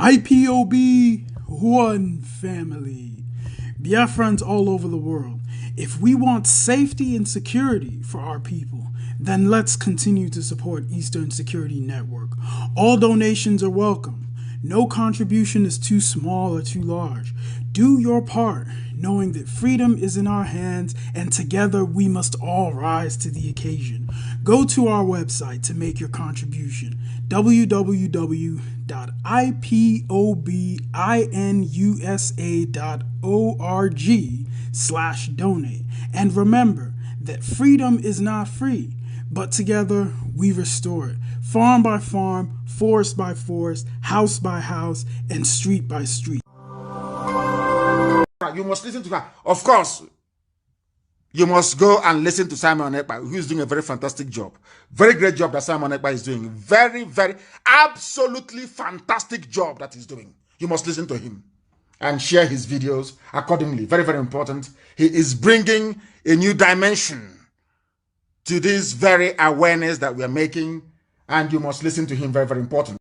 IPOB, one family. Biafrans all over the world. If we want safety and security for our people, then let's continue to support Eastern Security Network. All donations are welcome. No contribution is too small or too large. Do your part, knowing that freedom is in our hands and together we must all rise to the occasion. Go to our website to make your contribution, www.ipobinUSA.org/donate. And remember that freedom is not free, but together we restore it, farm by farm, forest by forest, house by house, and street by street. You must listen to her. Of course, you must go and listen to Simon Ekpa, who is doing a very fantastic job. Very great job that Simon Ekpa is doing. Very, very, absolutely fantastic job that he's doing. You must listen to him and share his videos accordingly. Very, very important. He is bringing a new dimension to this very awareness that we are making, and you must listen to him. Very, very important.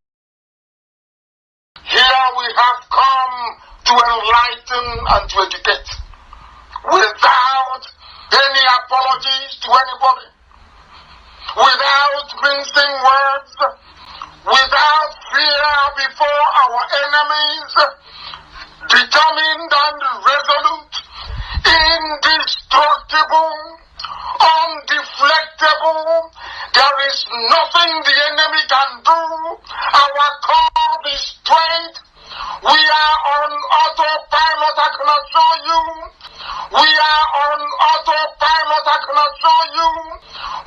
Here we have come to enlighten and to educate without any apologies to anybody, without mincing words, without fear before our enemies, determined and resolute, indestructible, undeflectable. There is nothing the enemy can do. Our call is straight. We are on autopilot, I can assure you. We are on autopilot, I can assure you.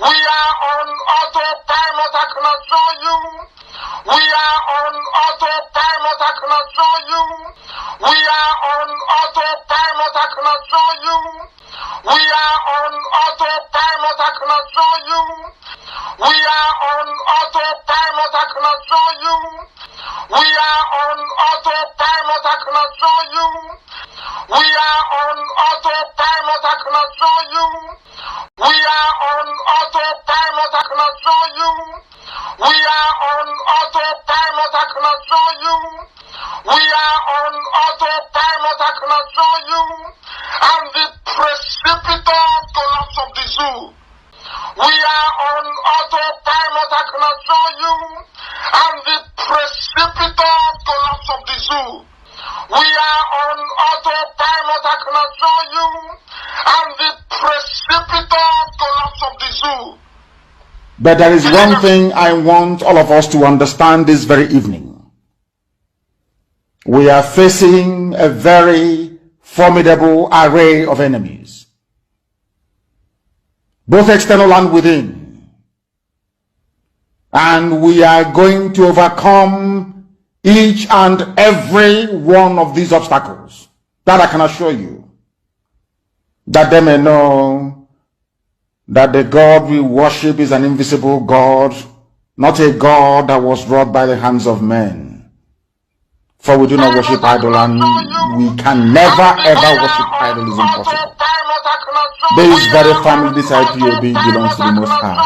We are on autopilot, I can assure you. We are on autopilot, I can assure you. We are on autopilot, I can assure you. We are on autopilot, I can assure you. We are on autopilot, I can assure you. We are on autopilot, I can assure you. We are on autopilot, I can assure you. We are on autopilot, I can assure you. We are on autopilot, I can assure you. We are on autopilot, I can assure you. And the precipitous collapse of the zoo. We are on autopilot, I can assure you. And the precipitous collapse of the zoo. We are on autopilot, I can assure you. And the precipitous collapse of the zoo. But there is one thing I want all of us to understand this very evening. We are facing a very formidable array of enemies, both external and within. And we are going to overcome each and every one of these obstacles. That I can assure you. That they may know that the God we worship is an invisible God, not a God that was wrought by the hands of men. For we do not worship idol, and we can never ever worship idol. Is impossible. This very family, this IPOB, belongs to the Most High.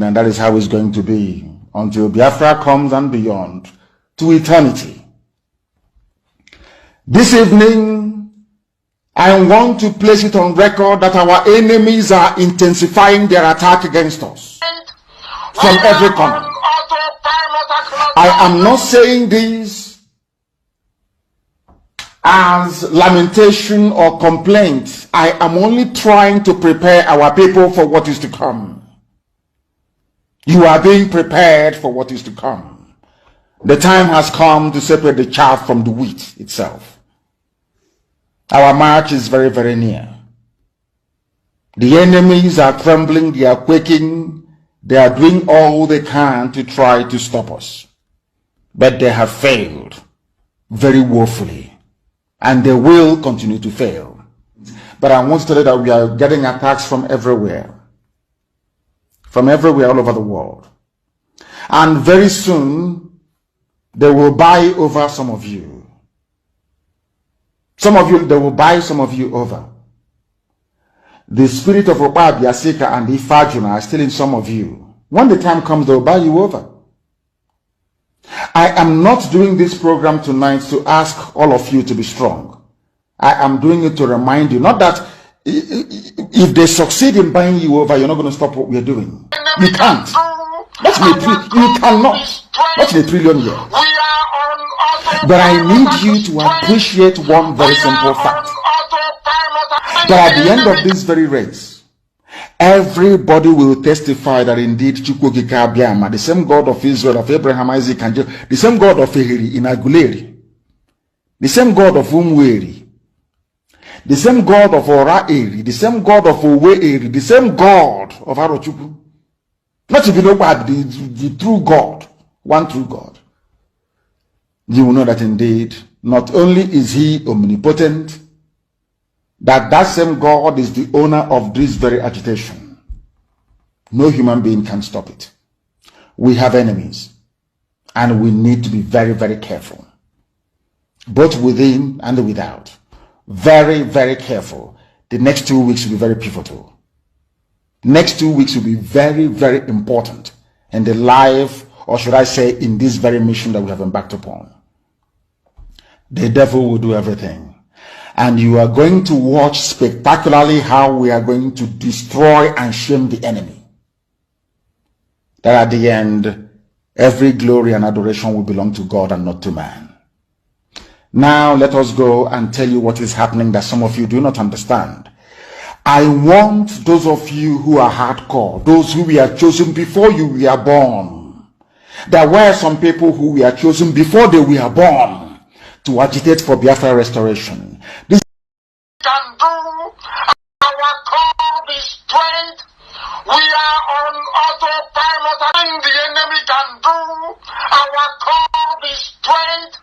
And that is how it's going to be until Biafra comes and beyond to eternity. This evening, I want to place it on record that our enemies are intensifying their attack against us from every corner. I am not saying this as lamentation or complaint. I am only trying to prepare our people for what is to come. You are being prepared for what is to come. The time has come to separate the chaff from the wheat itself. Our march is very, very near. The enemies are trembling, they are quaking, they are doing all they can to try to stop us. But they have failed very woefully, and they will continue to fail. But I want to tell you that we are getting attacks from everywhere all over the world. And very soon, they will buy over some of you. They will buy some of you over. The spirit of Opa Biasika and Ifajuna are still in some of you. When the time comes, they will buy you over. I am not doing this program tonight to ask all of you to be strong. I am doing it to remind you, not that if they succeed in buying you over, you're not going to stop what we're doing. You can't. You cannot. Not in a trillion years. But I need you to appreciate one very simple fact. That at the end of this very race, everybody will testify that indeed Chukwukika Abiyama, the same God of Israel, of Abraham, Isaac, and Jacob, the same God of Ehiri in Aguleri, the same God of Umweri, the same God of Ora-Eri, the same God of Owe-Eri, the same God of Arochukwu. Not if you know what, the true God, one true God. You will know that indeed, not only is he omnipotent, that same God is the owner of this very agitation. No human being can stop it. We have enemies, and we need to be very, very careful, both within and without. Very, very careful. The next 2 weeks will be very pivotal. Next 2 weeks will be very, very important in the life, or should I say, in this very mission that we have embarked upon. The devil will do everything. And you are going to watch spectacularly how we are going to destroy and shame the enemy. That at the end, every glory and adoration will belong to God and not to man. Now let us go and tell you what is happening that some of you do not understand. I want those of you who are hardcore, those who were chosen before you were born. There were some people who were chosen before they were born to agitate for Biafra restoration. This can do. Our God is strength. We are on autopilot. Nothing the enemy can do. Our God is strength.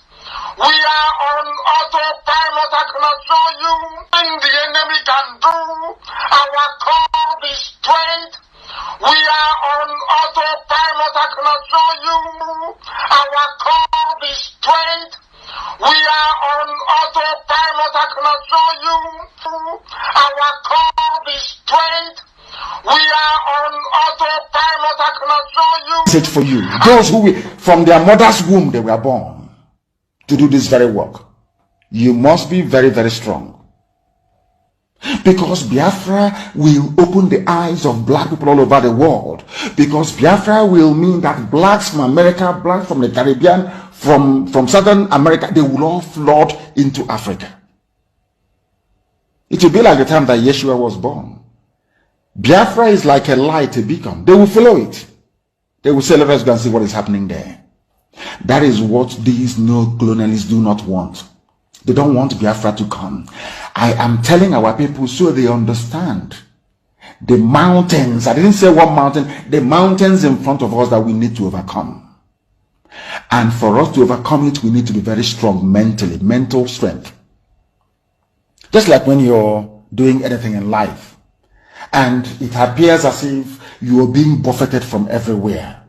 We are on autopilot. I can assure you. Nothing the enemy can do. Our God is strength. We are on autopilot. I can assure you. Our God is strength. We are on autopilot, I can assure you. Our God is strength. We are on autopilot, I can assure you. Message for you. Those who, from their mother's womb, they were born to do this very work. You must be very, very strong. Because Biafra will open the eyes of black people all over the world. Because Biafra will mean that blacks from America, blacks from the Caribbean, from Southern America, they will all flood into Africa. It will be like the time that Yeshua was born. Biafra is like a light, a beacon. They will follow it. They will say, let us go and see what is happening there. That is what these neo-colonialists do not want. They don't want Biafra to come. I am telling our people so they understand. The mountains, I didn't say one mountain, the mountains in front of us that we need to overcome. And for us to overcome it, we need to be very strong mentally, mental strength. Just like when you're doing anything in life, and it appears as if you are being buffeted from everywhere.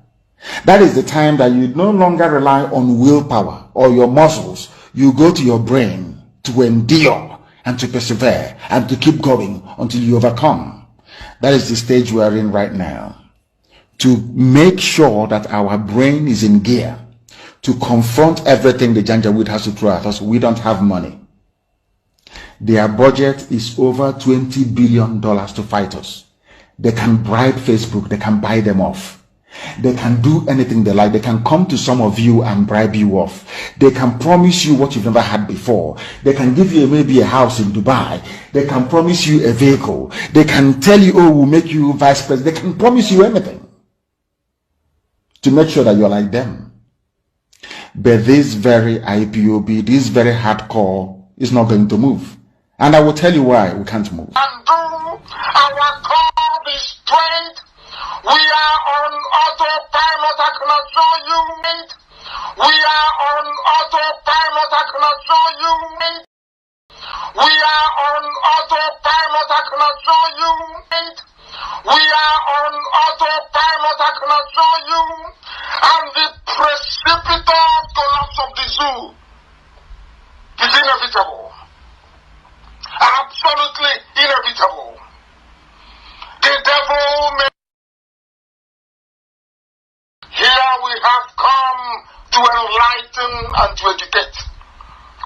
That is the time that you no longer rely on willpower or your muscles. You go to your brain to endure and to persevere and to keep going until you overcome. That is the stage we are in right now. To make sure that our brain is in gear to confront everything the Janjaweed has to throw at us. We don't have money. Their budget is over $20 billion to fight us. They can bribe Facebook. They can buy them off. They can do anything they like. They can come to some of you and bribe you off. They can promise you what you've never had before. They can give you maybe a house in Dubai. They can promise you a vehicle. They can tell you, oh, we'll make you vice president. They can promise you anything to make sure that you're like them. But this very IPOB, this very hardcore is not going to move. And I will tell you why we can't move. And do our God is strength. We are on autopilot, I can assure you. We are on autopilot, I can assure you. We are on autopilot, I can assure you. We are on autopilot, I can assure you. And the precipitous collapse of the zoo is inevitable. Absolutely inevitable. The devil may... Here we have come to to enlighten and to educate,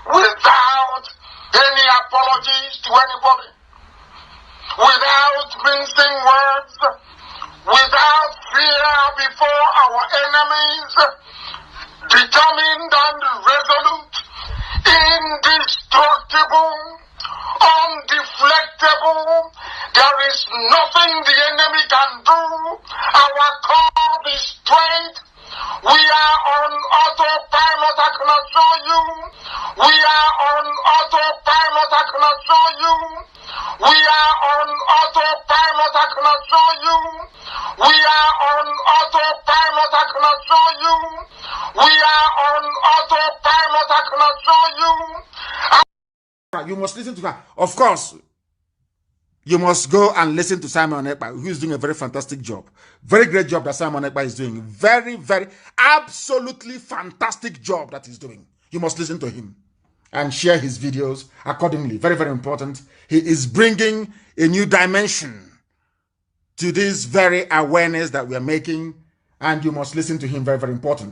without any apologies to anybody, without mincing words, without fear before our enemies, determined and resolute, indestructible, undeflectable. There is nothing the enemy can do. Our call is straight. We are on autopilot, I can assure you. We are on autopilot, I can assure you. We are on autopilot, I can assure you. We are on autopilot, I can assure you. We are on autopilot, I can assure you. You must listen to her. Of course, you must go and listen to Simon Ekpa, who is doing a very fantastic job. Very great job that Simon Ekpa is doing. Very, very, absolutely fantastic job that he's doing. You must listen to him and share his videos accordingly. Very, very important. He is bringing a new dimension to this very awareness that we are making, and you must listen to him. Very, very important.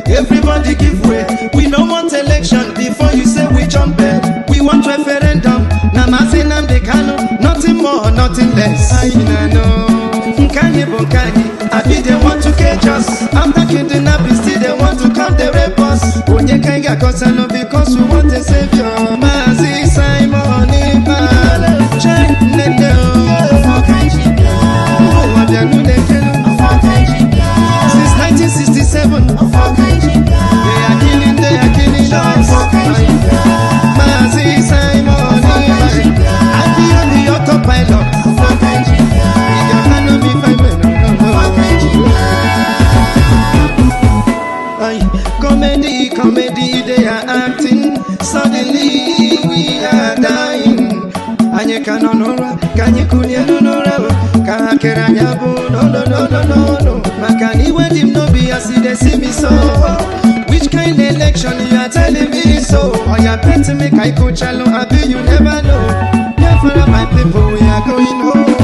Everybody give way. We don't want election before you say we jump in. We want referendum. Namazinam de Kano. Nothing more, nothing less. I know. I be they want to catch us. After kidnapping, still they want to come the rape us. When you can't get caught because we want a savior. MAZI, Simon, check Nendo. Since 1967, they are killing us. MAZI, Simon, I be on the autopilot. Comedy, they are acting. Suddenly we are dying. Anye kanonora, kanye kunyanonora, kakeranyabo, no. Makani when him no be as they see me so. Which kind of election you are telling me so? Or you are to make I coach alone, I be you never know. Biafra, my people, we are going home.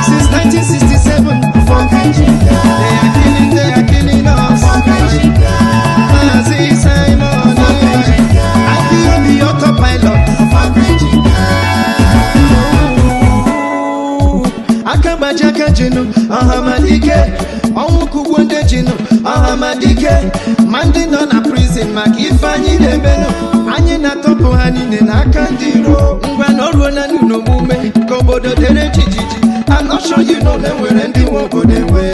Since 1967, they are killing us. MAZI, Simon, I be on the autopilot. Akabajaka Jino, Ahamadike, Awukuwande Jino, Ahamadike, Mandin on a prison, Makifani Lebeno, Anyana Topo Hanine, Nakandiro, Ngwanorona no movement, Kobodo Derechi. I'm not sure you know them where and they won't go them way.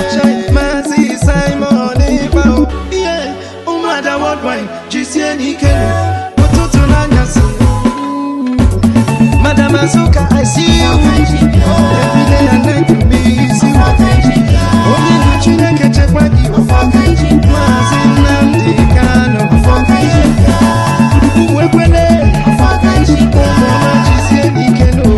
MAZI, Simon, yeah, Umada Worldwide, GCN Ikelu, Ototonanyas. Madam Azuka, I see you. Every day and night to me, see what only China can check what you MAZI, Nandi, Kano, Uwepele, GCN Ikelu.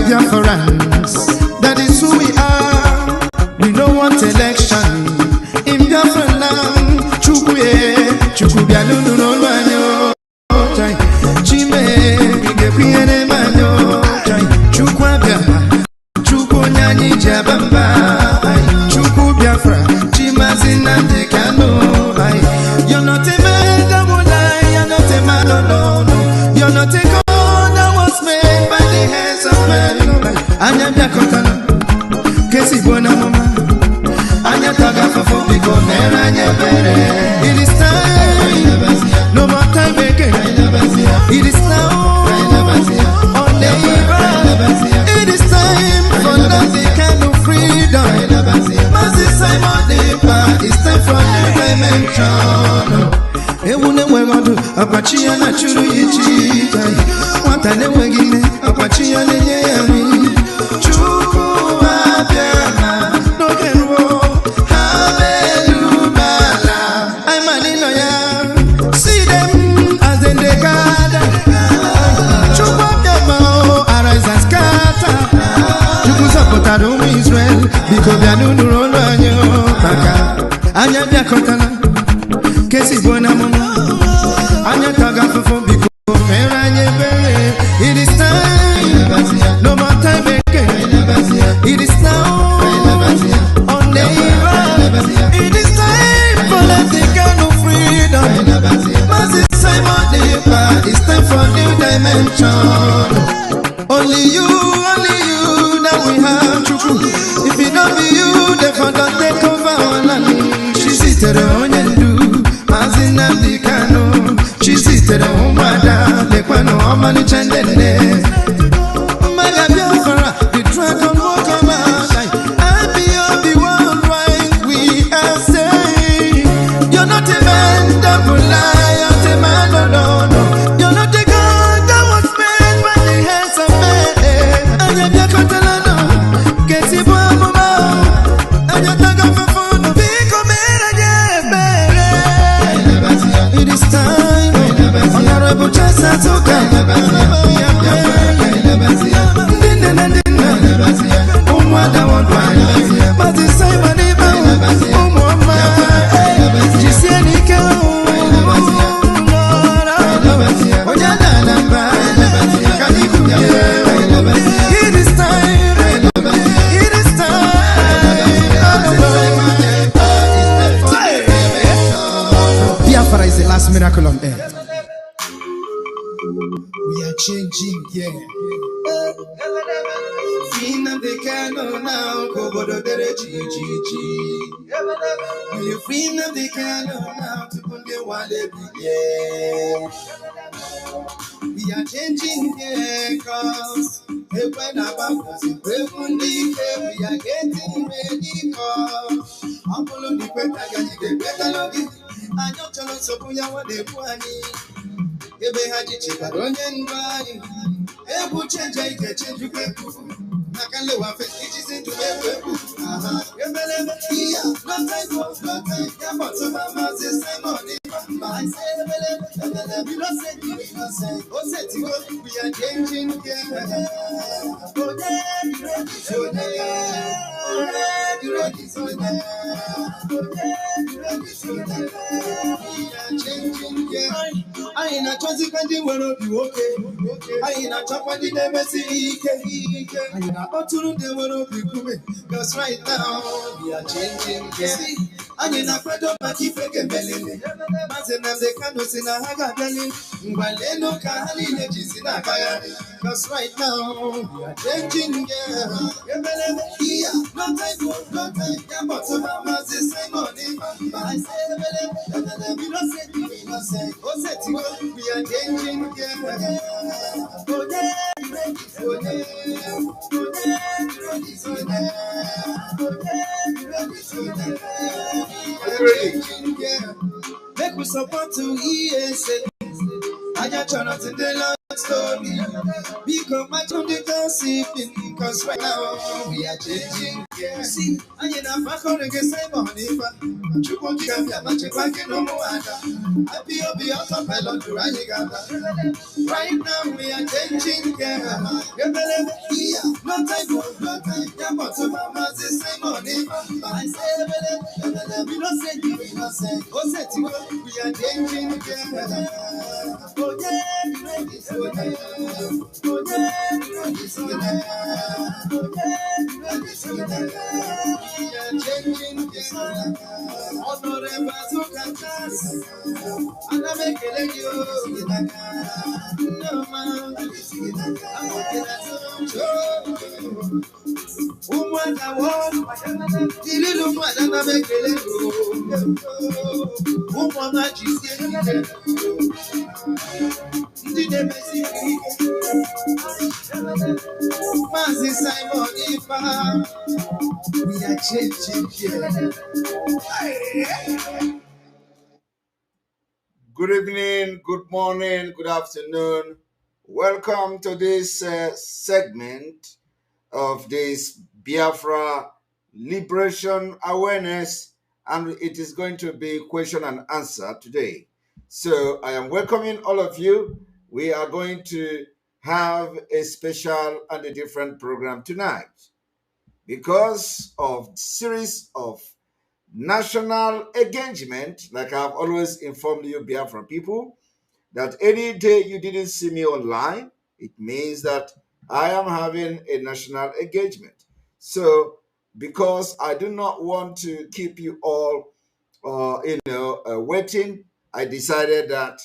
Biafralans, that is who we are. We don't want election in Biafraland. Chukubia no manyo. Chime, bige piene manyo. Chukwabia, Chukunyani Jabamba. Chukubiafra, Chimazina de Kano. You're not a man that will lie, you're not a man, no. You're not a God that was made by the hands of men. Anya biakotana, kesi bona mama. Anya taga fafo biko mera Apache na churu ichi Wata newegine Apache na nyeyami Chuku abia No kenwo Hallelujah I'm an inoya See them as they gather Chuku abia Arise and scatter Chuku sapotado Israel Biko bia nunu anyo Baka Anya bia kotala Kesi bona mama Anya taga fufo biko Meranye bere It is time No more time again It is now On neighbor It is time for letting go of freedom MAZI Simon Deepa It's time for new dimension Only you Now we have Chukwu If it don't be you The father take over our land She seated on Yendu MAZI Nambikano She seated on Umada Lekwano Omani Chandene Maga Biafra The dragon walk on my side Happy worldwide We are saying You're not a man that will lie You're a man, no You're not a God that was made by the hands of men Anya Biakotalano Kesi Buamuma Anya Taga Fafunu Biko Mera Jebere It is time Honorable Chasa Tuka Umwada Wodwine MAZI Simon Deepa Umwama Jisiani Keo Ojana Namba Kaliku It is time It is time Biafra is the last miracle on earth. We are changing, yeah. Freedom they cannot now, Kobodo Derechi. We freedom they cannot now to put the wallet, yeah. We are changing, yeah, cause when about we are getting ready, cause I'm following the better love it. I don't tell us so what they want. Ebe haji chika donye mbani Ebu change ike change ukepu Nakale wa face ichisi tumepepu Ebelebe iya No time Yabo tuba MAZI Simon Deepa I say ebelebe We don't say Ose tigo We are changing again I ain't a consequently will be okay. I ain't a chop on the never see I ain't a bottle they will be coming. Because right now we are changing. I ain't a friend of my keep a belly. Mazen and the candles in a haga belly. Waleno Kahali legis in a kaya. Because right now we are changing. Yeah, no time. But to MAZI Simon Deepa I say, we don't say, we are changing again. Make we support to ESA. I just try not to tell a story. Because my tongue is gossiping. Because right now we are changing. Yeah. See, I ain't a fuck on the Simon Deepa. You won't give me a bunch of fucking no more. I be out of my lot to right now we are changing. Yeah. No time. Yeah, but to MAZI Simon Deepa I say, we don't say. We are changing. MAZI Simon Deepa, we are changing here. Good evening, good morning, good afternoon. Welcome to this segment of this Biafra Liberation Awareness, and it is going to be question and answer today. So I am welcoming all of you. We are going to have a special and a different program tonight because of series of national engagement, like I've always informed you, Biafra people, that any day you didn't see me online, it means that I am having a national engagement. So, because I do not want to keep you all, waiting, I decided that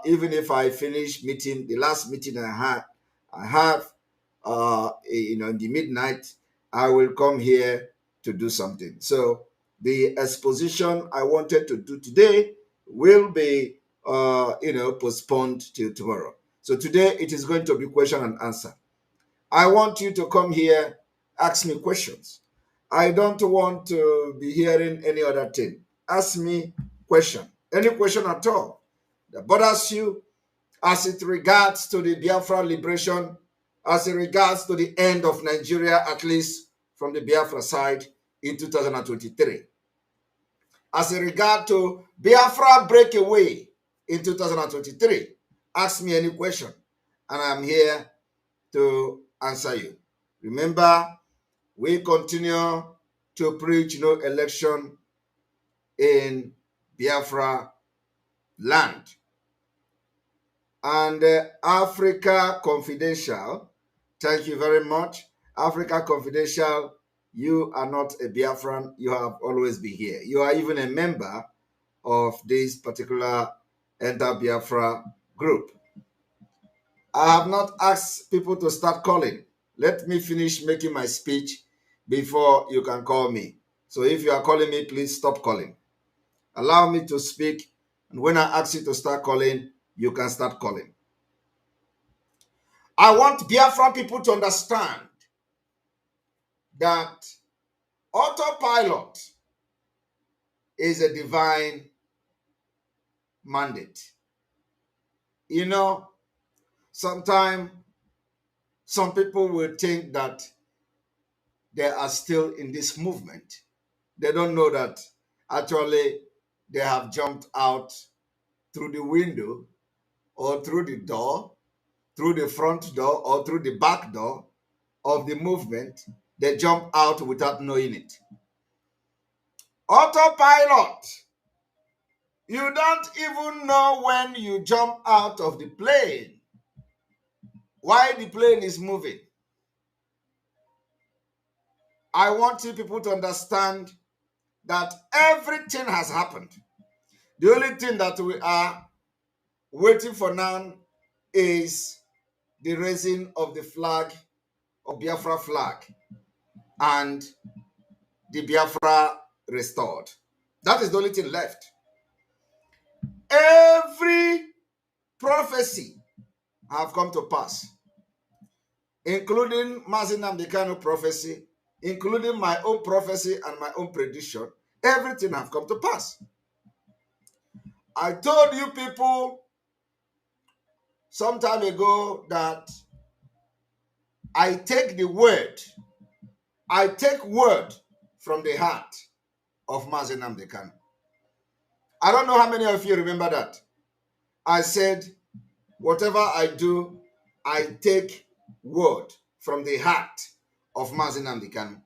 even if I finish meeting, the last meeting I have, in the midnight, I will come here to do something. So, the exposition I wanted to do today will be postponed till tomorrow. So today it is going to be question and answer. I want you to come here, ask me questions. I don't want to be hearing any other thing. Ask me question, any question at all that bothers you as it regards to the Biafra liberation, as it regards to the end of Nigeria, at least from the Biafra side in 2023. As in regard to Biafra breakaway in 2023, ask me any question, and I'm here to answer you. Remember, we continue to preach no election in Biafra land. And Africa Confidential, thank you very much. Africa Confidential, you are not a Biafran, you have always been here. You are even a member of this particular Enter Biafra group. I have not asked people to start calling. Let me finish making my speech before you can call me. So if you are calling me, please stop calling. Allow me to speak, and when I ask you to start calling, you can start calling. I want Biafra people to understand that autopilot is a divine mandate. You know, sometimes some people will think that they are still in this movement. They don't know that actually they have jumped out through the window or through the door, through the front door or through the back door of the movement. They jump out without knowing it. Autopilot. You don't even know when you jump out of the plane why the plane is moving. I want you people to understand that everything has happened. The only thing that we are waiting for now is the raising of the flag, of Biafra flag, and the Biafra restored. That is the only thing left. Every prophecy have come to pass, including MAZI Namdekano prophecy, including my own prophecy and my own prediction. Everything have come to pass. I told you people some time ago that I take word from the heart of MAZI Namdekano. I don't know how many of you remember that. I said, whatever I do, I take word from the heart of MAZI Namdekano.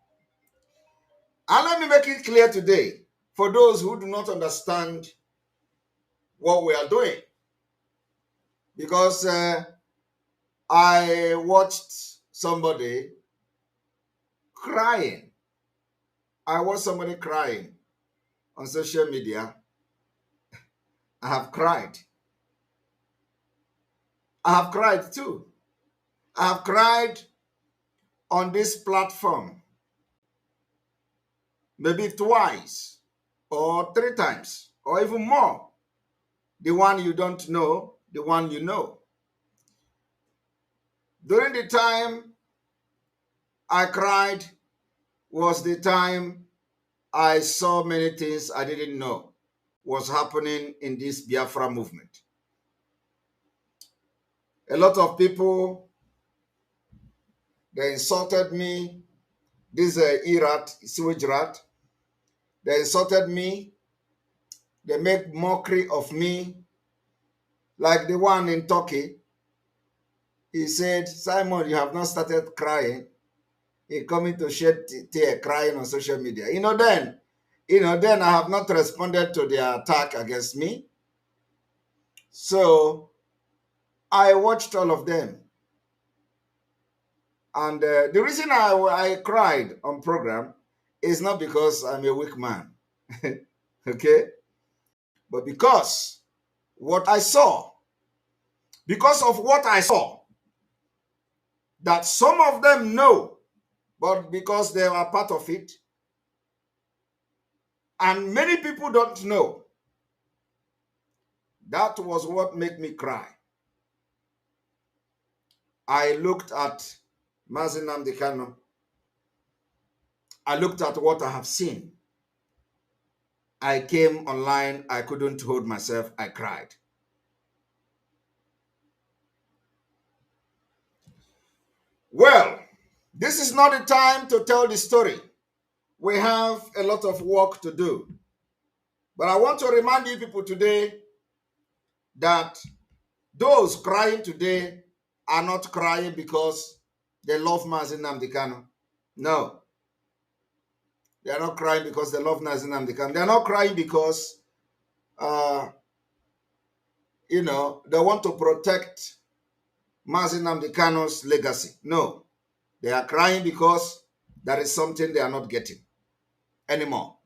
And let me make it clear today, for those who do not understand what we are doing. Because I watched somebody crying. I watched somebody crying on social media. I have cried. I have cried too. I have cried on this platform maybe twice or 3 times or even more. The one you don't know, the one you know. During the time I cried was the time I saw many things I didn't know. was happening in this Biafra movement. A lot of people, they insulted me. This E-rat, sewage rat, they insulted me. They make mockery of me. Like the one in Turkey, he said, Simon, you have not started crying. He coming to shed tear, crying on social media. Then I have not responded to their attack against me. So I watched all of them. And the reason I cried on program is not because I'm a weak man, okay? But because what I saw, because of what I saw, that some of them know, but because they are part of it, and many people don't know, that was what made me cry. I looked at MAZI Nnamdi Kanu. I looked at what I have seen. I came online. I couldn't hold myself. I cried. Well, this is not the time to tell the story. We have a lot of work to do. But I want to remind you people today that those crying today are not crying because they love MAZI Nnamdi Kanu. No. They are not crying because they love MAZI Nnamdi Kanu. They are not crying because, they want to protect MAZI Nnamdi Kanu's legacy. No. They are crying because there is something they are not getting anymore.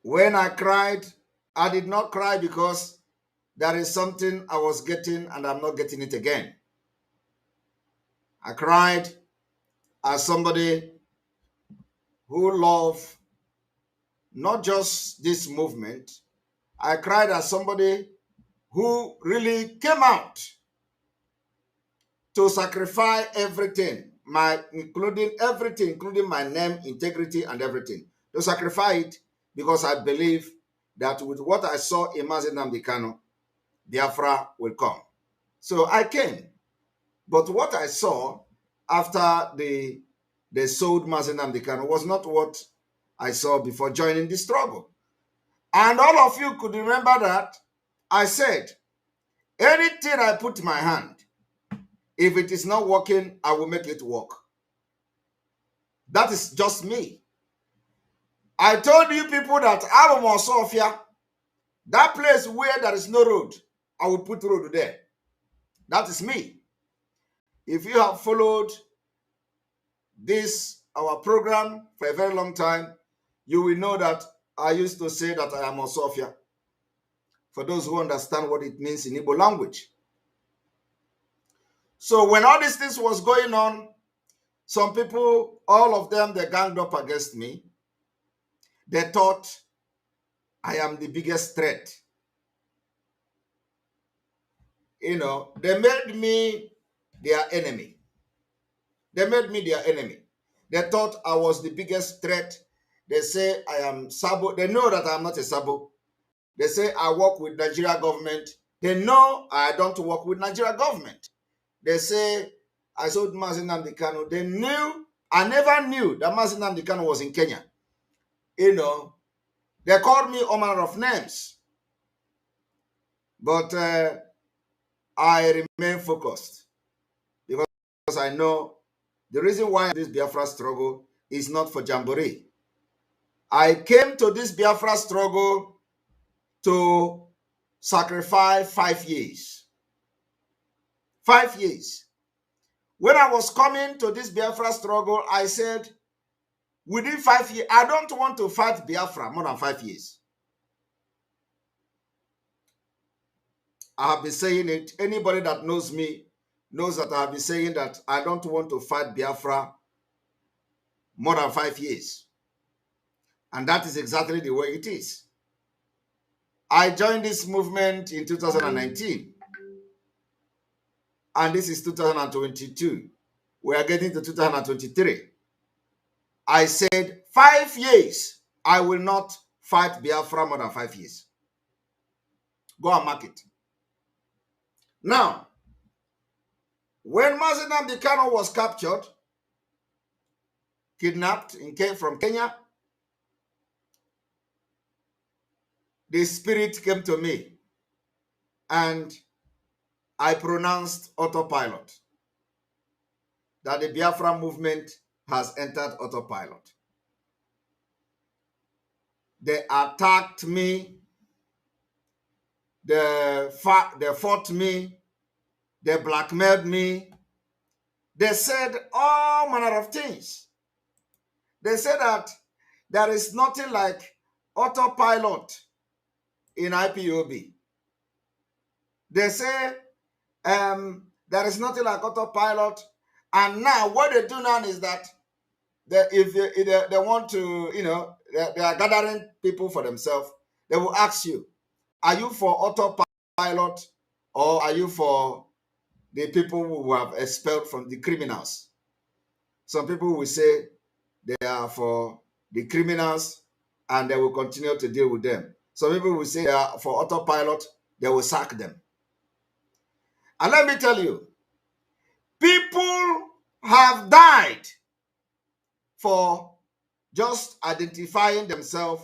When I cried, I did not cry because there is something I was getting and I'm not getting it again. I cried as somebody who loved not just this movement. I cried as somebody who really came out to sacrifice everything, including everything, including my name, integrity, and everything, to sacrifice it because I believe that with what I saw in MAZI Nnamdi Kanu, Biafra will come. So I came. But what I saw after they sold MAZI Nnamdi Kanu was not what I saw before joining the struggle. And all of you could remember that I said, anything I put my hand, if it is not working, I will make it work. That is just me. I told you people that I'm on Sofia, that place where there is no road, I will put road there. That is me. If you have followed our program for a very long time, you will know that I used to say that I am on Sofia. For those who understand what it means in Igbo language. So when all these things was going on, some people, all of them, they ganged up against me. They thought I am the biggest threat. They made me their enemy. They made me their enemy. They thought I was the biggest threat. They say I am Sabo. They know that I am not a Sabo. They say I work with Nigeria government. They know I don't work with Nigeria government. They say I sold MAZI Nnamdi Kanu. They knew, I never knew that MAZI Nnamdi Kanu was in Kenya. They called me all manner of names. But I remain focused because I know the reason why this Biafra struggle is not for jamboree. I came to this Biafra struggle to sacrifice 5 years. 5 years. When I was coming to this Biafra struggle, I said, within 5 years, I don't want to fight Biafra more than 5 years. I have been saying it. Anybody that knows me knows that I have been saying that I don't want to fight Biafra more than 5 years. And that is exactly the way it is. I joined this movement in 2019. And this is 2022. We are getting to 2023. I said 5 years, I will not fight Biafra more than 5 years. Go and mark it. Now, when Mazi Nnamdi Kanu was captured, kidnapped from Kenya, the spirit came to me and I pronounced autopilot, that the Biafra movement has entered autopilot. They attacked me, they fought me, they blackmailed me, they said all manner of things. They said that there is nothing like autopilot in IPOB. They say there is nothing like autopilot. And now what they do now is that if they want to, they are gathering people for themselves, they will ask you, are you for autopilot or are you for the people who have expelled from the criminals? Some people will say they are for the criminals and they will continue to deal with them. Some people will say they are for autopilot, they will sack them. And let me tell you, people have died for just identifying themselves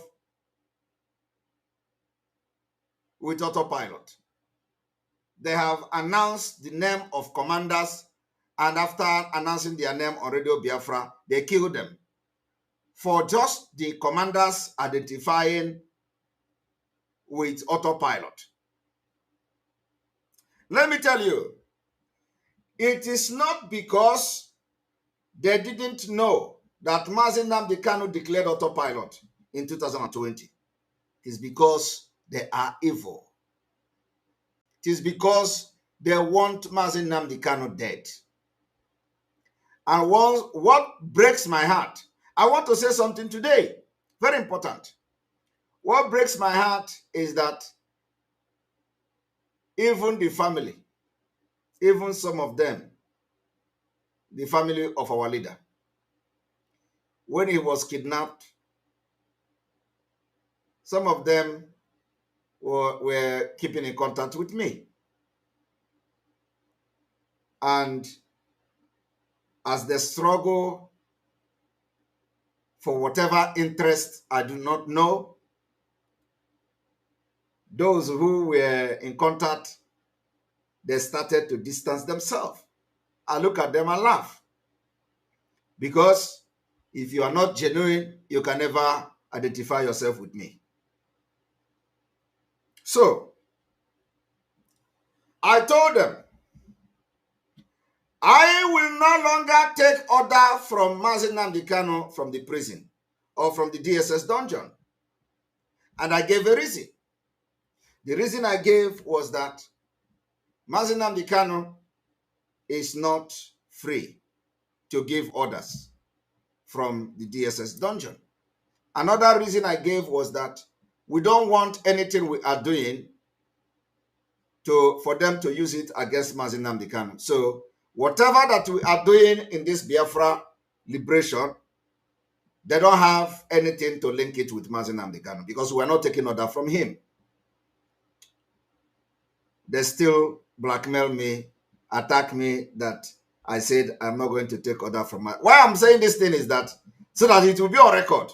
with autopilot. They have announced the name of commanders, and after announcing their name on Radio Biafra, they killed them for just the commanders identifying with autopilot. Let me tell you, it is not because they didn't know that Mazi Nnamdi Kanu declared autopilot in 2020. It is because they are evil. It is because they want Mazi Nnamdi Kanu dead. And what breaks my heart, I want to say something today, very important. What breaks my heart is that even the family, even some of them, the family of our leader, when he was kidnapped, some of them were keeping in contact with me. And as they struggle for whatever interest I do not know, those who were in contact, they started to distance themselves. I look at them and laugh. Because if you are not genuine, you can never identify yourself with me. So, I told them, I will no longer take order from Mazi Nnamdi Kanu from the prison or from the DSS dungeon. And I gave a reason. The reason I gave was that Mazi Nnamdi Kanu is not free to give orders from the DSS dungeon. Another reason I gave was that we don't want anything we are doing for them to use it against Mazi Nnamdi Kanu. So whatever that we are doing in this Biafra liberation, they don't have anything to link it with Mazi Nnamdi Kanu because we are not taking order from him. They still blackmail me, attack me that I said I'm not going to take order from Mazi. Why I'm saying this thing is that so that it will be on record.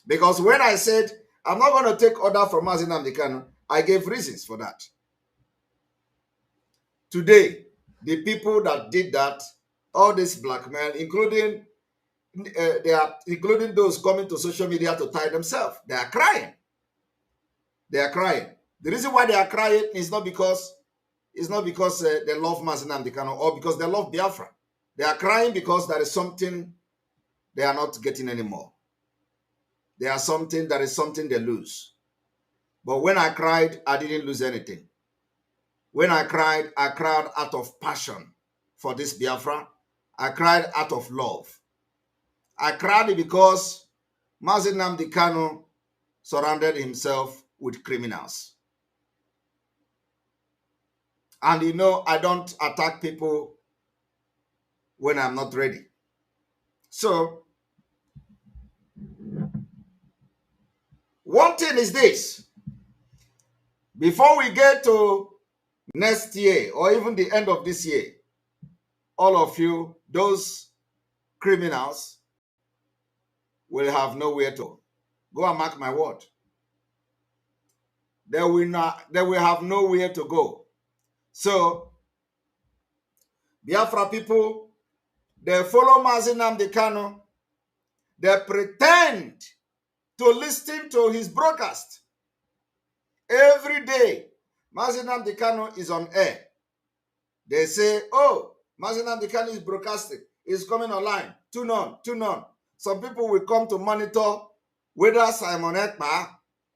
Because when I said I'm not going to take order from Mazi Nnamdi Kanu, I gave reasons for that. Today, the people that did that, all this blackmail, including those coming to social media to tie themselves, they are crying. They are crying. The reason why they are crying is not because they love Mazi Nnamdi Kanu or because they love Biafra. They are crying because there is something they are not getting anymore. There is something they lose. But when I cried, I didn't lose anything. When I cried out of passion for this Biafra. I cried out of love. I cried because Mazi Nnamdi Kanu surrounded himself with criminals. And you know, I don't attack people when I'm not ready. So, One thing is this. Before we get to next year or even the end of this year, all of you, those criminals, will have nowhere to go. And mark my word. They will have nowhere to go. So, Biafra people, they follow MAZI Nnamdi Kanu. They pretend to listen to his broadcast. Every day, MAZI Nnamdi Kanu is on air. They say, oh, MAZI Nnamdi Kanu is broadcasting. It's coming online. Tune on, tune on. Some people will come to monitor whether Simon EKPA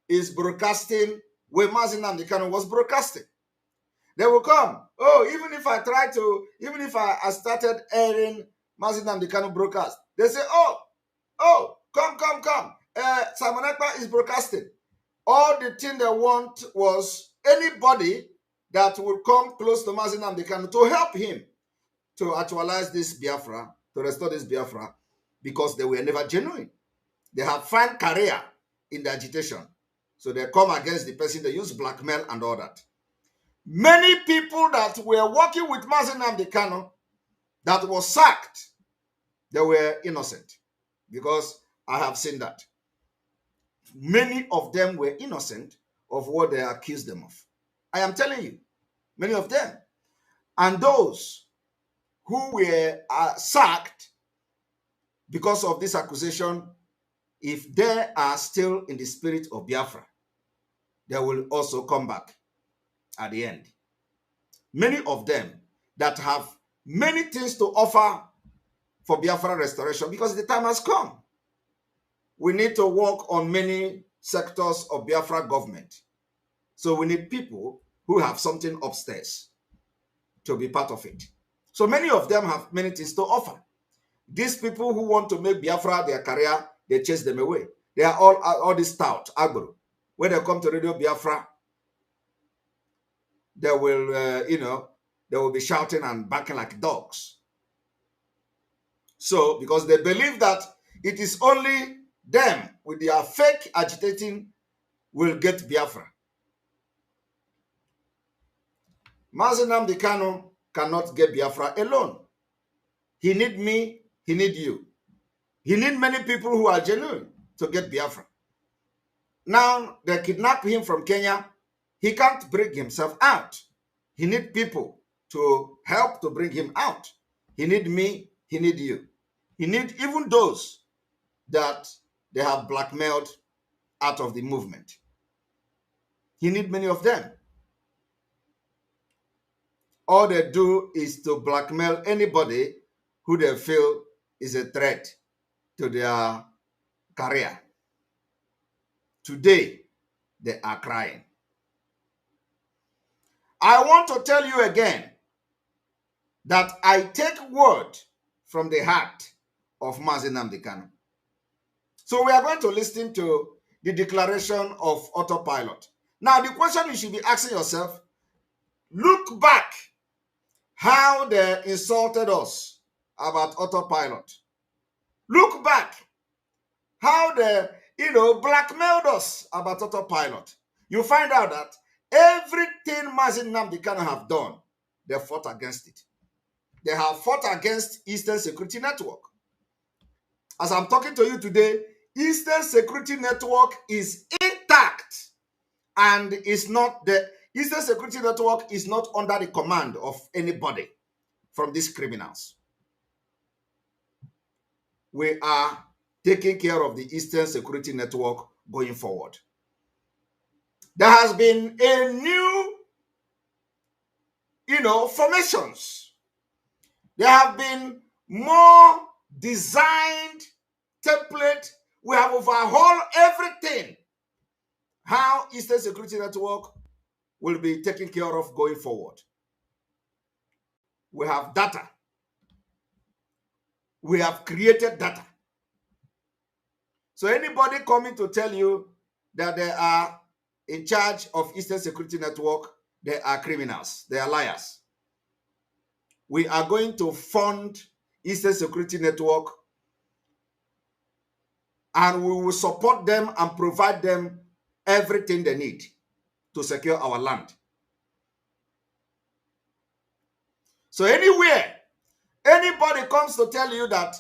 is broadcasting where MAZI Nnamdi Kanu was broadcasting. They will come. Oh, even if I started airing MAZI Nnamdi Kanu broadcast, they say, oh, come. Simon EKPA is broadcasting. All the thing they want was anybody that would come close to MAZI Nnamdi Kanu to help him to actualize this Biafra, to restore this Biafra, because they were never genuine. They have found career in the agitation. So they come against the person, they use blackmail and all that. Many people that were working with MAZI Nnamdi Kanu that was sacked, they were innocent, because I have seen that. Many of them were innocent of what they accused them of. I am telling you, many of them. And those who were sacked because of this accusation, if they are still in the spirit of Biafra, they will also come back at the end. Many of them that have many things to offer for Biafra restoration, because the time has come. We need to work on many sectors of Biafra government. So we need people who have something upstairs to be part of it. So many of them have many things to offer. These people who want to make Biafra their career, they chase them away. They are all this stout, agro. When they come to Radio Biafra, they will, they will be shouting and barking like dogs. So, because they believe that it is only them with their fake agitating will get Biafra. MAZI Nnamdi Kanu cannot get Biafra alone. He need me, he need you. He need many people who are genuine to get Biafra. Now, they kidnap him from Kenya. He can't bring himself out. He need people to help to bring him out. He need me, he need you. He need even those that they have blackmailed out of the movement. He need many of them. All they do is to blackmail anybody who they feel is a threat to their career. Today, they are crying. I want to tell you again that I take word from the heart of MAZI Nnamdi Kanu. So we are going to listen to the declaration of autopilot. Now, the question you should be asking yourself, look back how they insulted us about autopilot. Look back how they, blackmailed us about autopilot. You find out that everything MAZI Nnamdi Kanu have done, they fought against it. They have fought against Eastern Security Network. As I'm talking to you today, Eastern Security Network is intact and Eastern Security Network is not under the command of anybody from these criminals. We are taking care of the Eastern Security Network going forward. There has been a new, formations. There have been more designed template. We have overhauled everything. How Eastern Security Network will be taken care of going forward. We have data. We have created data. So anybody coming to tell you that they are in charge of Eastern Security Network, they are criminals. They are liars. We are going to fund Eastern Security Network and we will support them and provide them everything they need to secure our land. So anywhere anybody comes to tell you that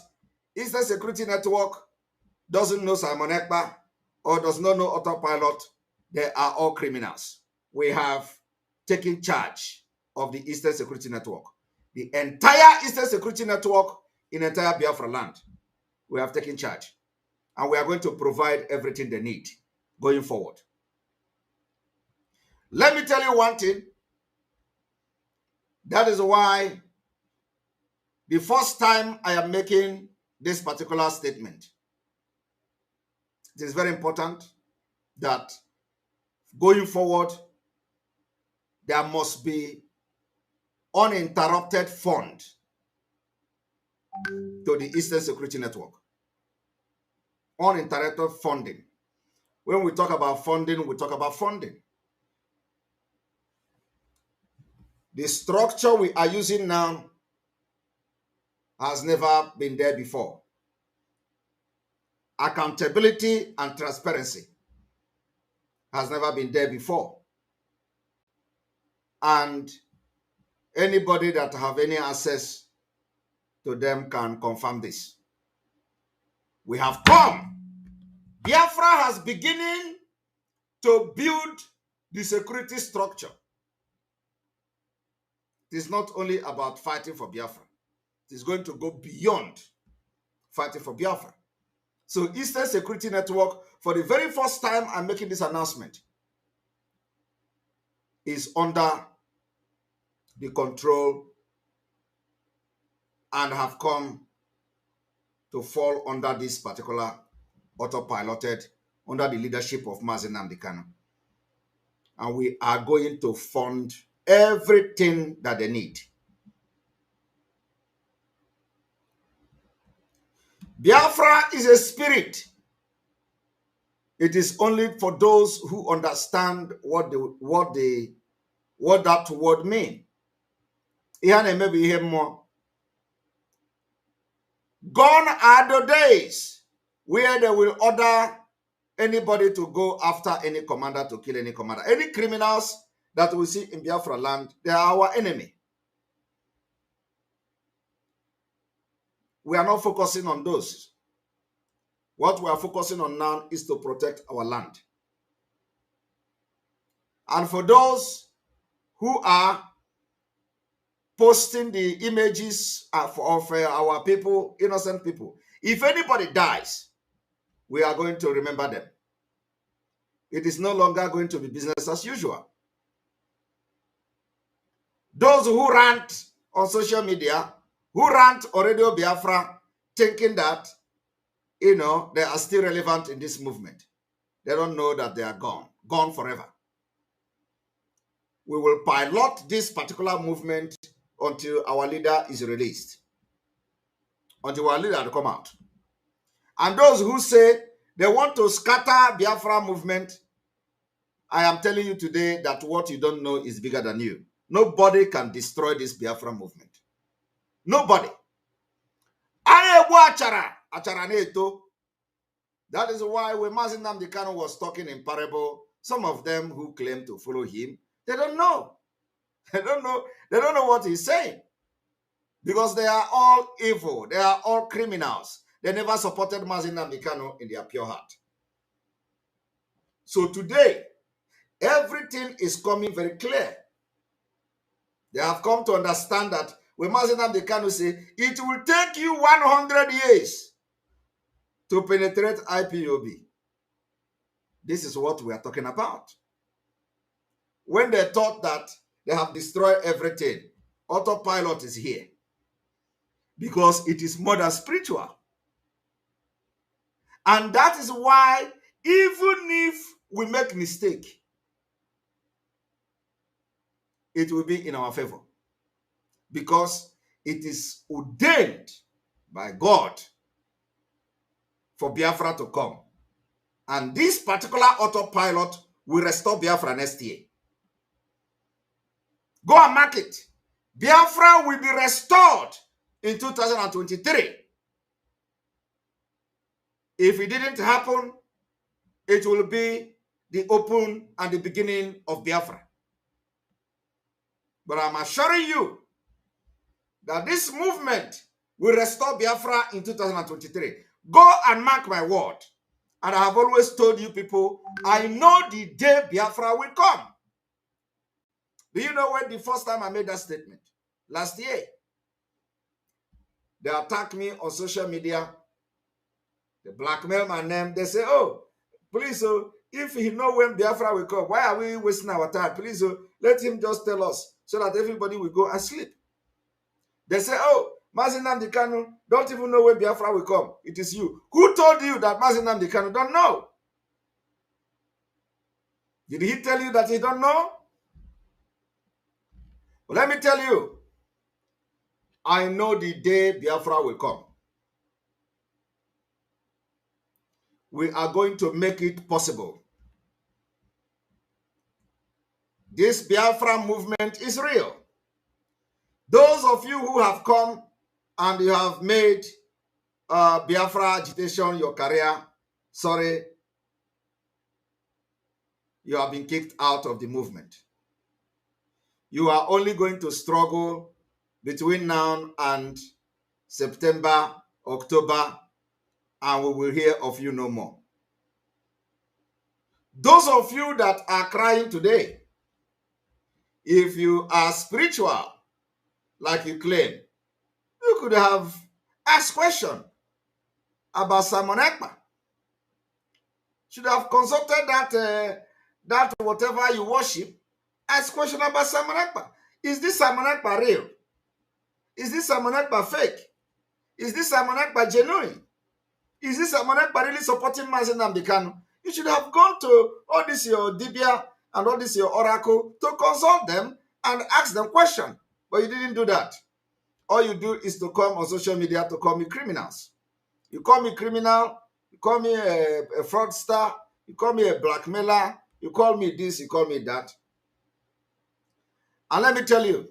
Eastern Security Network doesn't know Simon EKPA or does not know autopilot, they are all criminals. We have taken charge of the Eastern Security Network. The entire Eastern Security Network in entire Biafra land, we have taken charge. And we are going to provide everything they need going forward. Let me tell you one thing. That is why the first time I am making this particular statement, it is very important that going forward, there must be uninterrupted fund to the Eastern Security Network. Uninterrupted funding. When we talk about funding, we talk about funding. The structure we are using now has never been there before. Accountability and transparency has never been there before. And anybody that have any access to them can confirm this. We have come. Biafra has beginning to build the security structure. It is not only about fighting for Biafra. It is going to go beyond fighting for Biafra. So Eastern Security Network, for the very first time I'm making this announcement, is under the control and have come to fall under this particular autopiloted, under the leadership of MAZI Nnamdi Kanu. And we are going to fund everything that they need. Biafra is a spirit. It is only for those who understand what that word means. Gone are the days where they will order anybody to go after any commander, to kill any commander. Any criminals that we see in Biafra land, they are our enemy. We are not focusing on those. What we are focusing on now is to protect our land. And for those who are posting the images of our people, innocent people, if anybody dies, we are going to remember them. It is no longer going to be business as usual. Those who rant on social media, who rant on Radio Biafra, thinking that, they are still relevant in this movement. They don't know that they are gone forever. We will pilot this particular movement until our leader is released, until our leader will come out. And those who say they want to scatter Biafra movement, I am telling you today that what you don't know is bigger than you. Nobody can destroy this Biafra movement. Nobody. That is why when MAZI Nnamdi Kanu was talking in parable, some of them who claim to follow him, they don't know. They don't know what he's saying. Because they are all evil. They are all criminals. They never supported MAZI Nnamdi Kanu in their pure heart. So today, everything is coming very clear. They have come to understand that when MAZI Nnamdi Kanu say, it will take you 100 years to penetrate IPOB. This is what we are talking about. When they thought that they have destroyed everything, autopilot is here. Because it is more than spiritual. And that is why, even if we make mistake, it will be in our favor. Because it is ordained by God for Biafra to come. And this particular autopilot will restore Biafra next year. Go and mark it. Biafra will be restored in 2023. If it didn't happen, it will be the open and the beginning of Biafra. But I'm assuring you that this movement will restore Biafra in 2023. Go and mark my word. And I have always told you people, I know the day Biafra will come. Do you know when the first time I made that statement? Last year. They attacked me on social media. They blackmail my name. They say, oh, please, if he know when Biafra will come, why are we wasting our time? Please, let him just tell us so that everybody will go and sleep. They say, oh, MAZI Nnamdi Kanu don't even know when Biafra will come. It is you. Who told you that MAZI Nnamdi Kanu don't know? Did he tell you that he don't know? Well, let me tell you, I know the day Biafra will come. We are going to make it possible. This Biafra movement is real. Those of you who have come and you have made Biafra agitation your career, sorry, you have been kicked out of the movement. You are only going to struggle between now and September, October, and we will hear of you no more. Those of you that are crying today, if you are spiritual, like you claim, you could have asked question about Simon Ekpa. Should have consulted that whatever you worship. Ask question about Simon Ekpa. Is this Simon Ekpa real? Is this Simon Ekpa fake? Is this Simon Ekpa genuine? Is this Simon Ekpa really supporting MAZI Nnamdi Kanu? You should have gone to all this your Dibia and all this your Oracle to consult them and ask them question. But you didn't do that. All you do is to come on social media to call me criminals. You call me criminal, you call me a fraudster, you call me a blackmailer, you call me this, you call me that. And let me tell you,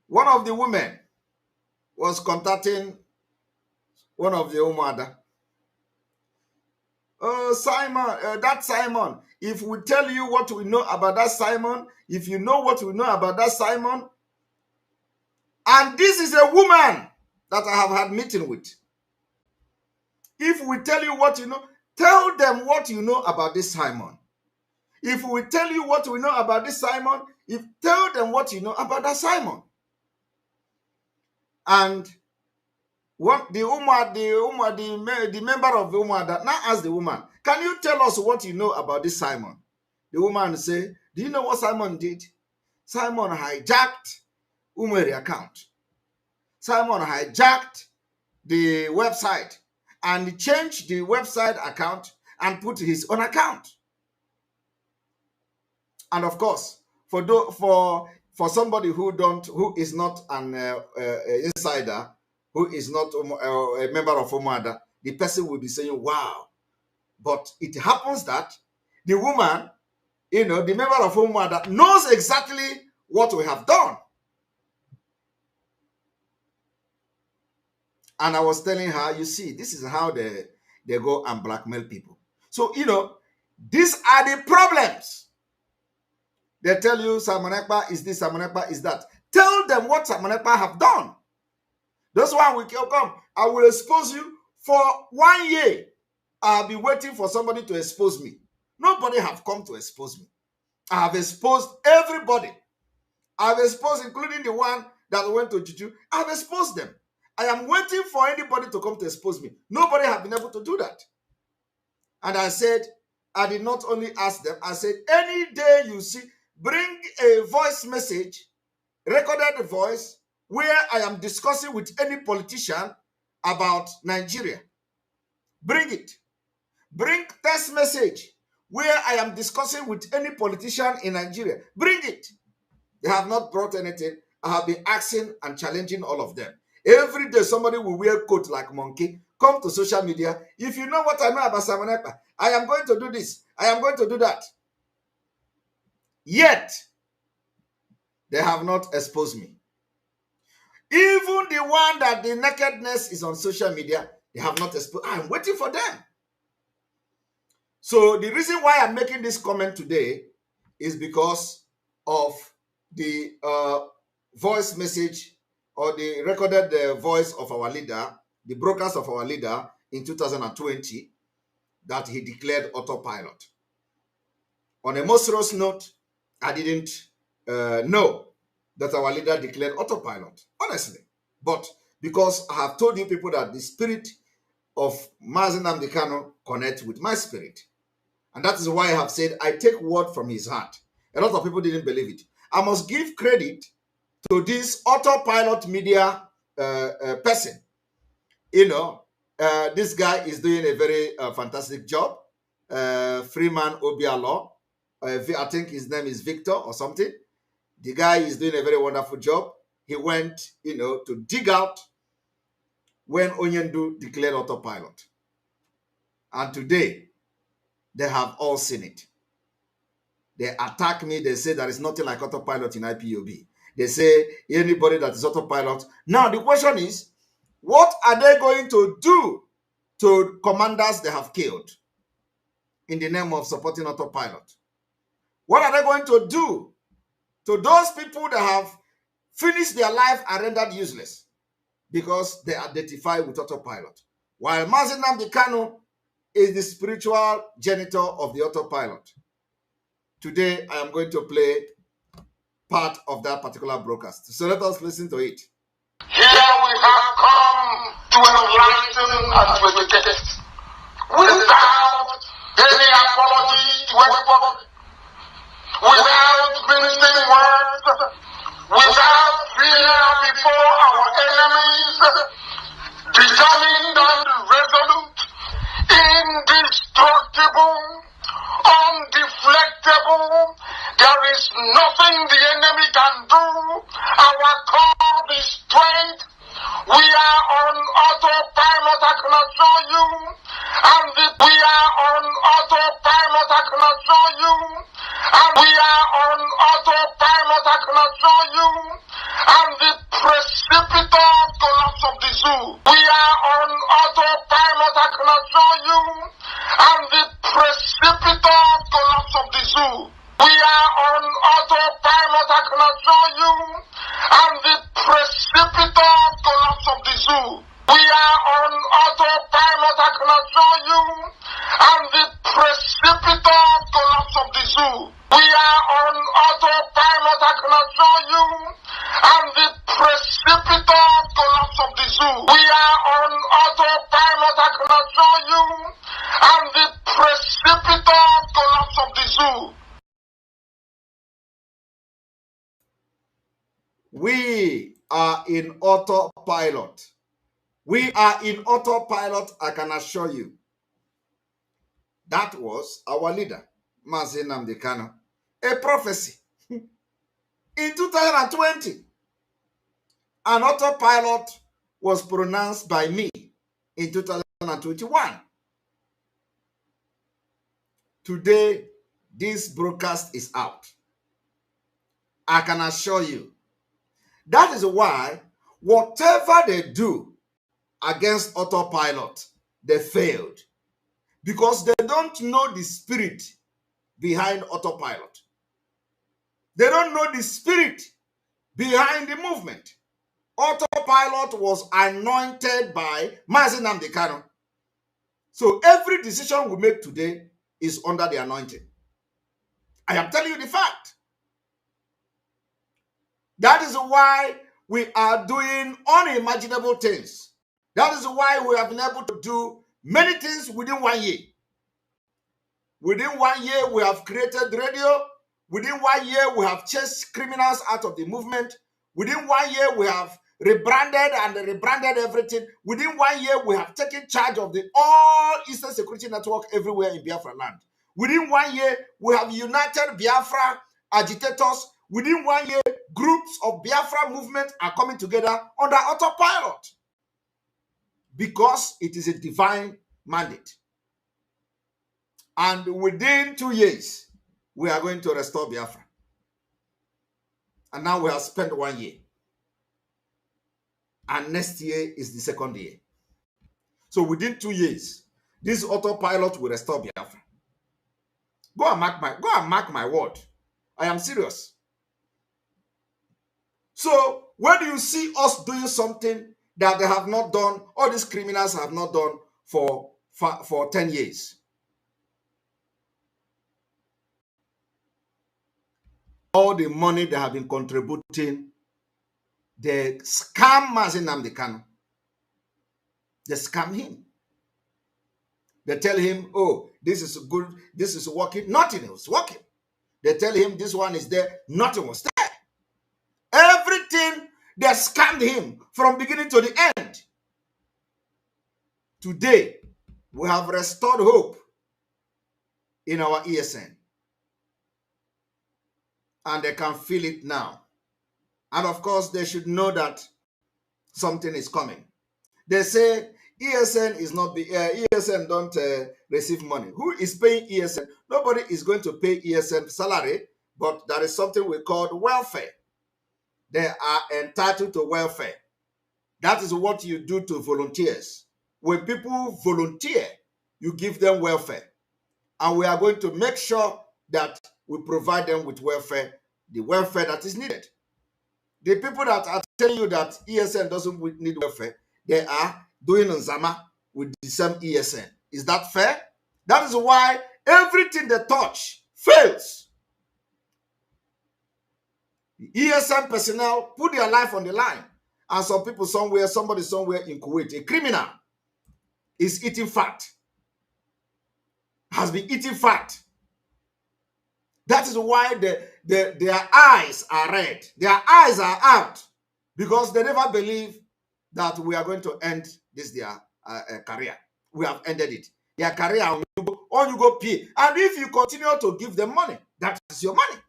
one of the women was contacting one of the Umada. Simon, that Simon, if we tell you what we know about that Simon, if you know what we know about that Simon, and this is a woman that I have had meeting with. If we tell you what you know, tell them what you know about this Simon. If we tell you what we know about this Simon, tell them what you know about that Simon. And what the member of the woman that now asked the woman, can you tell us what you know about this Simon? The woman said, do you know what Simon did? Simon hijacked Umeri account. Simon hijacked the website and changed the website account and put his own account. And of course, for somebody who is not an insider, who is not a member of Umada, the person will be saying, wow. But it happens that the woman, the member of Umada, knows exactly what we have done. And I was telling her, you see, this is how they go and blackmail people. So, these are the problems. They tell you Simon Ekpa is this, Simon Ekpa is that. Tell them what Simon Ekpa have done. That's why we can come. I will expose you for 1 year. I'll be waiting for somebody to expose me. Nobody have come to expose me. I have exposed everybody. I've exposed, including the one that went to Juju. I've exposed them. I am waiting for anybody to come to expose me. Nobody have been able to do that. And I said, I did not only ask them, I said, any day you see, bring a voice message, recorded voice, where I am discussing with any politician about Nigeria. Bring it. Bring text message where I am discussing with any politician in Nigeria. Bring it. They have not brought anything. I have been asking and challenging all of them. Every day somebody will wear coat like monkey, come to social media. If you know what I know about Simon Ekpa, I am going to do this. I am going to do that. Yet, they have not exposed me. Even the one that the nakedness is on social media, They have not exposed. I'm waiting for them. So the reason why I'm making this comment today is because of the voice message or the recorded voice of our leader, the broadcast of our leader in 2020, that he declared autopilot. On a more serious note, I didn't know that our leader declared autopilot, honestly. But because I have told you people that the spirit of MAZI Nnamdi Kanu connects with my spirit. And that is why I have said I take word from his heart. A lot of people didn't believe it. I must give credit to this autopilot media person. You know, this guy is doing a very fantastic job. Freeman Obialo. I think his name is Victor or something. The guy is doing a very wonderful job. He went, to dig out when Onyendu declared autopilot. And today, they have all seen it. They attack me. They say there is nothing like autopilot in IPOB. They say anybody that is autopilot. Now, the question is, what are they going to do to commanders they have killed in the name of supporting autopilot? What are they going to do to those people that have finished their life and rendered useless because they identify with autopilot? While MAZI Nnamdi Kanu is the spiritual janitor of the autopilot. Today, I am going to play part of that particular broadcast. So let us listen to it. Here we have come to enlighten and to educate without any apology to anybody, without mincing words, without fear before our enemies, determined and resolute, indestructible, undeflectable. There is nothing the enemy can do. Our core is strength. We are on autopilot, I can assure you. And we are on autopilot, I can assure you. And we are on autopilot, I can assure you. And the precipitous collapse of the zoo. We are on autopilot, I can assure you. And the precipitous collapse of the zoo. We are on autopilot, I can assure you. And the precipitous collapse of the zoo. We are on autopilot, I can assure you. And the precipitous collapse of the zoo. We are on autopilot, I can assure you. And the precipitous collapse of the zoo. We are on autopilot, I can assure you. And the precipitous collapse of the zoo. We are in autopilot. We are in autopilot, I can assure you. That was our leader, MAZI Nnamdi Kanu. A prophecy. In 2020, an autopilot was pronounced by me in 2021. Today, this broadcast is out. I can assure you. That is why whatever they do against autopilot, they failed. Because they don't know the spirit behind autopilot. They don't know the spirit behind the movement. Autopilot was anointed by MAZI Nnamdi Kanu. So every decision we make today is under the anointing. I am telling you the fact. That is why we are doing unimaginable things. That is why we have been able to do many things within 1 year. Within 1 year, we have created radio. Within 1 year, we have chased criminals out of the movement. Within 1 year, we have rebranded everything. Within 1 year, we have taken charge of the all Eastern Security Network everywhere in Biafra land. Within 1 year, we have united Biafra agitators. Within 1 year, groups of Biafra movement are coming together under autopilot because it is a divine mandate. And within 2 years, we are going to restore Biafra. And now we have spent 1 year. And next year is the second year. So within 2 years, this autopilot will restore Biafra. Go and mark my word. I am serious. So when you see us doing something that they have not done, all these criminals have not done for 10 years. All the money they have been contributing, they scam MAZI Nnamdi Kanu. They scam him. They tell him, oh, this is good, this is working. Nothing was working. They tell him this one is there, nothing was there. Everything, they scammed him from beginning to the end. Today, we have restored hope in our ESN. And they can feel it now. And of course, they should know that something is coming. They say ESN is not ESN don't receive money. Who is paying ESN? Nobody is going to pay ESN salary, but there is something we call welfare. They are entitled to welfare. That is what you do to volunteers. When people volunteer, you give them welfare. And we are going to make sure that we provide them with welfare, the welfare that is needed. The people that are telling you that ESN doesn't need welfare, they are doing Nzama with the same ESN. Is that fair? That is why everything they touch fails. The ESN personnel put their life on the line. And some people somewhere, somebody somewhere in Kuwait, a criminal, is eating fat. Has been eating fat. That is why their eyes are red. Their eyes are out. Because they never believe that we are going to end this their career. We have ended it. Their career, on you go pay. And if you continue to give them money, that is your money.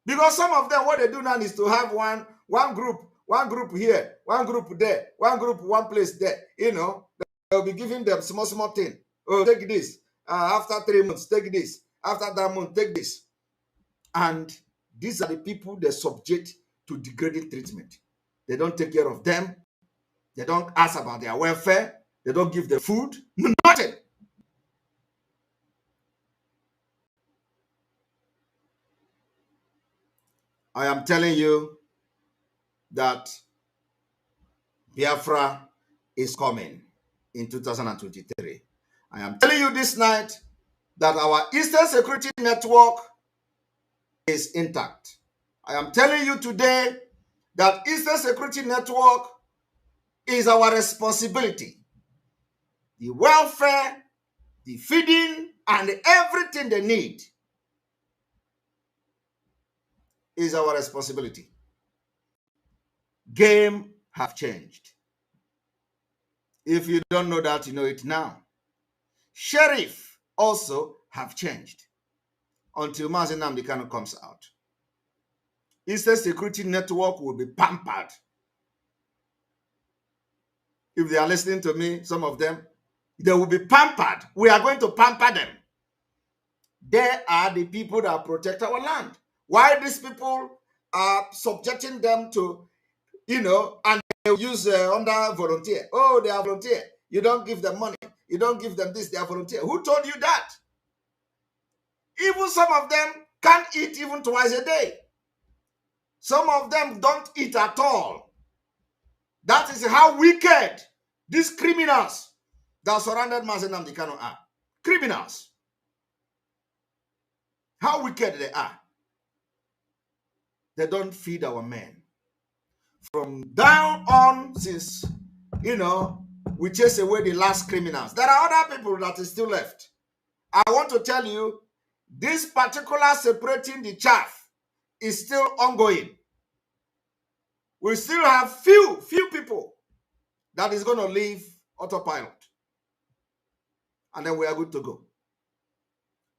Because some of them, what they do now is to have one group here, one group there, one group, one place there. You know, they'll be giving them small thing. Oh, take this. After 3 months, take this. After that month, take this. And these are the people they subject to degrading treatment. They don't take care of them. They don't ask about their welfare. They don't give them food. Nothing. I am telling you that Biafra is coming in 2023. I am telling you this night that our Eastern Security Network is intact. I am telling you today that Eastern Security Network is our responsibility. The welfare, the feeding, and everything they need is our responsibility. Game have changed. If you don't know that, you know it now. Sheriff also have changed until MAZI Nnamdi Kanu comes out. Eastern Security Network will be pampered. If they are listening to me, some of them, they will be pampered. We are going to pamper them. They are the people that protect our land. Why these people are subjecting them to, you know, and they use under volunteer. Oh, they are volunteer. You don't give them money. You don't give them this. They are volunteer. Who told you that? Even some of them can't eat even twice a day. Some of them don't eat at all. That is how wicked these criminals that surrounded MAZI Nnamdi Kanu are. Criminals. How wicked they are. They don't feed our men. From down on, since, you know, we chase away the last criminals. There are other people that is still left. I want to tell you, this particular separating the chaff is still ongoing. We still have few people that is going to leave autopilot. And then we are good to go.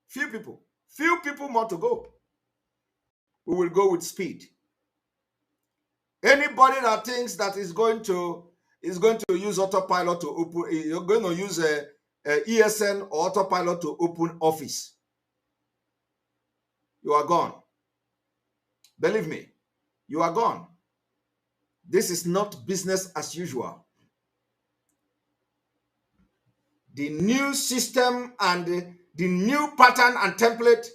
Few people more to go. We will go with speed. Anybody that thinks that is going to use autopilot to open, you're going to use a ESN or autopilot to open office, you are gone. Believe me, you are gone. This is not business as usual. the new system and the new pattern and template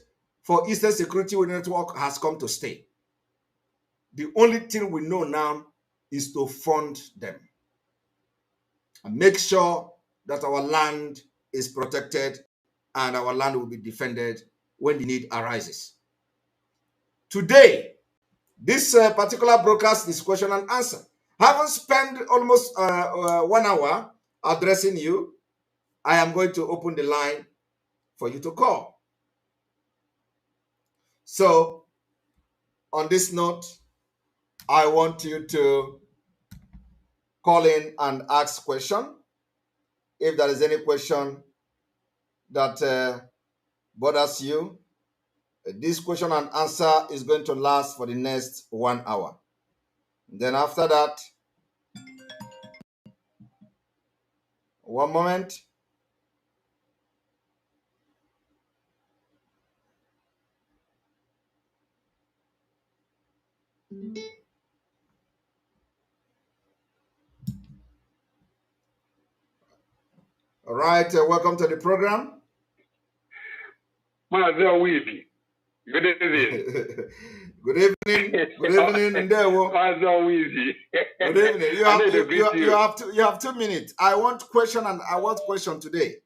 for Eastern Security Network has come to stay. The only thing we know now is to fund them and make sure that our land is protected and our land will be defended when the need arises. Today, this particular broadcast is question and answer. Having spent almost 1 hour addressing you, I am going to open the line for you to call. So, on this note, I want you to call in and ask question. If there is any question that bothers you, this question and answer is going to last for the next 1 hour. Then after that, one moment. All right, welcome to the program. MAZI. Good evening. Good evening. Good evening, Ndewo. MAZI. Good evening. You have 2 minutes. I want question today.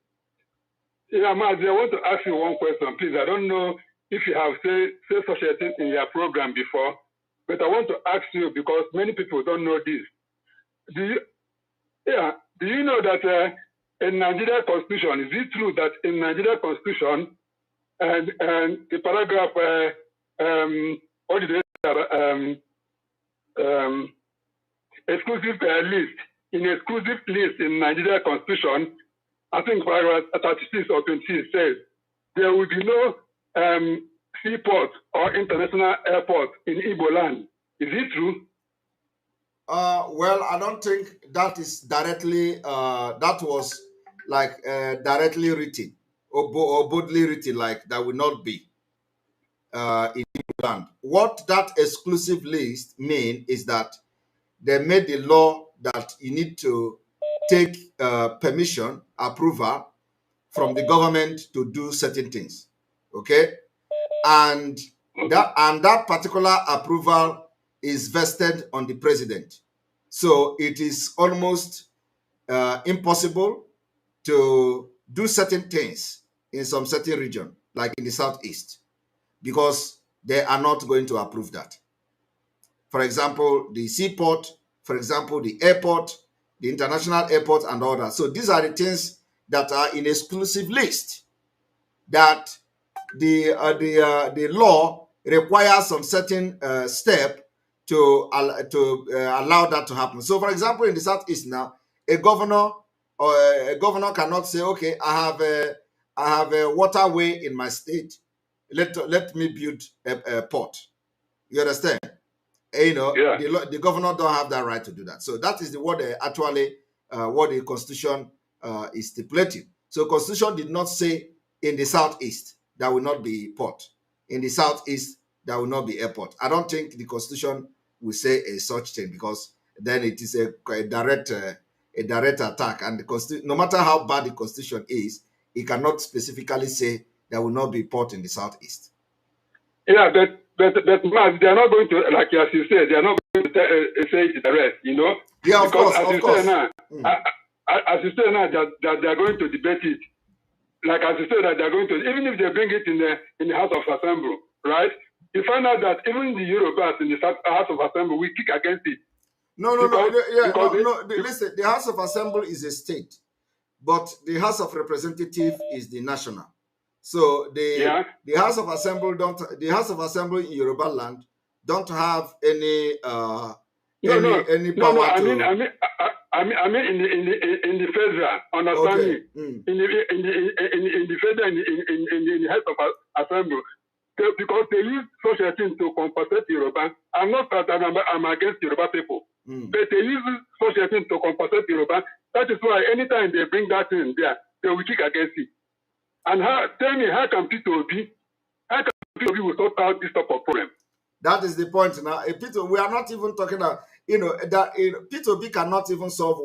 Yeah, MAZI, I want to ask you one question, please. I don't know if you have said such a thing in your program before, but I want to ask you because many people don't know this. Do you know that in Nigeria Constitution, is it true that in Nigeria Constitution and the paragraph what did they exclusive list in Nigeria Constitution, I think paragraph 36 or 26 says there will be no seaport or international airport in Igbo land. Is it true? Well, I don't think that is directly that was like directly written or boldly written, like that will not be in Igbo land. What that exclusive list mean is that they made the law that you need to take permission, approval from the government to do certain things. Okay, and that particular approval is vested on the president. So it is almost impossible to do certain things in some certain region, like in the southeast, because they are not going to approve that. For example, the seaport, for example, the airport, the international airport, and all that. So these are the things that are in exclusive list that the law requires some certain step to allow that to happen. So, for example, in the southeast now, a governor cannot say, "Okay, I have a waterway in my state. Let me build a port." You understand? Yeah. The governor don't have that right to do that. So that is what the Constitution is stipulating. So Constitution did not say in the southeast there will not be port. In the southeast there will not be airport. I don't think the Constitution will say a such thing, because then it is a direct attack. And no matter how bad the Constitution is, it cannot specifically say there will not be port in the southeast. Yeah, but they are not going to, like as you said, they are not going to say it direct, Yeah, of course. As you say now, that they are going to debate it. Like as you said, that they are going to, even if they bring it in the House of Assembly, right? You find out that even the Yorubas in the House of Assembly will kick against it. Listen, the House of Assembly is a state, but the House of Representative is the national. So the House of Assembly in Yoruba land don't have any power to. I mean in the federal, understand me? In the federal, in the House of Assembly, because they use such a thing to compensate Yoruba. I'm not that I'm against Yoruba people, but they use such a thing to compensate Yoruba. That is why anytime they bring that in there, they will kick against it. And tell me, how can P2B will sort out this type of problem? That is the point now. We are not even talking about, that P2B cannot even solve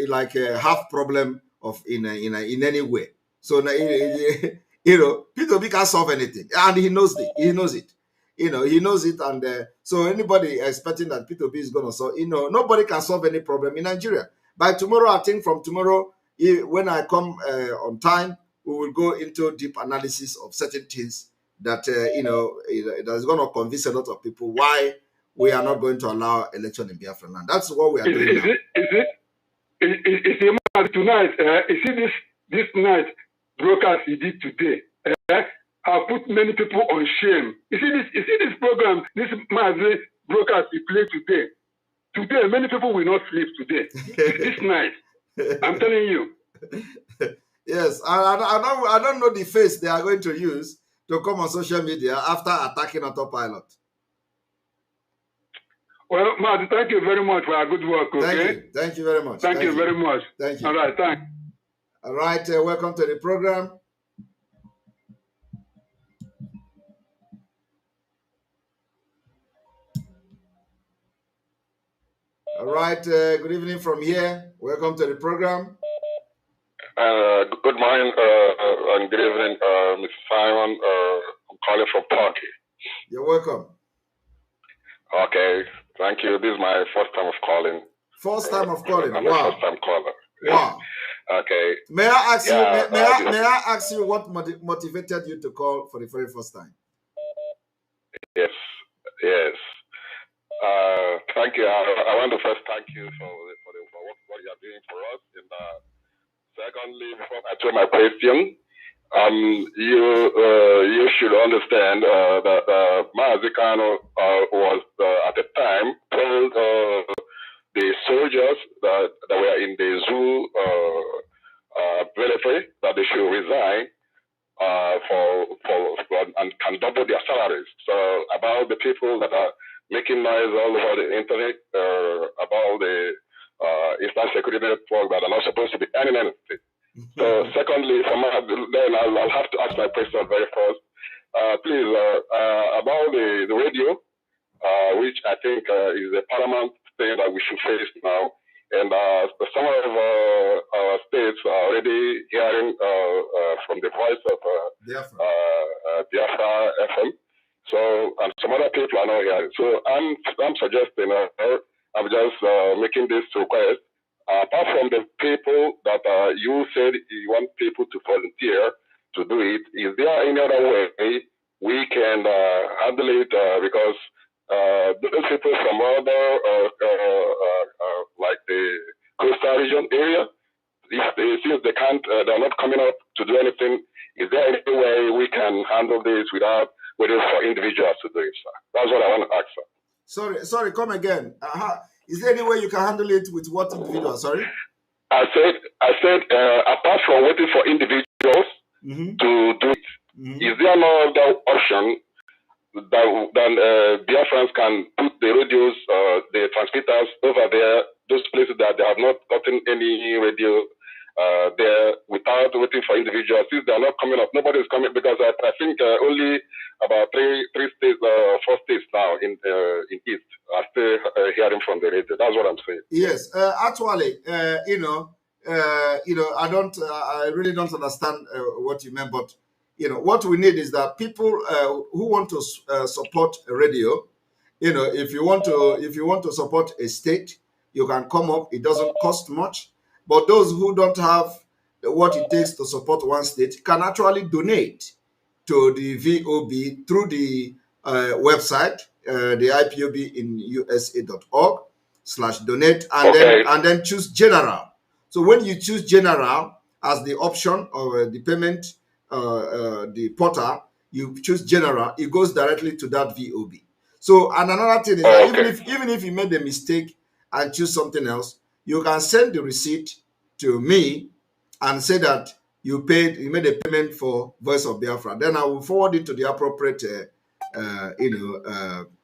like a half problem of in any way. So P2B can't solve anything, and he knows it. He knows it. He knows it, and so anybody expecting that P2B is going to solve, nobody can solve any problem in Nigeria. By tomorrow, I think from tomorrow, when I come on time, we will go into deep analysis of certain things that that's going to convince a lot of people why we are not going to allow election in Biafra land. That's what we are doing now. Tonight, you see this night broadcast he did today. Have put many people on shame. You see this program, this MAZI broadcast he played today. Today, many people will not sleep today. This night, I'm telling you. Yes, I don't know the face they are going to use to come on social media after attacking autopilot. Well, MAZI, thank you very much for our good work. Okay? Thank you very much. Thank you very much. Thank you. All right, thanks. All right, welcome to the program. All right, good evening from here. Welcome to the program. Good morning and good evening, Mr. Simon. I'm calling from Turkey. You're welcome. Okay, thank you. This is my first time of calling. First time of calling. I'm wow. a first time caller. Wow. Okay. May I ask you? May I ask you what motivated you to call for the very first time? Yes. Thank you. I want to first thank you for what you are doing for us. And secondly, before I turn my question, you should understand that MAZI was at the time told the soldiers that were in the zoo military that they should resign and can double their salaries. So about the people that are making noise all over the internet about the Eastern Security Network that are not supposed to be earning anything. So secondly, then I'll have to ask my question very first. Please, about the radio, which I think is a paramount thing that we should face now. And some of our states are already hearing from the voice of Biafra FM. So, and some other people are not hearing. So I'm suggesting, I'm just making this request. Apart from the people that you said you want people to volunteer to do it, is there any other way we can handle it? Because those people from other, like the coastal region area, since they can't, they're not coming up to do anything, is there any way we can handle this without waiting for individuals to do it, sir? That's what I want to ask, sir. Sorry, come again. Is there any way you can handle it with what individual? Sorry? I said, apart from waiting for individuals to do it, is there no other option that Biafrans can put the radios, the transmitters over there, those places that they have not gotten any radio there without waiting for individuals? Since they are not coming up, nobody is coming, because I think only about three states, 4 states now in East are still hearing from the radio. That's what I'm saying. Yes, actually, I really don't understand what you meant, but what we need is that people who want to support a radio, if you want to support a state, you can come up. It doesn't cost much. But those who don't have what it takes to support one state can actually donate to the VOB through the website, the IPOB in USA.org/donate, and then choose general. So when you choose general as the option or the payment, the portal, you choose general, it goes directly to that VOB. So, and another thing is that even if you made a mistake and choose something else, you can send the receipt to me and say that you made a payment for Voice of Biafra. Then I will forward it to the appropriate,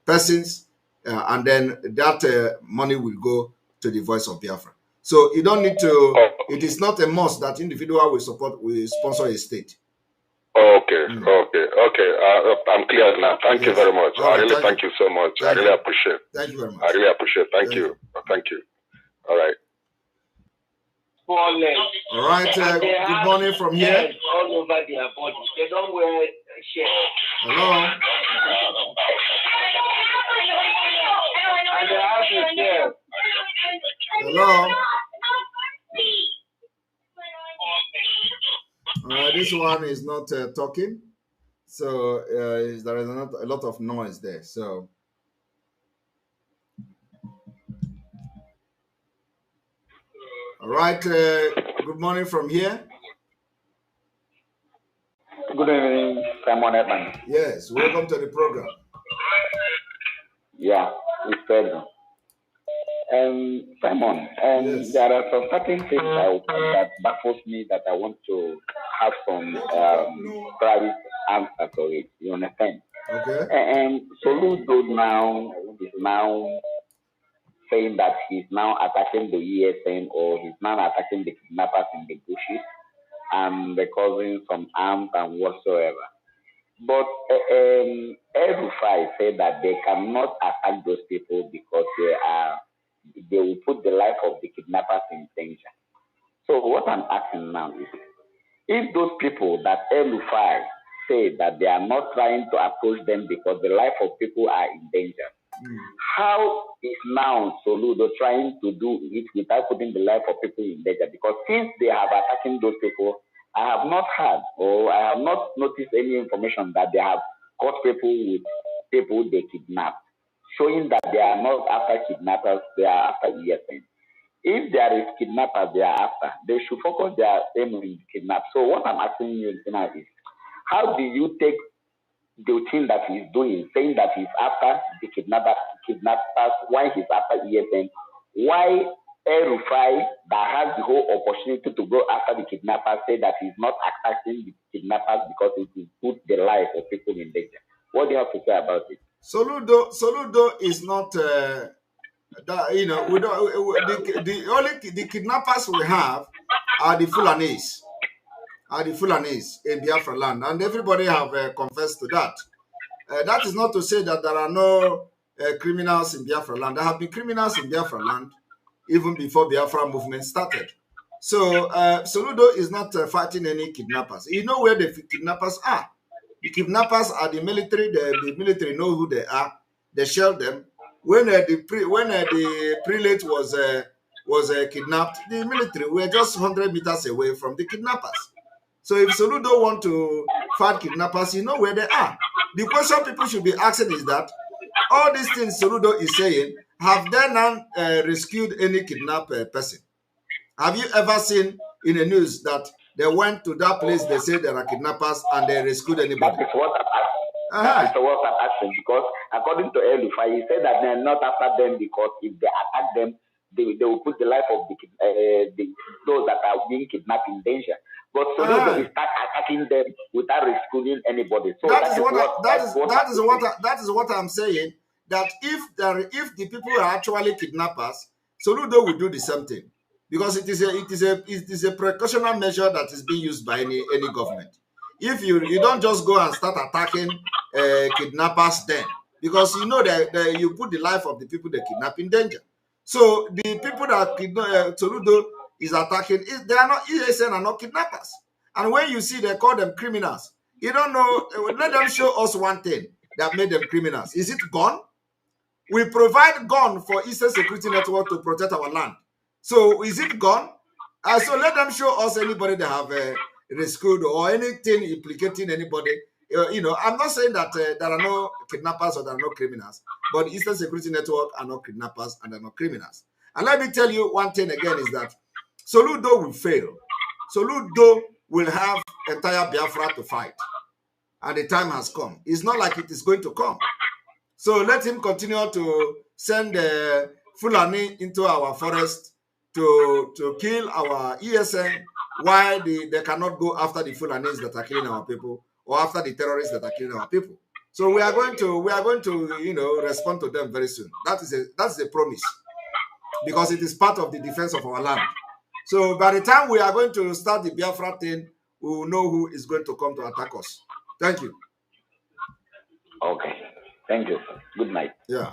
persons, and then that money will go to the Voice of Biafra. So you don't need to. It is not a must that individual will sponsor a state. Okay. I'm clear now. Thank you very much. I really thank you so much. I really appreciate. Thank you very much. I really appreciate. Thank you. Thank you. All right. 4 legs. All right. Good morning from here. All over their body. They don't wear shirts. Hello. And they have a tail. Hello. This one is not talking, so there is not a lot of noise there. So, all right. Good morning from here. Good evening, Simon Edman. Yes, welcome to the program. Yeah, it's Pedro. Simon, yes. There are some certain things that baffles me that I want to have some private answer to it. You understand? Okay. And Soludo now is now saying that he's now attacking the ESN or he's now attacking the kidnappers in the bushes and causing some arms and whatsoever. But El-Rufai said that they cannot attack those people because they will put the life of the kidnappers in danger. So what I'm asking now is, if those people that El-Rufai say that they are not trying to approach them because the life of people are in danger, how is now Soludo trying to do it without putting the life of people in danger? Because since they have attacking those people, I have not heard or I have not noticed any information that they have caught people with people they kidnapped, showing that they are not after kidnappers, they are after ESN. If there is kidnappers they are after, they should focus their aim on kidnap. So what I'm asking you now is, how do you take the thing that he's doing, saying that he's after the kidnappers, why he's after ESN, why El-Rufai, that has the whole opportunity to go after the kidnappers, say that he's not attacking the kidnappers because it will put the lives of people in danger? What do you have to say about it? Soludo is not, we don't, the kidnappers we have are the Fulanese. In Biafra land, and everybody have confessed to that. That is not to say that there are no criminals in Biafra land. There have been criminals in Biafra land even before Biafra movement started. So Soludo is not fighting any kidnappers. You know where the kidnappers are. The kidnappers are the military. The military know who they are. They shell them. When the prelate was kidnapped, the military were just 100 meters away from the kidnappers. So if Soludo want to fight kidnappers, you know where they are. The question people should be asking is that all these things Soludo is saying, have they now rescued any kidnapped person? Have you ever seen in the news that they went to that place, they say there are kidnappers, and they rescued anybody? That is what That is what I'm asking, because according to El-Rufai, he said that they're not after them because if they attack them, they will put the life of those that are being kidnapped in danger. But so they start attacking them without rescuing anybody. So that is what I'm saying. That if the people are actually kidnappers, Soludo will do the same thing, because it is a precautionary measure that is being used by any government. If you don't just go and start attacking kidnappers then, because you know that you put the life of the people they kidnap in danger. So the people that Soludo is attacking, they are not ESN, are not kidnappers. And when you see they call them criminals, you don't know. Let them show us one thing that made them criminals. Is it gun? We provide gun for Eastern Security Network to protect our land. So is it gun? So let them show us anybody that have rescued or anything implicating anybody. I'm not saying that there are no kidnappers or there are no criminals, but Eastern Security Network are not kidnappers and are not criminals. And let me tell you one thing again is that Soludo will fail. Soludo will have entire Biafra to fight. And the time has come. It's not like it is going to come. So let him continue to send Fulani into our forest to kill our ESN, while they cannot go after the Fulanis that are killing our people or after the terrorists that are killing our people. So we are going to respond to them very soon. That's a promise, because it is part of the defense of our land. So by the time we are going to start the Biafra thing, we will know who is going to come to attack us. Thank you. Okay. Thank you. Good night. Yeah.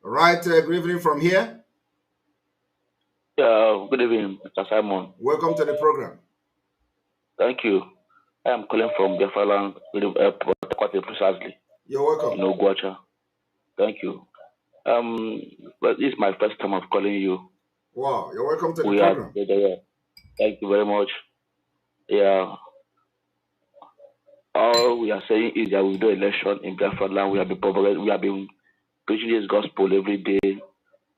Right. Good evening from here. Good evening, Mr. Simon. Welcome to the program. Thank you. I am calling from BIAFRALAND, quite precisely. You're welcome. In Ogwacha. Thank you. But this is my first time of calling you. Wow, you're welcome to the program. Thank you very much. Yeah. All we are saying is that we do election in BIAFRALAND. We have been preaching this gospel every day,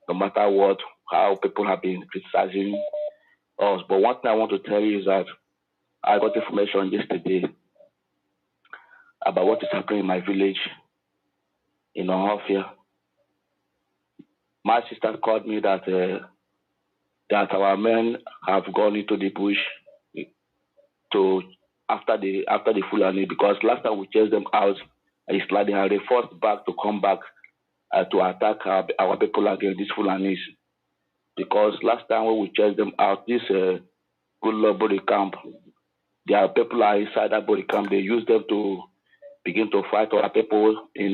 no matter what, how people have been criticizing us. But one thing I want to tell you is that I got information yesterday about what is happening in my village in Ohafia. My sister called me that that our men have gone into the bush to after the Fulani, because last time we chased them out, it's like they are forced back to come back to attack our people against these Fulanis. Because last time when we chased them out, this good Lord body camp, their people are inside that body camp. They use them to begin to fight our people in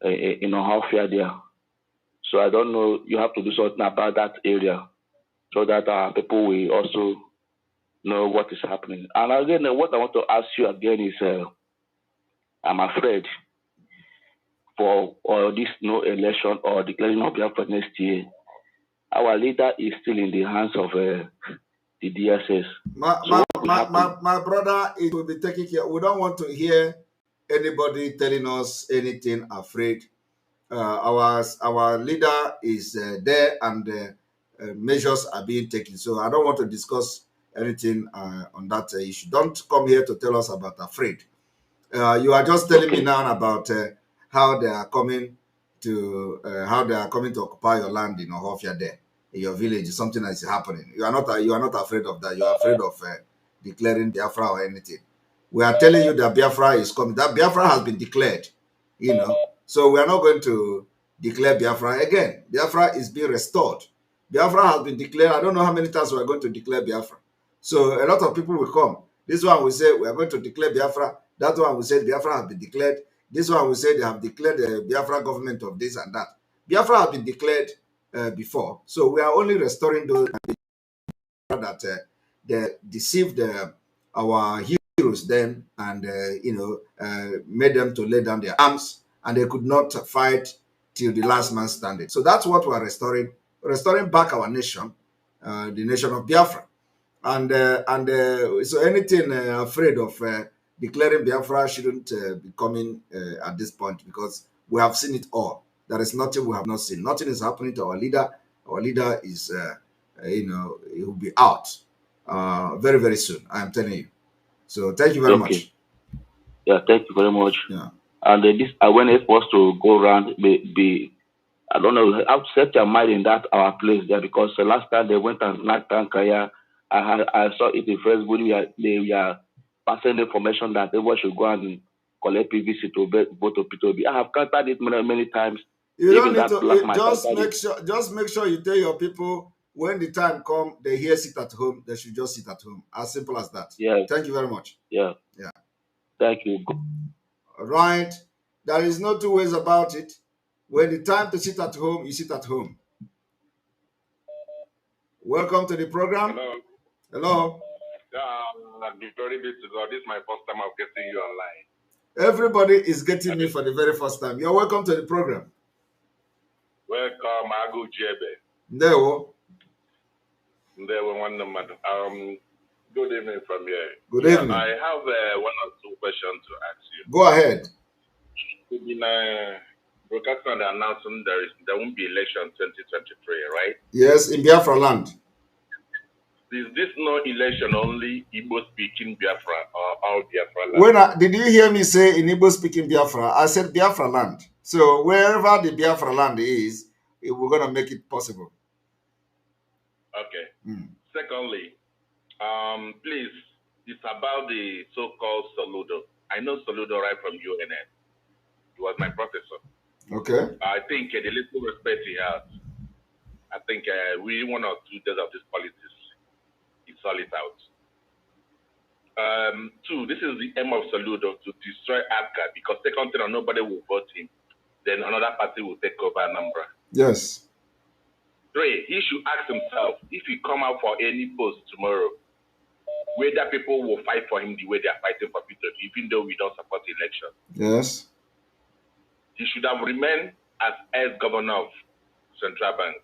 Ohafia there. So I don't know, you have to do something about that area so that our people will also know what is happening. And again, what I want to ask you again is, I'm afraid for this no election or declaring of Biafra next year, our leader is still in the hands of the DSS. My brother, it will be taken care. We don't want to hear anybody telling us anything afraid. Our leader is there, and measures are being taken. So I don't want to discuss anything on that issue. Don't come here to tell us about afraid. You are just telling me now about how they are coming to occupy your land in Ohafia there, in your village. Something that is happening. You are not afraid of that. You are afraid of declaring Biafra or anything. We are telling you that Biafra is coming. That Biafra has been declared. So we are not going to declare Biafra again. Biafra is being restored. Biafra has been declared. I don't know how many times we are going to declare Biafra. So a lot of people will come. This one will say we are going to declare Biafra. That one will say Biafra has been declared. This one will say they have declared the Biafra government of this and that. Biafra has been declared before. So we are only restoring those that they deceived our heroes then, and made them to lay down their arms, and they could not fight till the last man standing. So that's what we are restoring back our nation, the nation of Biafra. And so anything afraid of declaring Biafra shouldn't be coming at this point, because we have seen it all. There is nothing we have not seen. Nothing is happening to our leader. Our leader is, he will be out very, very soon. I am telling you. So thank you very much. Yeah, thank you very much. Yeah. And this awareness was to go around, I don't know, how to set your mind in that our place there, because the last time they went and knocked down Kaya, I saw it in Facebook. They are passing the information that everyone should go and collect PVC to vote to P2B. I have counted it many times. You don't need to. Just make sure you tell your people when the time comes, they hear sit at home, they should just sit at home. As simple as that. Yeah. Thank you very much. Yeah. Yeah. Thank you. All right. There is no two ways about it. When the time to sit at home, you sit at home. Welcome to the program. Hello. Hello. Glory be to God. This is my first time of getting you online. Everybody is getting me for the very first time. You're welcome to the program. Welcome, Agu Jebe. Ndewo. Good evening from here. Good evening. I have one or two questions to ask you. Go ahead. We've been broadcasting and announcing there won't be election 2023, right? Yes, in BIAFRALAND. Is this no election only Igbo-speaking Biafra or all Biafra? Did you hear me say in Igbo-speaking Biafra? I said BIAFRALAND. So wherever the BIAFRALAND is, we're going to make it possible. Okay. Secondly, please, it's about the so-called Soludo. I know Soludo right from UNN. He was my professor. Okay. I think the little respect he has, I think within 1 or 2 days of this politics, he saw it out. 2, this is the aim of Soludo, to destroy APGA, because second thing, nobody will vote him. Then another party will take over Anambra. Yes. 3, he should ask himself if he come out for any post tomorrow, whether people will fight for him the way they are fighting for Peter, even though we don't support the election. Yes. He should have remained as governor of Central Bank.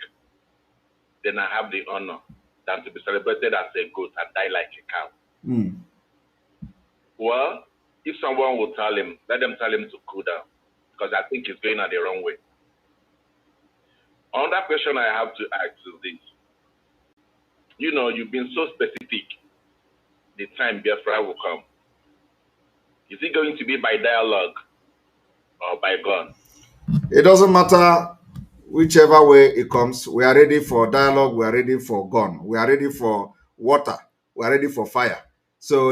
Then I have the honor than to be celebrated as a goat and die like a cow. Well, if someone will tell him, let them tell him to cool down, because I think he's going the wrong way. Another question I have to ask is this. You know, you've been so specific the time Biafra will come. Is it going to be by dialogue or by gun? It doesn't matter whichever way it comes. We are ready for dialogue. We are ready for gun. We are ready for water. We are ready for fire. So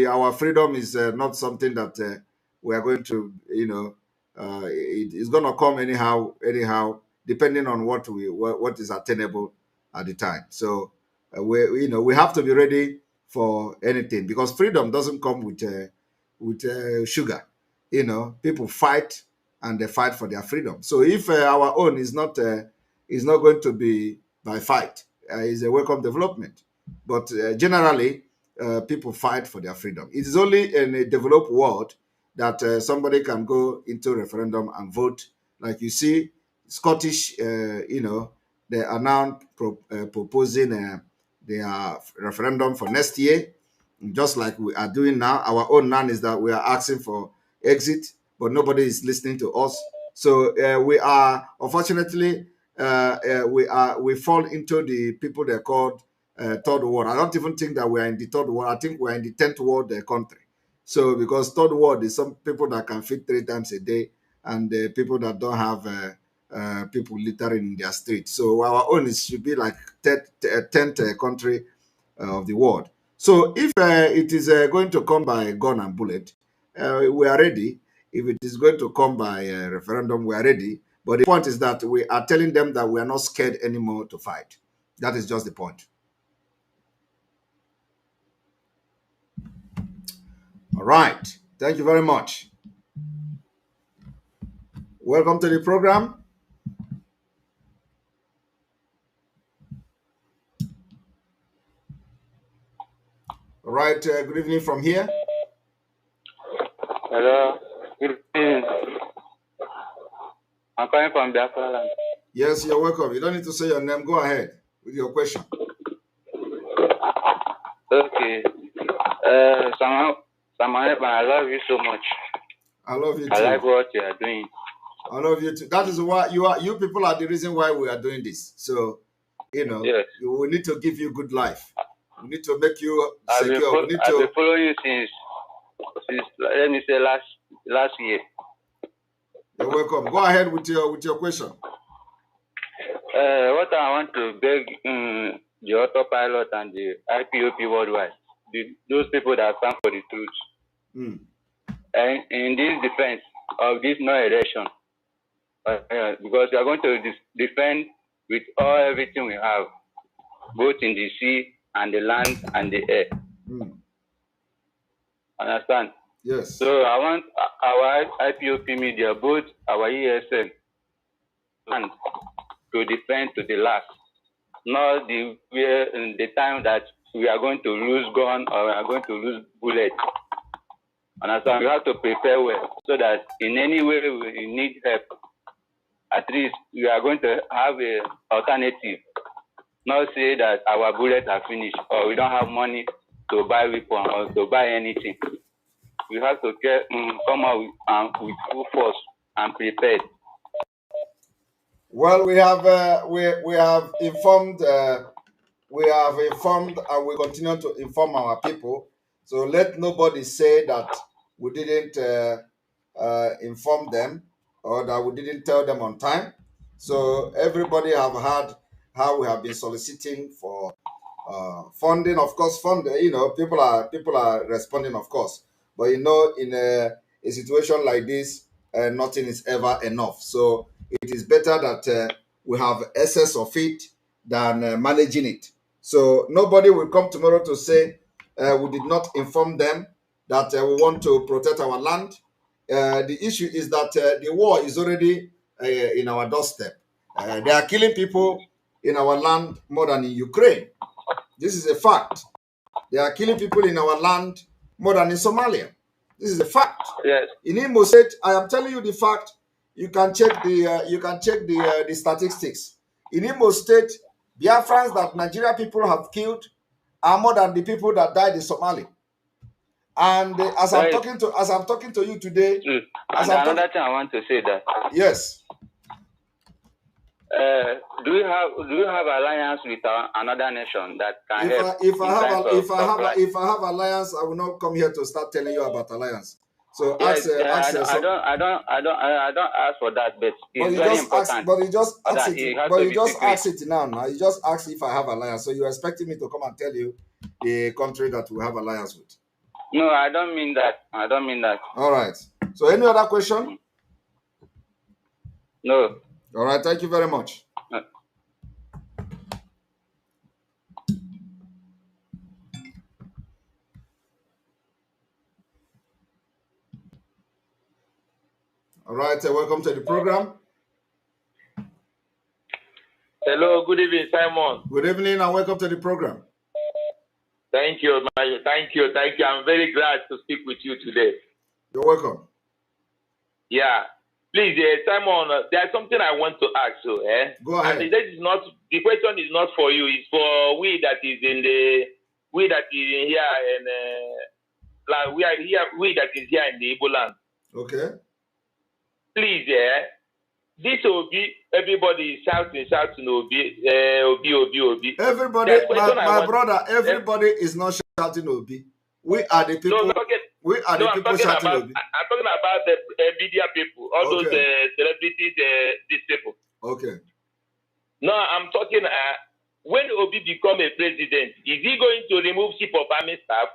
our freedom is not something that we are going to, it's going to come anyhow, depending on what is attainable at the time. So we have to be ready for anything, because freedom doesn't come with sugar. People fight, and they fight for their freedom. So if our own is not going to be by fight, is a welcome development. But generally, people fight for their freedom. It is only in a developed world that somebody can go into referendum and vote. Like you see, Scottish, they are now proposing their referendum for next year, just like we are doing now. Our own now is that we are asking for exit, but nobody is listening to us. So we are, unfortunately, we fall into the people they're called third world. I don't even think that we are in the third world. I think we're in the 10th world country. So because third world is some people that can feed 3 times a day, and people that don't have people littering in their streets. So our own should be like 10th country of the world. So if it is going to come by gun and bullet, we are ready. If it is going to come by referendum, we are ready. But the point is that we are telling them that we are not scared anymore to fight. That is just the point. All right. Thank you very much. Welcome to the program. All right. Good evening from here. Hello. Good evening. I'm calling from BIAFRALAND. Yes, you're welcome. You don't need to say your name. Go ahead with your question. Okay. Samuel, I love you so much. I love you too. I like what you are doing. I love you too. That is why you people are the reason why we are doing this. So, Yes. we need to give you good life. We need to make you secure. I've been following you since let me say last year. You're welcome. Go ahead with your question. What I want to beg the autopilot and the IPOP worldwide, those people that stand for the truth, and in this defense of this no-election, because we are going to defend with everything we have, both in the sea and the land and the air. Understand? Yes. So I want our IPOP media, both our ESN, and to defend to the last, not in the time that we are going to lose gun or we are going to lose bullet. Understand? We have to prepare well so that in any way we need help, at least we are going to have an alternative. Not say that our bullets are finished or we don't have money to buy weapon or to buy anything. We have to come out with full force and prepared. Well, we have informed and we continue to inform our people. So let nobody say that we didn't inform them or that we didn't tell them on time. So everybody have heard how we have been soliciting for funding. Of course, people are responding, of course. But in a situation like this, nothing is ever enough. So it is better that we have excess of it than managing it. So nobody will come tomorrow to say we did not inform them that we want to protect our land. The issue is that the war is already in our doorstep. They are killing people in our land more than in Ukraine. This is a fact. They are killing people in our land more than in Somalia. This is a fact. Yes. In Imo State, I am telling you the fact. You can check the statistics. In Imo State, Biafrans that Nigeria people have killed are more than the people that died in Somalia. And as I'm talking to you today, and another thing I want to say that yes. Do you have alliance with another nation that can help? If I have alliance, I will not come here to start telling you about alliance. So yes, I don't ask for that, but it's very important. But you just ask it. But you just ask it now. Now you just ask if I have alliance. So you're expecting me to come and tell you the country that we have alliance with? No, I don't mean that. All right. So any other question? No. All right. Thank you very much. All right. Welcome to the program. Hello. Good evening, Simon. Good evening and welcome to the program. Thank you. Thank you. I'm very glad to speak with you today. You're welcome. Yeah. Please, Simon, there's something I want to ask you. Go ahead. And the question is not for you. It's for we that is in here and like we that is here in the Igbo land. Okay. Please, this Obi, everybody is shouting Obi, Obi. Everybody, my brother, everybody is not shouting Obi. We are the people. We are the people shouting Obi. I'm talking about the media people, all those celebrities, these people. Okay. No, I'm talking. When Obi become a president, is he going to remove chief of army staff?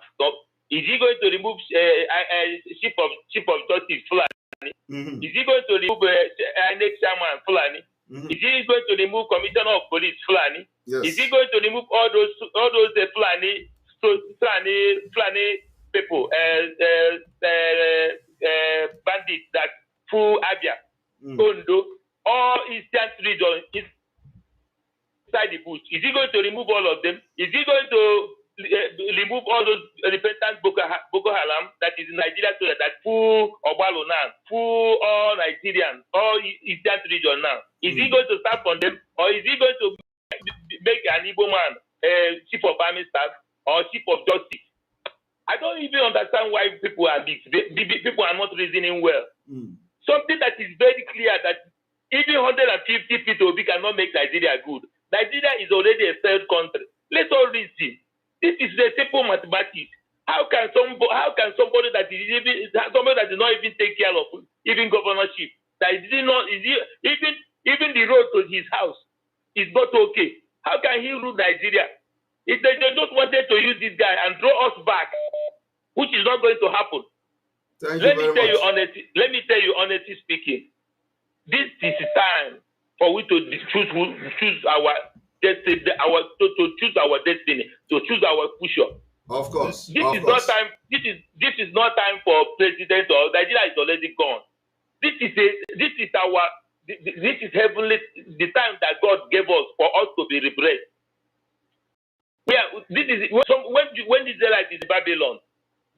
Is he going to remove chief of justice Fulani? Mm-hmm. Is he going to remove next chairman Fulani? Mm-hmm. Is he going to remove commissioner of police Fulani? Yes. Is he going to remove all those Fulani people, bandits that fool Abia, Ondo, all Eastern region inside the bush? Is he going to remove all of them? Is he going to remove all those repentant Boko Haram that is in Nigeria so that fool Obalo now, fool all Nigerians, all Eastern region now? Is he going to start from them, or is he going to make an Igbo man chief of army staff or chief of justice? I don't even understand why people are not reasoning well. Something that is very clear that even 150 people cannot make Nigeria good. Nigeria is already a third country. Let's all reason. This is the simple mathematics. How can somebody that did not even take care of even governorship, that even the road to his house is not okay? How can he rule Nigeria? If they just wanted to use this guy and draw us back, which is not going to happen. Let me tell you honestly speaking, this is time for we to choose our destiny, choose our destiny, to choose our future. Of course. This is not time for president or Nigeria is already gone. This is heavenly, the time that God gave us for us to be liberated. Yeah, this is when Israelite is in Babylon,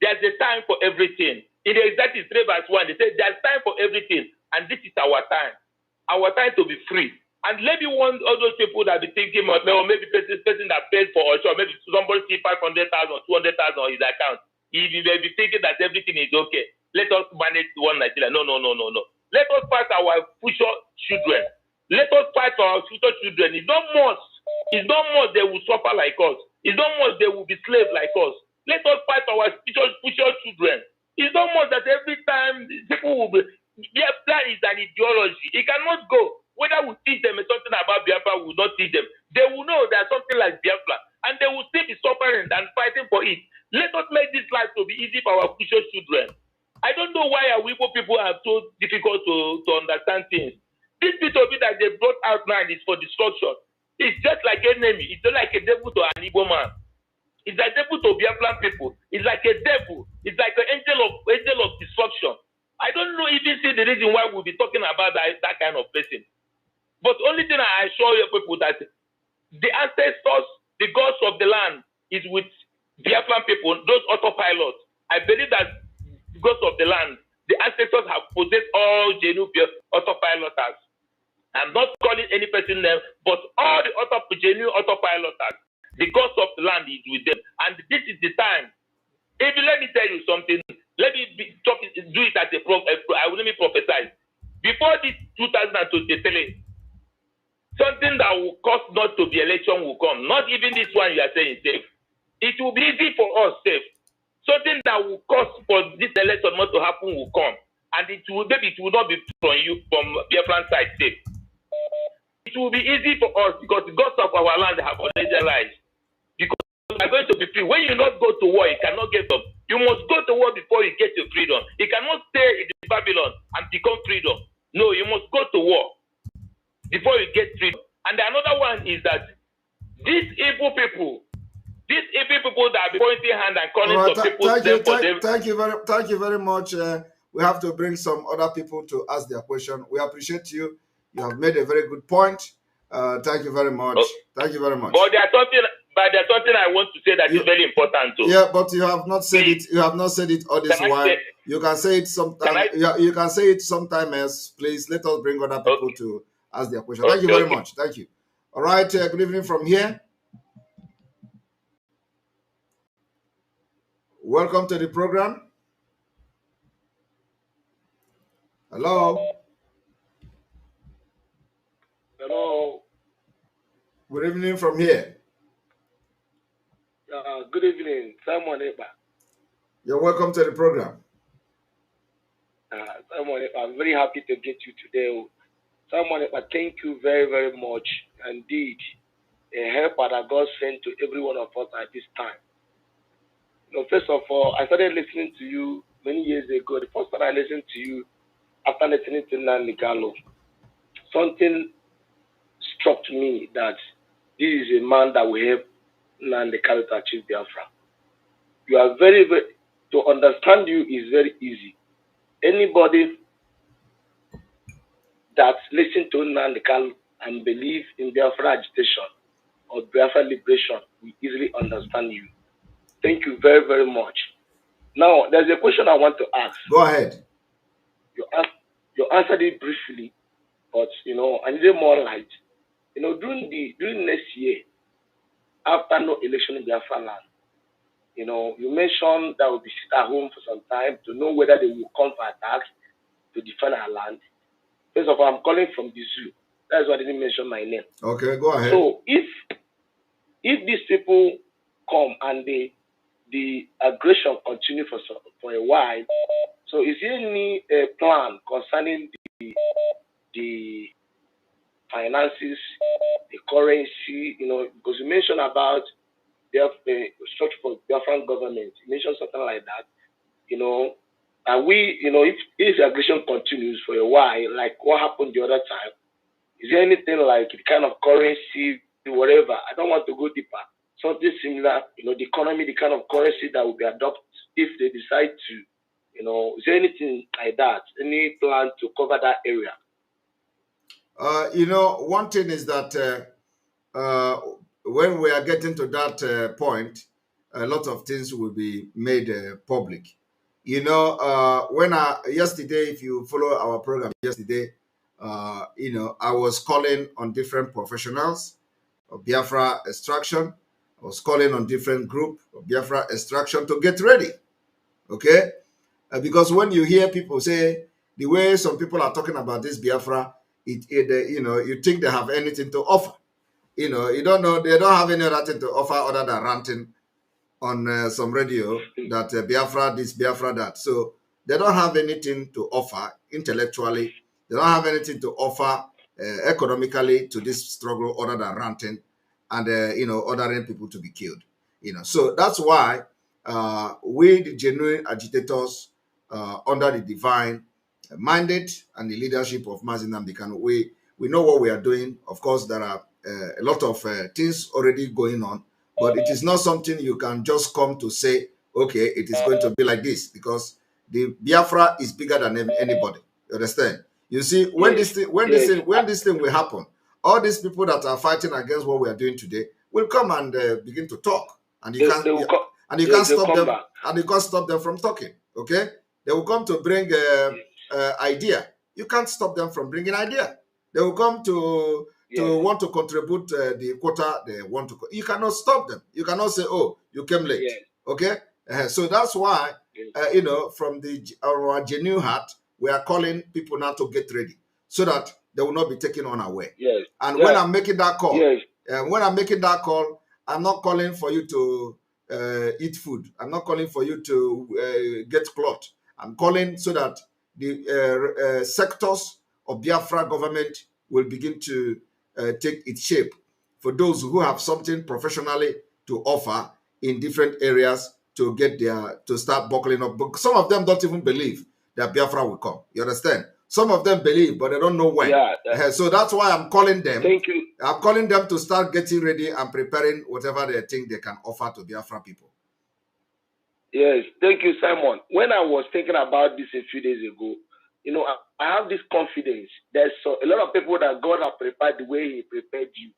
there's a time for everything. In Exodus 3 verse 1, they say there's time for everything, and this is our time to be free. And maybe all those people that be thinking, or maybe person that paid for us, or maybe somebody see 500,000, 200,000 on his account, he may be thinking that everything is okay. Let us manage one Nigeria. No. Let us fight our future children. Let us fight for our future children. It's not much they will suffer like us. It's not much they will be slaves like us. Let us fight our future children. It's not much that every time people will be. Biafra is an ideology. It cannot go. Whether we teach them something about Biafra, we will not teach them. They will know there's something like Biafra, and they will still be suffering and fighting for it. Let us make this life to be easy for our future children. I don't know why our Igbo people are so difficult to understand things. This bit of it that they brought out now is for destruction. It's just like an enemy. It's just like a devil to an Igbo man. It's like a devil to Biafran people. It's like a devil. It's like an angel of destruction. I don't know even see the reason why we'll be talking about that kind of person. But only thing I assure you people that the ancestors, the gods of the land is with Biafran people, those autopilots. I believe that the gods of the land, the ancestors have possessed all genuine autopiloters. I'm not calling any person name, but all the genuine autopiloters, the gods of the land is with them. And this is the time. If you let me tell you something, let me do it as let me prophesy. Before this 2023, something that will cause not to be election will come. Not even this one you are saying safe. It will be easy for us safe. Something that will cause for this election not to happen will come. And it will not be from you, from Biafran side safe. It will be easy for us because the gods of our land have already realized. Because we are going to be free. When you not go to war, you cannot get up. You must go to war before you get your freedom. You cannot stay in Babylon and become freedom. No, you must go to war before you get freedom. And another one is that these evil people that are pointing hand and calling some people thank you very much. We have to bring some other people to ask their question. We appreciate you. You have made a very good point. Thank you very much. Thank you very much. But there's something I want to say that is very important too. Yeah, but you have not said it. You have not said it all this while. You can say it sometime. You can say it sometime else. Please let us bring other people to ask their question. Thank you very much. Thank you. All right. Good evening from here. Welcome to the program. Hello. Hello. Good evening from here. Good evening, Simon Eba. You're welcome to the program. Simon Eba, I'm very happy to get you today. Simon Eba, thank you very, very much. Indeed, a helper that God sent to every one of us at this time. First of all, I started listening to you many years ago. The first time I listened to you, after listening to Nnamdi Kanu, something struck me that this is a man that will help Nnamdi Kanu to achieve Biafra. You are very, very, to understand you is very easy. Anybody that listens to Nnamdi Kanu and believe in Biafra agitation or Biafra liberation will easily understand you. Thank you very, very much. Now, there's a question I want to ask. Go ahead. You answered it briefly, but, I needed more light. During next year, after no election in BIAFRALAND, you mentioned that we'll be sit at home for some time to know whether they will come for attacks to defend our land. First of all, I'm calling from the zoo. That's why I didn't mention my name. Okay, go ahead. So if these people come and the aggression continue for a while, so is there any plan concerning the finances, the currency, because you mentioned about the structure for the Biafran government, you mentioned something like that, and we, if the aggression continues for a while, like what happened the other time, is there anything like the kind of currency, whatever? I don't want to go deeper. Something similar, the economy, the kind of currency that will be adopted if they decide to, is there anything like that? Any plan to cover that area? One thing is that when we are getting to that point, a lot of things will be made public. Yesterday, if you follow our program yesterday, I was calling on different professionals of Biafra extraction. I was calling on different group of Biafra extraction to get ready. Okay? Because when you hear people say, the way some people are talking about this Biafra, you think they have anything to offer. You don't know, they don't have any other thing to offer other than ranting on some radio that Biafra this, Biafra that. So they don't have anything to offer intellectually. They don't have anything to offer economically to this struggle other than ranting and, ordering people to be killed. So that's why we, the genuine agitators, under the divine mandate and the leadership of MAZI Nnamdi Kanu, we know what we are doing. Of course, there are a lot of things already going on, but it is not something you can just come to say, okay, it is going to be like this, because the Biafra is bigger than anybody. You understand? You see, when this thing will happen, all these people that are fighting against what we are doing today will come and begin to talk, and you can't stop them, and you can't stop them from talking. Okay, they will come to bring idea. You can't stop them from bringing idea. They will come to want to contribute the quota they want to. You cannot stop them. You cannot say, "Oh, you came late." Okay, so that's why from our genuine heart, we are calling people now to get ready so that they will not be taken unaware. And when I'm making that call, I'm not calling for you to eat food. I'm not calling for you to get cloth. I'm calling so that the sectors of Biafra government will begin to take its shape for those who have something professionally to offer in different areas to get to start buckling up. But some of them don't even believe that Biafra will come. You understand? Some of them believe, but they don't know when. So that's why I'm calling them. Thank you. I'm calling them to start getting ready and preparing whatever they think they can offer to Biafra people. Yes, thank you, Simon. When I was thinking about this a few days ago, I have this confidence. There's a lot of people that God has prepared the way He prepared you,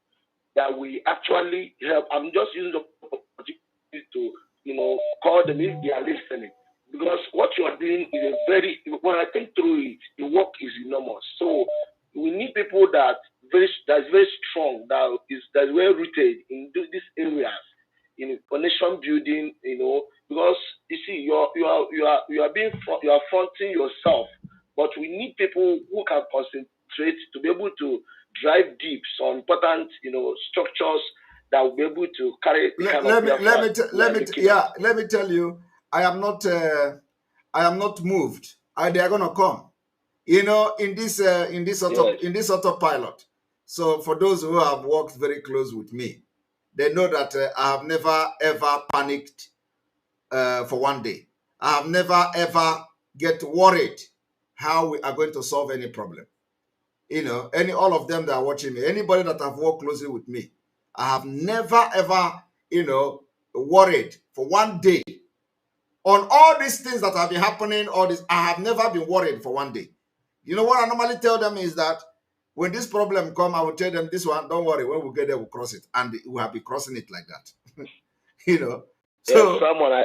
that we actually help. I'm just using the opportunity to, call them if they are listening. Because what you are doing is when I think through it, the work is enormous. So we need people that's very strong, that's well rooted in these areas, for nation building, because you see, you are fronting yourself, but we need people who can concentrate to be able to drive deep some important, structures that will be able to carry. Let me tell you, I am not moved. They are gonna come, in this autopilot. So for those who have worked very close with me, they know that I have never ever panicked for one day. I have never ever get worried how we are going to solve any problem. All of them that are watching me, anybody that have worked closely with me, I have never ever, worried for one day on all these things that have been happening. All this, I have never been worried for one day. You know what I normally tell them is that when this problem come, I will tell them this one, don't worry, when we get there, we'll cross it, and we have been crossing it like that. So someone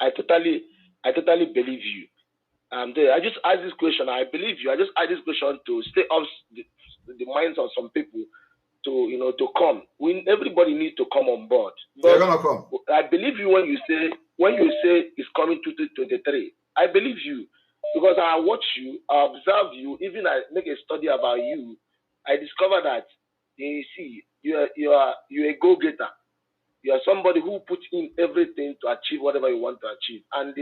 I totally believe you. I just asked this question. I believe you. I just asked this question to stay off the minds of some people to come. Everybody needs to come on board. They're gonna come. I believe you when you say it's coming 2023. I believe you because I watch you, I observe you. Even I make a study about you. I discover that you are a go-getter. You are somebody who puts in everything to achieve whatever you want to achieve. And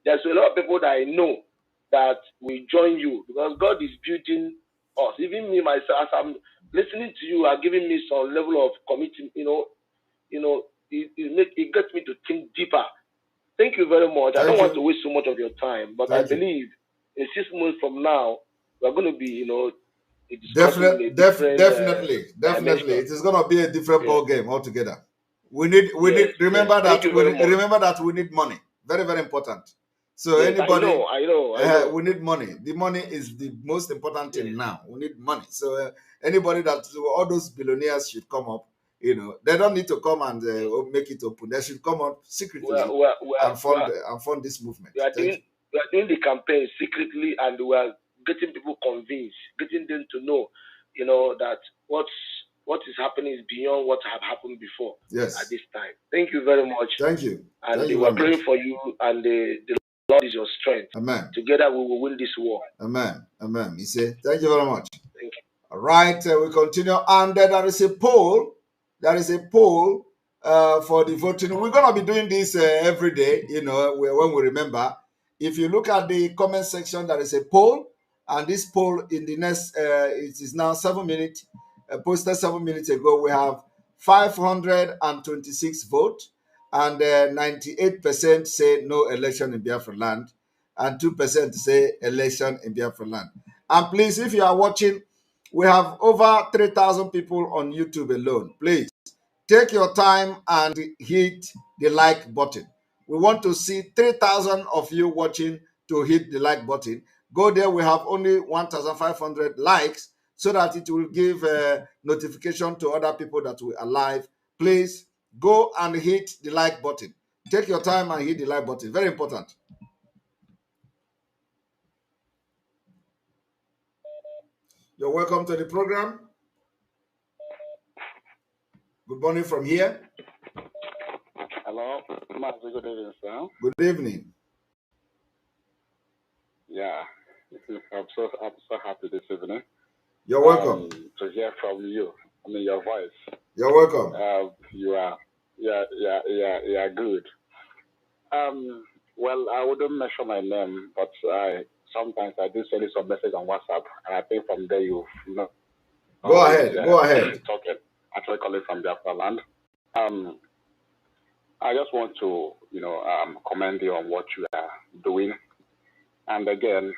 there's a lot of people that I know that will join you because God is building us. Even me myself, as I'm listening to you, are giving me some level of commitment. It gets me to think deeper. Thank you very much. I don't want to waste so much of your time, but I believe in 6 months from now we're going to be, definitely. It is going to be a different ball game altogether. We need remember that we need money. Very, very important. So anybody, I know. We need money. The money is the most important thing now. We need money. So anybody all those billionaires should come up. They don't need to come and make it open. They should come up secretly and fund this movement. We are doing the campaign secretly, and we are getting people convinced, getting them to know, that what is happening is beyond what have happened before. Yes. At this time. Thank you very much. Thank you. And we are praying for you, and the Lord is your strength. Amen. Together we will win this war. Amen. Amen. You say, thank you very much. Thank you. All right, we continue. And there is a poll. There is a poll for the voting. We're going to be doing this every day, when we remember. If you look at the comment section, there is a poll. And this poll in the next, it is now 7 minutes. Posted 7 minutes ago, we have 526 votes. And 98% say no election in Biafra land. And 2% say election in Biafra land. And please, if you are watching, we have over 3,000 people on YouTube alone. Please, take your time and hit the like button. We want to see 3,000 of you watching to hit the like button. Go there. We have only 1,500 likes. so that it will give a notification to other people that we are live. Please go and hit the like button. Take your time and hit the like button. Very important. You're welcome to the program. Good morning from here. Hello, Master. Good evening, sir. Good evening. Yeah, I'm so happy this evening. You're welcome. To hear from you. I mean, your voice. You're welcome. You are, good. Well, I wouldn't mention my name, but sometimes I do send you some message on WhatsApp, and I think from there you know. Go ahead. Talking. Actually, calling from BIAFRALAND. I just want to, commend you on what you are doing. And again,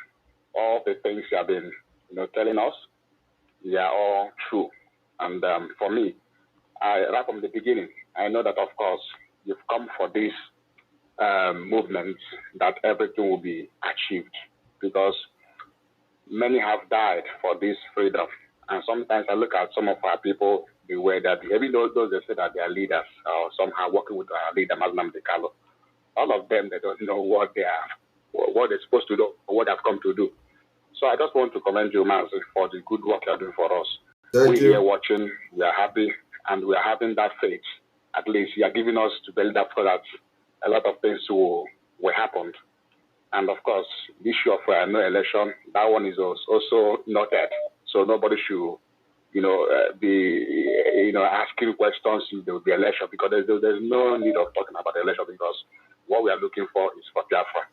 all the things you have been, telling us, they are all true. And for me, right from the beginning, I know that, of course, you've come for this movement that everything will be achieved, because many have died for this freedom. And sometimes I look at some of our people, the way that, even though those they say that they are leaders, or somehow working with our leader, Muslim Decalo, all of them, they don't know what they're supposed to do, or what they've come to do. So I just want to commend you, Mazi, for the good work you're doing for us. We're here watching, we are happy, and we are having that faith. At least you are giving us to build up so that a lot of things will happen. And of course, the issue of no election, that one is also noted. So nobody should, be, asking questions in the election, because there's no need of talking about the election, because what we are looking for is for Biafra.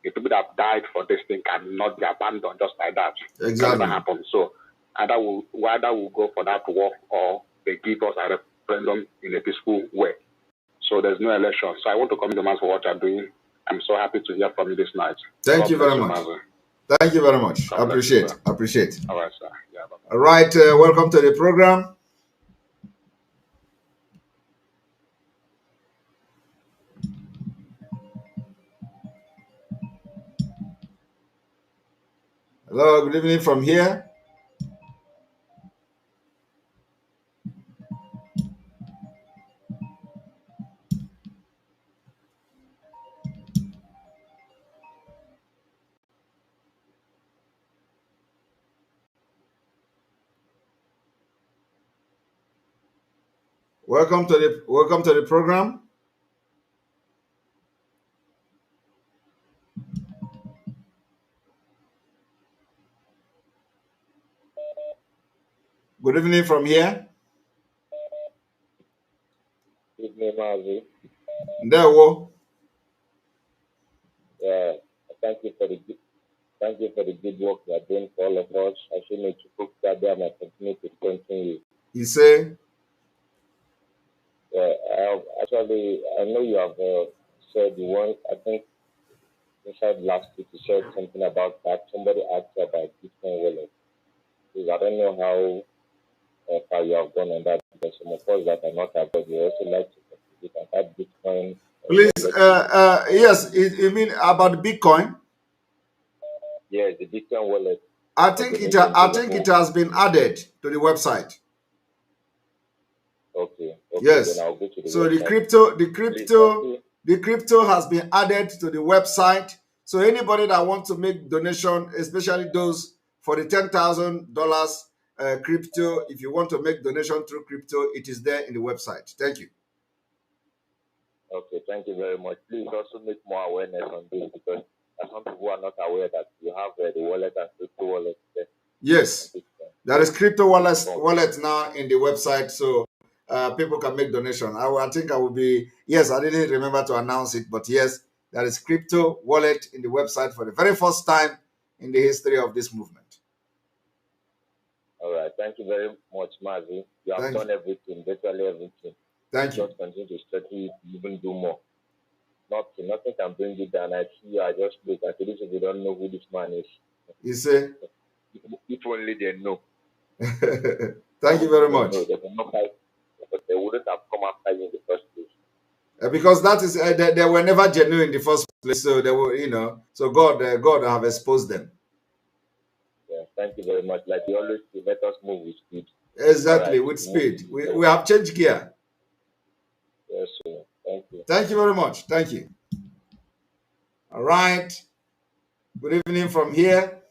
The people that have died for this thing cannot be abandoned just like that. Exactly. It can never happen. So either we'll go for that war, or they give us a referendum in a peaceful way. So there's no election. So I want to commend the man for what you're doing. I'm so happy to hear from you this night. Thank you very much. Thank you very much. Appreciate. All right, sir. Yeah, bye-bye. All right. Welcome to the program. Hello. Good evening from here. Welcome to the program. Good evening from here. Good evening, Mazi. Ndewo. Yeah, thank you for the good work you are doing for all of us. I should make you put that there and continue to continue. You say? Yeah, I know you have said the one, I think inside last week you said something about that. Somebody asked you about Bitcoin wallet. Because I don't know how far you have gone on that, because some of us that are not aware, we also like to participate on that Bitcoin. Please, yes, you mean about Bitcoin? Yes, the Bitcoin wallet. I think it has been added to the website. Okay. Yes. Then I'll go to the so website. the crypto has been added to the website. So anybody that wants to make donation, especially those for the $10,000 crypto, if you want to make donation through crypto, it is there in the website. Thank you. Okay, thank you very much. Please also make more awareness on this, because some people are not aware that you have the wallet and crypto wallet there. Yes, there is crypto wallet now in the website, so people can make donation. I think I will be, yes, I didn't remember to announce it, but yes, there is crypto wallet in the website for the very first time in the history of this movement. All right, thank you very much, Mazi. You have done everything, virtually everything. Thank you. Just continue to study, even do more. Nothing can bring you down. I see you, I just look at this if you don't know who this man is. You say? If only they know. Thank you very much. They wouldn't have come after you in the first place. Because that is they were never genuine in the first place, so they were, so God have exposed them. Yeah, Thank you very much. Like you always say, let us move with speed. Exactly, with speed. We have changed gear. Yes, sir. Thank you. Thank you very much. Thank you. All right. Good evening from here.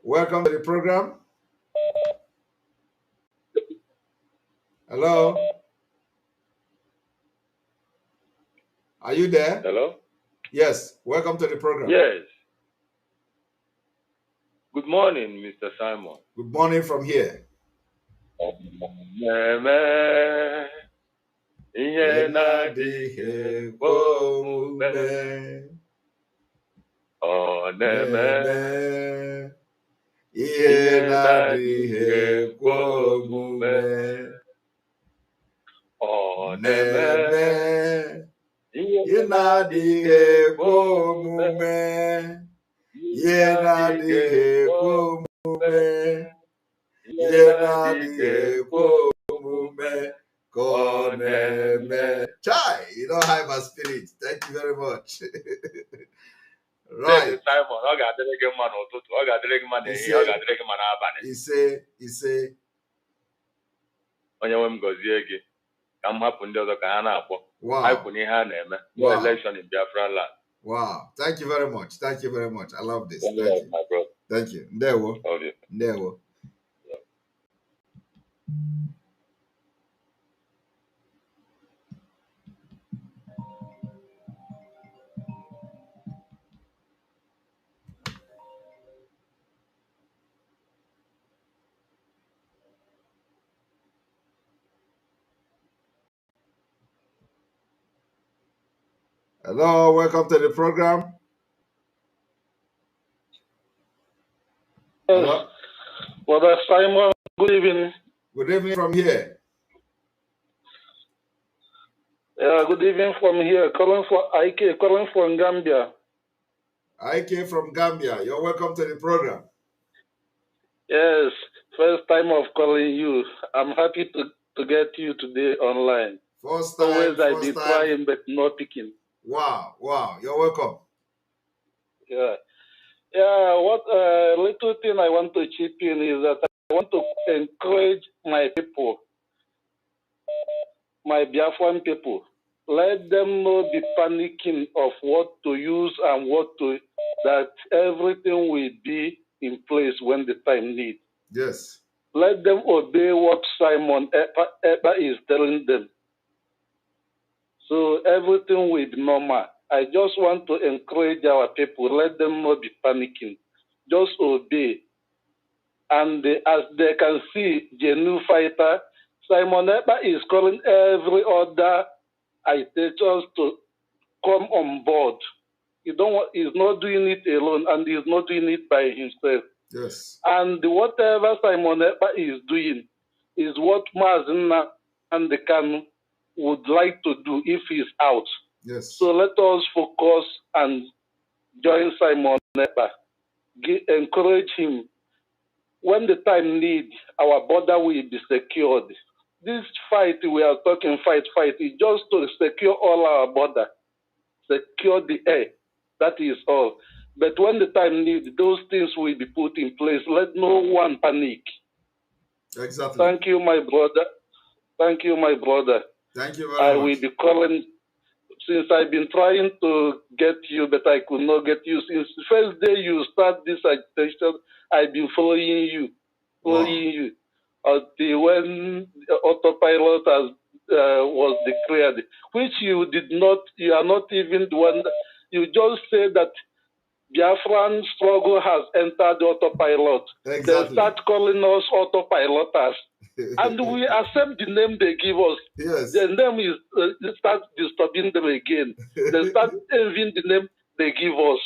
Welcome to the program. Hello. Are you there? Hello? Yes. Welcome to the program. Yes. Good morning, Mr. Simon. Good morning from here. Chai, you don't have a spirit. Thank you very much. Right. Ise. Onye nwe m gọzie gị ka m hapụ ndị ọzọ ka ha na-akpọ. Wow. Anyị kwụ n'ihe a na-eme. No election in BIAFRALAND. Wow. Thank you very much. Thank you very much. I love this. Thank Thank you, my brother. Thank you. Ndewo. Love you. Ndewo. Hello, welcome to the program. Hello. Brother Simon, good evening. Good evening from here. Yeah, good evening from here. Calling from Gambia. IK from Gambia. You're welcome to the program. Yes, first time of calling you. I'm happy to get you today online. First time. Always I've been trying but not picking. Wow. You're welcome. Yeah. What little thing I want to chip in is that I want to encourage my people, my Biafran people. Let them not be panicking of what to use and that everything will be in place when the time needs. Yes. Let them obey what Simon EKPA is telling them. So everything will be normal. I just want to encourage our people. Let them not be panicking. Just obey. And as they can see, the new fighter, Simon EKPA is calling every other agitators to come on board. He's not doing it alone, and he's not doing it by himself. Yes. And whatever Simon EKPA is doing is what MAZI and the Kanu would like to do if he's out. Yes. So let us focus and join Simon EKPA. Encourage him. When the time needs, our border will be secured. This fight, we are talking fight, is just to secure all our border, secure the air. That is all. But when the time needs, those things will be put in place. Let no one panic. Exactly. Thank you, my brother. Thank you, my brother. Thank you very much. I will be calling, since I've been trying to get you, but I could not get you. Since the first day you start this agitation, I've been following you. Until when autopilot was declared, which you are not even the one. You just said that Biafran struggle has entered the autopilot. Exactly. They start calling us autopiloters. And we accept the name they give us. Yes. The name is start disturbing them again. They start envying the name they give us.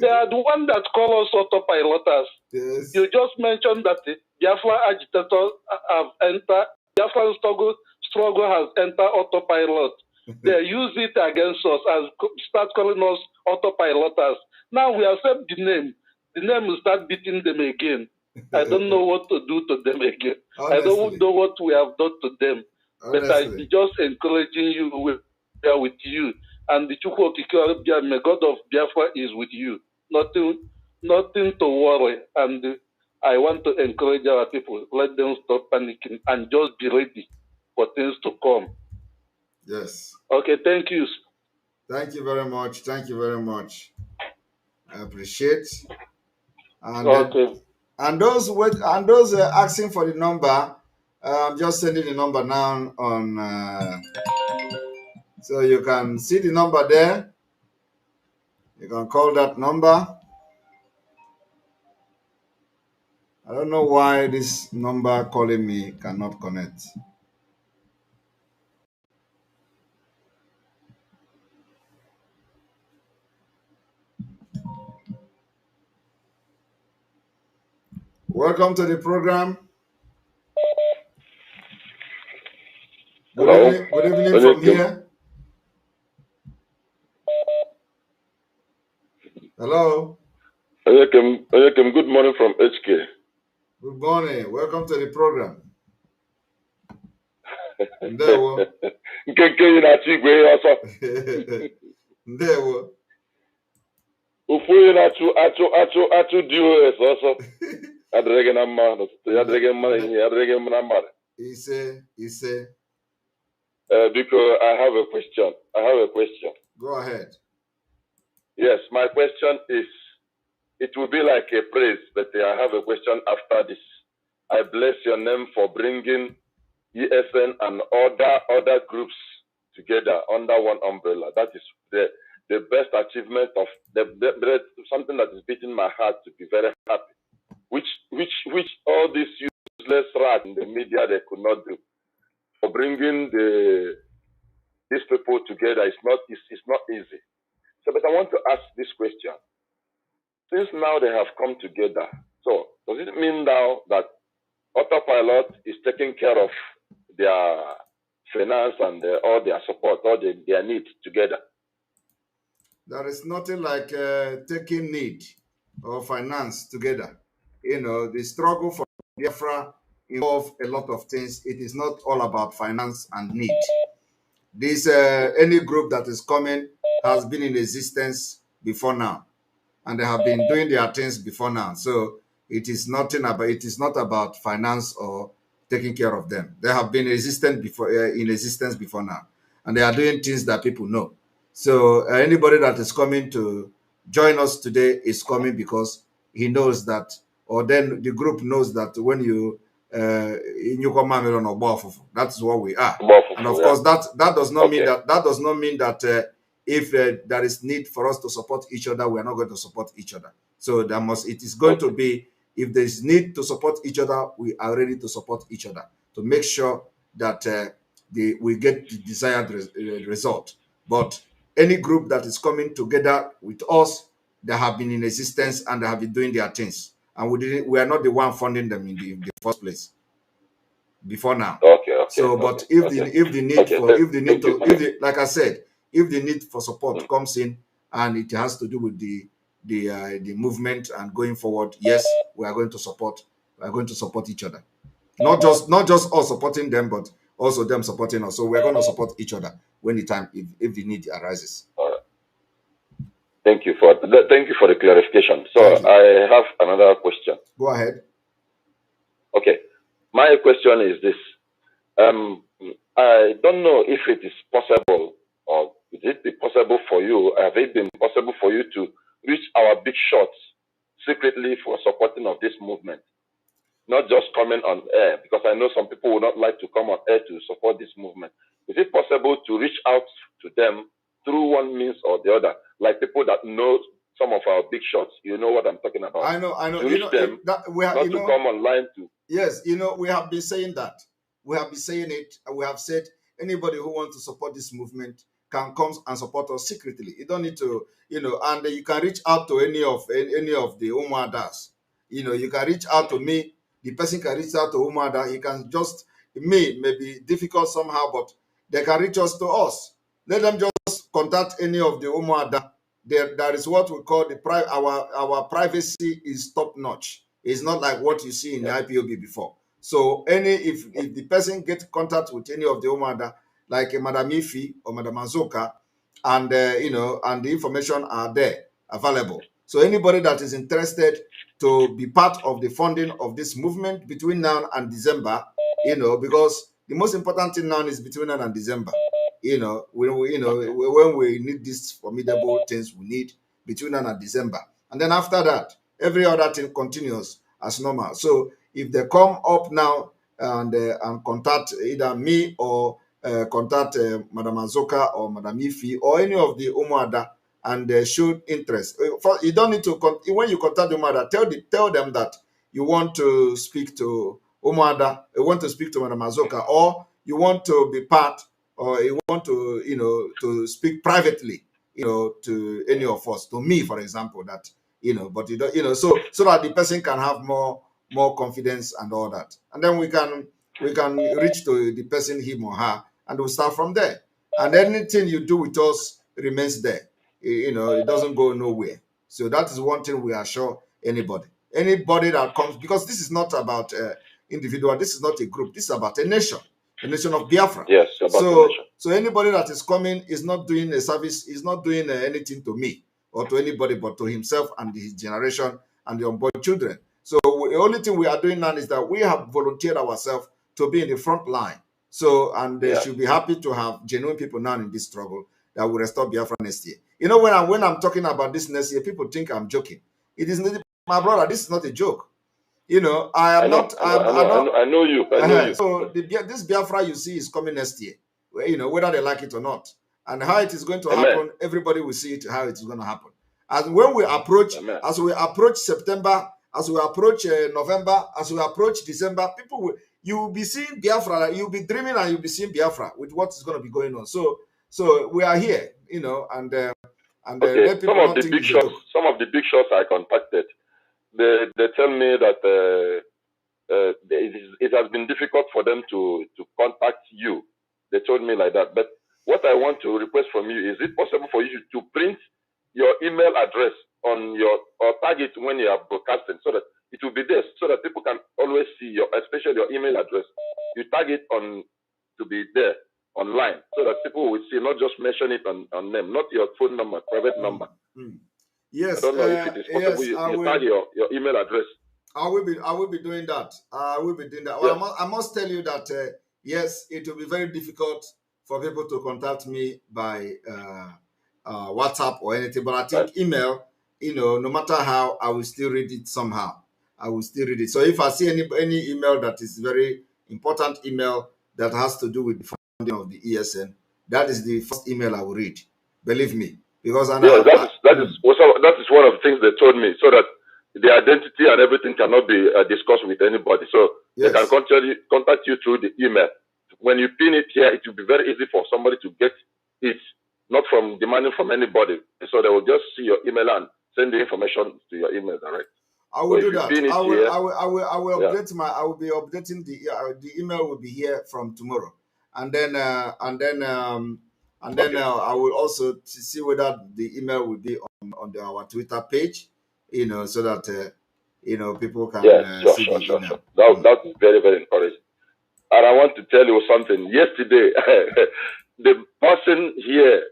They are the one that call us autopiloters. Yes. You just mentioned that the Biafra agitators have entered. Biafran struggle has entered autopilot. They use it against us and start calling us autopiloters. Now we accept the name. The name will start beating them again. I don't know what to do to them again. Honestly. I don't know what we have done to them. Honestly. But I'm just encouraging you with you. And the Chukwu Okike, God of Biafra is with you. Nothing to worry. And I want to encourage our people, let them stop panicking and just be ready for things to come. Yes. Okay, thank you. Thank you very much. Thank you very much. I appreciate. And okay. And those asking for the number, I'm just sending the number now on. So you can see the number there. You can call that number. I don't know why this number calling me cannot connect. Welcome to the program. Good evening from here. Hello. Good morning from HK. Good morning. Welcome to the program. Ndewo. Nke na-achọ igwe ihe ọsọ. Ndewo. Ofu onye na-achụ DOS ọsọ. Adịrịghị na mma n'ụtụtụ, adịrịghị mma ihe, adịrịghị mma na mmadụ. Ise. Because I have a question. Go ahead. Yes, my question is, it will be like a praise, but I have a question after this. I bless your name for bringing ESN and other groups together under one umbrella. That is the best achievement of something that is beating my heart to be very happy. Which all these useless rats in the media they could not do. For bringing these people together, it's not easy. So, but I want to ask this question. Since now they have come together, so does it mean now that Autopilot is taking care of their finance and all their support, all their needs together? There is nothing like taking need or finance together. You know, the struggle for Biafra involves a lot of things. It is not all about finance and need. This any group that is coming has been in existence before now, and they have been doing their things before now. So it is not about finance or taking care of them. They have been in existence before now, and they are doing things that people know. So anybody that is coming to join us today is coming because he knows that, or then the group knows that when you that is what we are. And of course, that does not mean that if there is need for us to support each other, we are not going to support each other. So it is going to be, if there is need to support each other, we are ready to support each other to make sure that we get the desired result. But any group that is coming together with us, they have been in existence and they have been doing their things, and we are not the one funding them in the first place before now. But if the need for support comes in and it has to do with the movement and going forward, yes, we are going to support each other. Not just us supporting them, but also them supporting us. So we're going to support each other when if the need arises. All right. Thank you for the clarification. So I have another question. Go ahead. Okay. My question is this. I don't know if it is possible, or is it possible for you, have it been possible for you to reach our big shots secretly for supporting of this movement? Not just coming on air, because I know some people would not like to come on air to support this movement. Is it possible to reach out to them through one means or the other, like people that know some of our big shots? You know what I'm talking about. I know. To reach them, not to come online to. Yes, we have been saying that. We have been saying it. We have said anybody who wants to support this movement can come and support us secretly. You don't need to, and you can reach out to any of the Umadas. You can reach out to me. The person can reach out to Umada. He can may be difficult somehow, but they can reach us to us. Let them just contact any of the Umada. There is what we call our privacy is top notch. It's not like what you see in the IPOB before. So if the person gets contact with any of the Umada, like Madam Ifi or Madam Azoka, and and the information are there available. So anybody that is interested to be part of the funding of this movement between now and December, because the most important thing now is between now and December. When we need these formidable things we need between now and December, and then after that, every other thing continues as normal. So if they come up now and contact either me or contact Madam Azoka or Madam Ifi or any of the Umuada and showed interest. You don't need to, when you contact Umuada, tell them that you want to speak to Umuada, you want to speak to Madam Azoka, or you want to be part, or you want to, to speak privately, to any of us, to me, for example, that, but you don't, so that the person can have more confidence and all that. And then we can reach to the person, him or her, and we'll start from there. And anything you do with us remains there. It doesn't go nowhere. So that is one thing we assure anybody that comes, because this is not about individual. This is not a group. This is about a nation of Biafra. Yes, about the nation. So anybody that is coming is not doing a service, is not doing anything to me or to anybody, but to himself and his generation and the unborn children. So the only thing we are doing now is that we have volunteered ourselves to be in the front line. So, and they should be happy to have genuine people now in this struggle that will restore Biafra next year. When I'm talking about this next year, people think I'm joking. It is not, my brother. This is not a joke. I know you. So this Biafra you see is coming next year. Whether they like it or not, and how it is going to happen, everybody will see it. How it is going to happen. And when we approach, as we approach September, as we approach November, as we approach December, you will be seeing Biafra. You'll be dreaming and you'll be seeing Biafra with what is going to be going on. So we are here, and okay. Some of the big shots I contacted, they tell me that it has been difficult for them to contact you. They told me like that. But what I want to request from you, is it possible for you to print your email address on or tag it when you are broadcasting, so that it will be there, so that people can always see especially your email address. You tag it to be there online, so that people will see, not just mention it on them, not your phone number, private number. Yes. I don't know if it is possible. You tag your email address. I will be doing that. Well, I must tell you that yes, it will be very difficult for people to contact me by WhatsApp or anything. But I think email, no matter how, I will still read it somehow. I will still read it. So if I see any email that is very important email that has to do with the funding of the ESN, that is the first email I will read. Believe me, because that is one of the things they told me, so that the identity and everything cannot be discussed with anybody. So they can contact you through the email. When you pin it here, it will be very easy for somebody to get it, not from demanding from anybody. So they will just see your email and send the information to your email direct. I will do that. I will update I will be updating the email will be here from tomorrow, and then I will also see whether the email will be on our Twitter page, so that people can see the email. That is very, very encouraging. And I want to tell you something. Yesterday, the person here,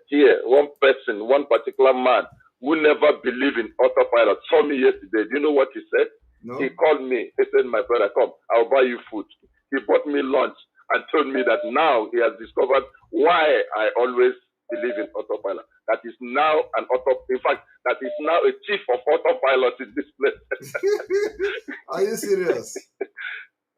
one person, one particular man who never believed in autopilot saw me yesterday. Do you know what he said? No. He called me. He said, "My brother, come, I'll buy you food." He bought me lunch and told me that now he has discovered why I always believe in autopilot. That is now in fact, that is now a chief of autopilot in this place. Are you serious?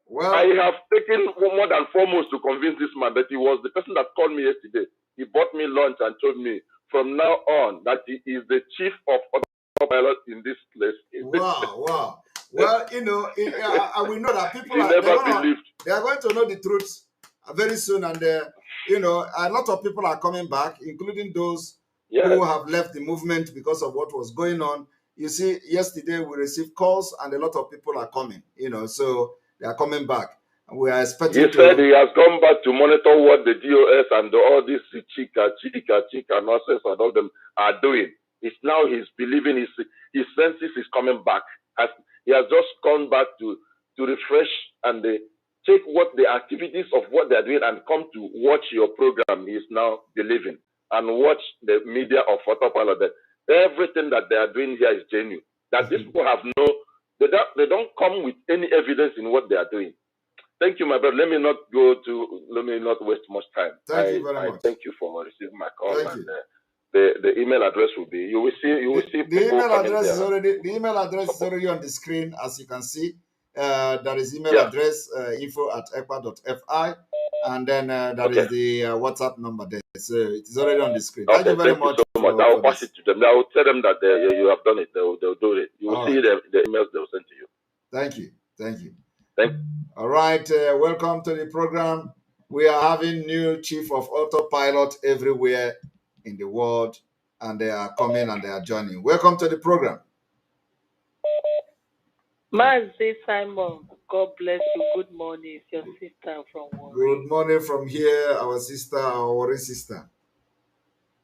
Well, I have taken more than 4 months to convince this man, that he was the person that called me yesterday. He bought me lunch and told me from now on that he is the chief of autopilot in this place. Wow. Well, we know that people they are going to know the truth very soon, and a lot of people are coming back, including those who have left the movement because of what was going on. You see, yesterday we received calls, and a lot of people are coming. So they are coming back. And we are expecting. He said he has come back to monitor what the DOS and all this chica nonsense and all them are doing. It's now he's believing his senses is coming back. He has just come back to refresh and take what the activities of what they are doing and come to watch your program. He is now believing. and watch the media of Autopilot, that everything that they are doing here is genuine. That these people have they don't come with any evidence in what they are doing. Thank you, my brother. Let me not waste much time. Thank you very much. Thank you for receiving my call. Thank and you. The email address will be, you will see the email address is already on the screen, as you can see. There is email address info@ekpa.fi, and then there is the WhatsApp number there. So it is already on the screen. Thank you very much. So much. I will pass it to them. I will tell them that you have done it. They'll do it. You will see the emails they will send to you. Thank you. All right. Welcome to the program. We are having new chief of autopilot everywhere in the world, and they are coming and they are joining. Welcome to the program. MAZI Simon, God bless you. Good morning. It's your sister from Warri. Good morning from here, our sister, our Warri sister.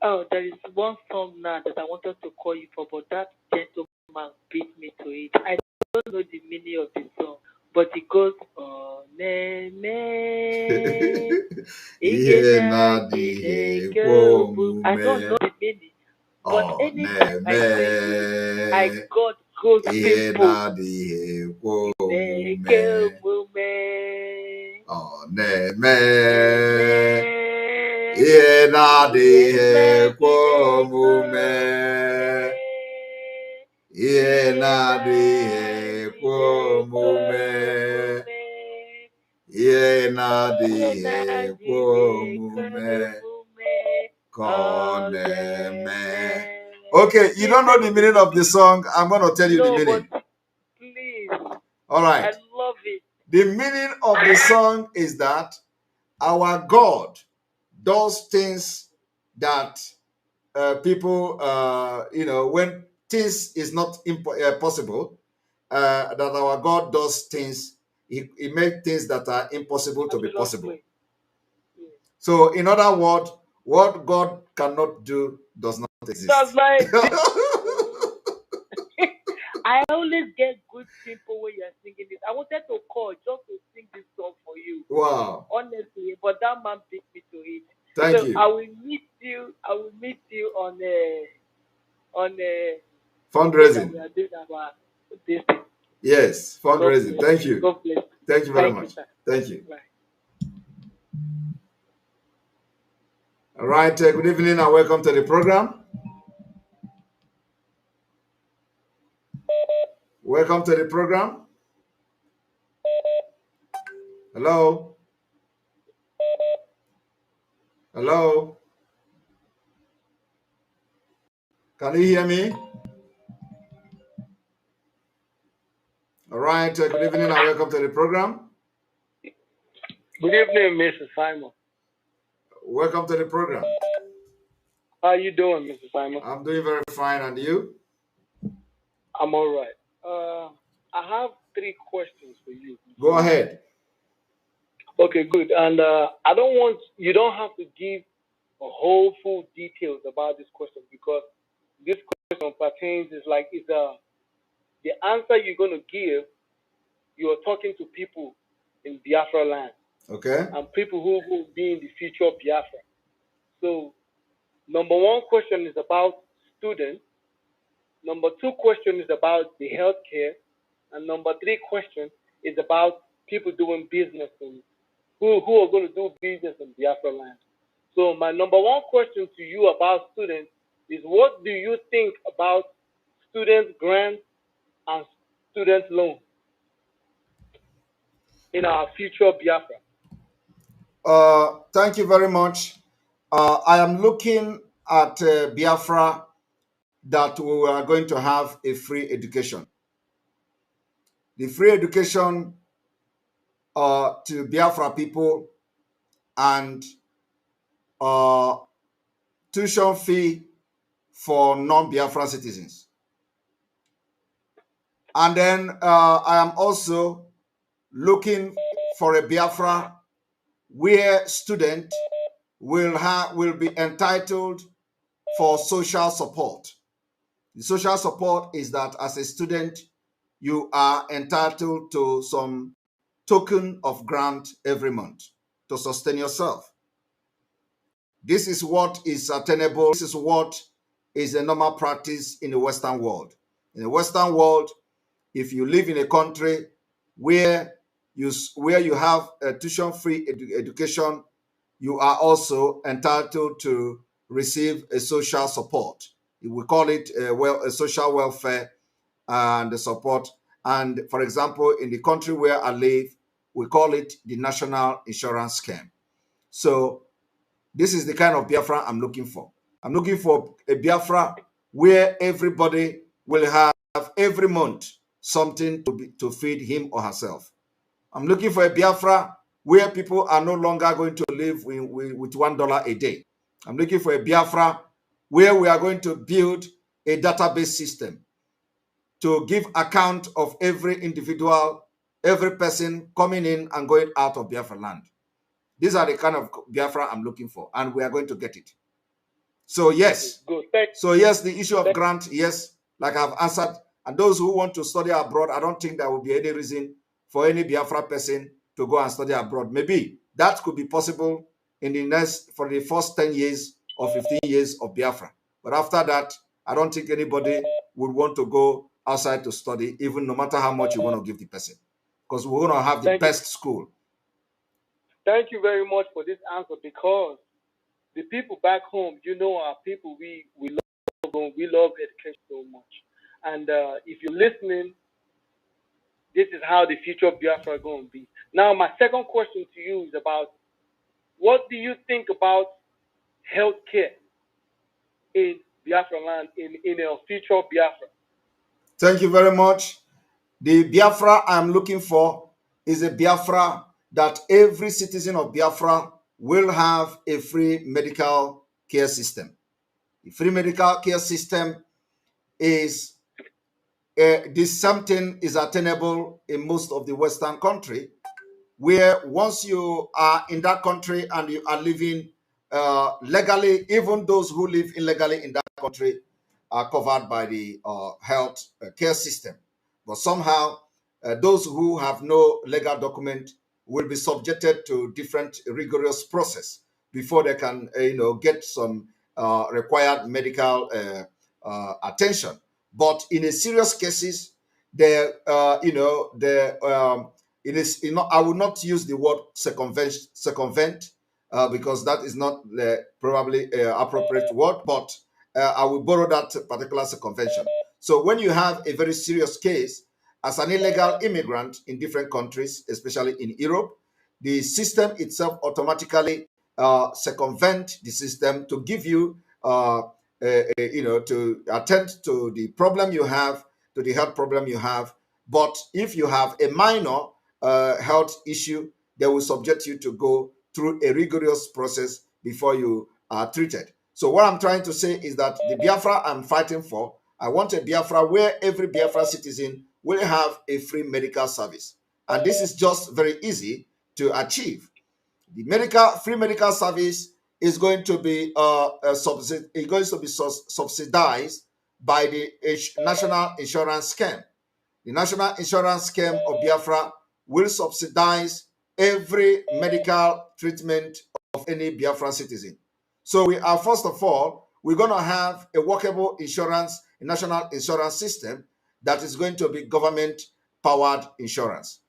Oh, there is one song now that I wanted to call you for, but that gentleman beat me to it. I don't know the meaning of the song, but it goes, oh, I don't know the meaning, but anytime I sing it, I got good people. Okay, you don't know the meaning of the song. I'm going to tell you the meaning. But please. All right. I love it. The meaning of the song is that our God does things that people, when things is not possible, that our God does things, he makes things that are impossible to be possible. So, in other words, what God cannot do does not exist. I always get good people when you're singing this. I wanted to call just to sing this song for you. Wow. Honestly, but that man beat me to it. Thank you. I will meet you on fundraising. We are doing about this. Yes, fundraising. Thank you. God bless. Thank you very much. Thank you. Bye. All right. Good evening and welcome to the program. Welcome to the program. Hello. Hello. Can you hear me? All right. Good evening and welcome to the program. Good evening, Mr. Simon. Welcome to the program. How are you doing, Mr. Simon? I'm doing very fine, and you? I'm all right. I have 3 questions for you. Go ahead. Okay, good. And you don't have to give a whole full details about this question, because this question pertains the answer you're going to give. You're talking to people in Biafra land. Okay. And people who will be in the future of Biafra. So, number 1 question is about students. Number 2 question is about the healthcare. And number 3 question is about people doing business and who are going to do business in Biafra land. So my number 1 question to you about students is, what do you think about student grants and student loans in our future Biafra? Thank you very much. I am looking at Biafra that we are going to have a free education. The free education to Biafra people and tuition fee for non-Biafra citizens. And then I am also looking for a Biafra where students will be entitled for social support. The social support is that as a student, you are entitled to some token of grant every month to sustain yourself. This is what is attainable. This is what is a normal practice in the Western world. In the Western world, if you live in a country where you have a tuition-free education, you are also entitled to receive a social support. We call it a social welfare and the support. And for example, in the country where I live, we call it the National Insurance Scheme. So this is the kind of Biafra I'm looking for. I'm looking for a Biafra where everybody will have every month something to feed him or herself. I'm looking for a Biafra where people are no longer going to live with $1 a day. I'm looking for a Biafra where we are going to build a database system to give account of every individual, every person coming in and going out of Biafra land. These are the kind of Biafra I'm looking for, and we are going to get it. So yes, the issue of grant, yes, like I've answered. And those who want to study abroad, I don't think there will be any reason for any Biafra person to go and study abroad. Maybe that could be possible for the first 10 years or 15 years of Biafra. But after that, I don't think anybody would want to go outside to study, even no matter how much you want to give the person, because we're going to have the best school. Thank you very much for this answer, because the people back home, are people we love education so much. And if you're listening, this is how the future of Biafra is going to be. Now, my second question to you is about, what do you think about healthcare in Biafra land, in a future Biafra? Thank you very much. The Biafra I'm looking for is a Biafra that every citizen of Biafra will have a free medical care system. The free medical care system is this something is attainable in most of the Western country, where once you are in that country and you are living legally, even those who live illegally in that country are covered by the health care system. But somehow, those who have no legal document will be subjected to different rigorous process before they can, get some required medical attention. But in a serious cases, it is, I will not use the word circumvent because that is not probably appropriate word, but I will borrow that particular circumvention. So when you have a very serious case as an illegal immigrant in different countries, especially in Europe, the system itself automatically circumvent the system to give you, to attend to the problem you have, to the health problem you have. But if you have a minor health issue, they will subject you to go through a rigorous process before you are treated. So what I'm trying to say is that the Biafra I'm fighting for, I want a Biafra where every Biafra citizen will have a free medical service. And this is just very easy to achieve. The free medical service is going to be subsidized by the National Insurance Scheme. The National Insurance Scheme of Biafra will subsidize every medical treatment of any Biafran citizen. So we are, first of all, we're going to have a workable insurance, a national insurance system that is going to be government-powered insurance.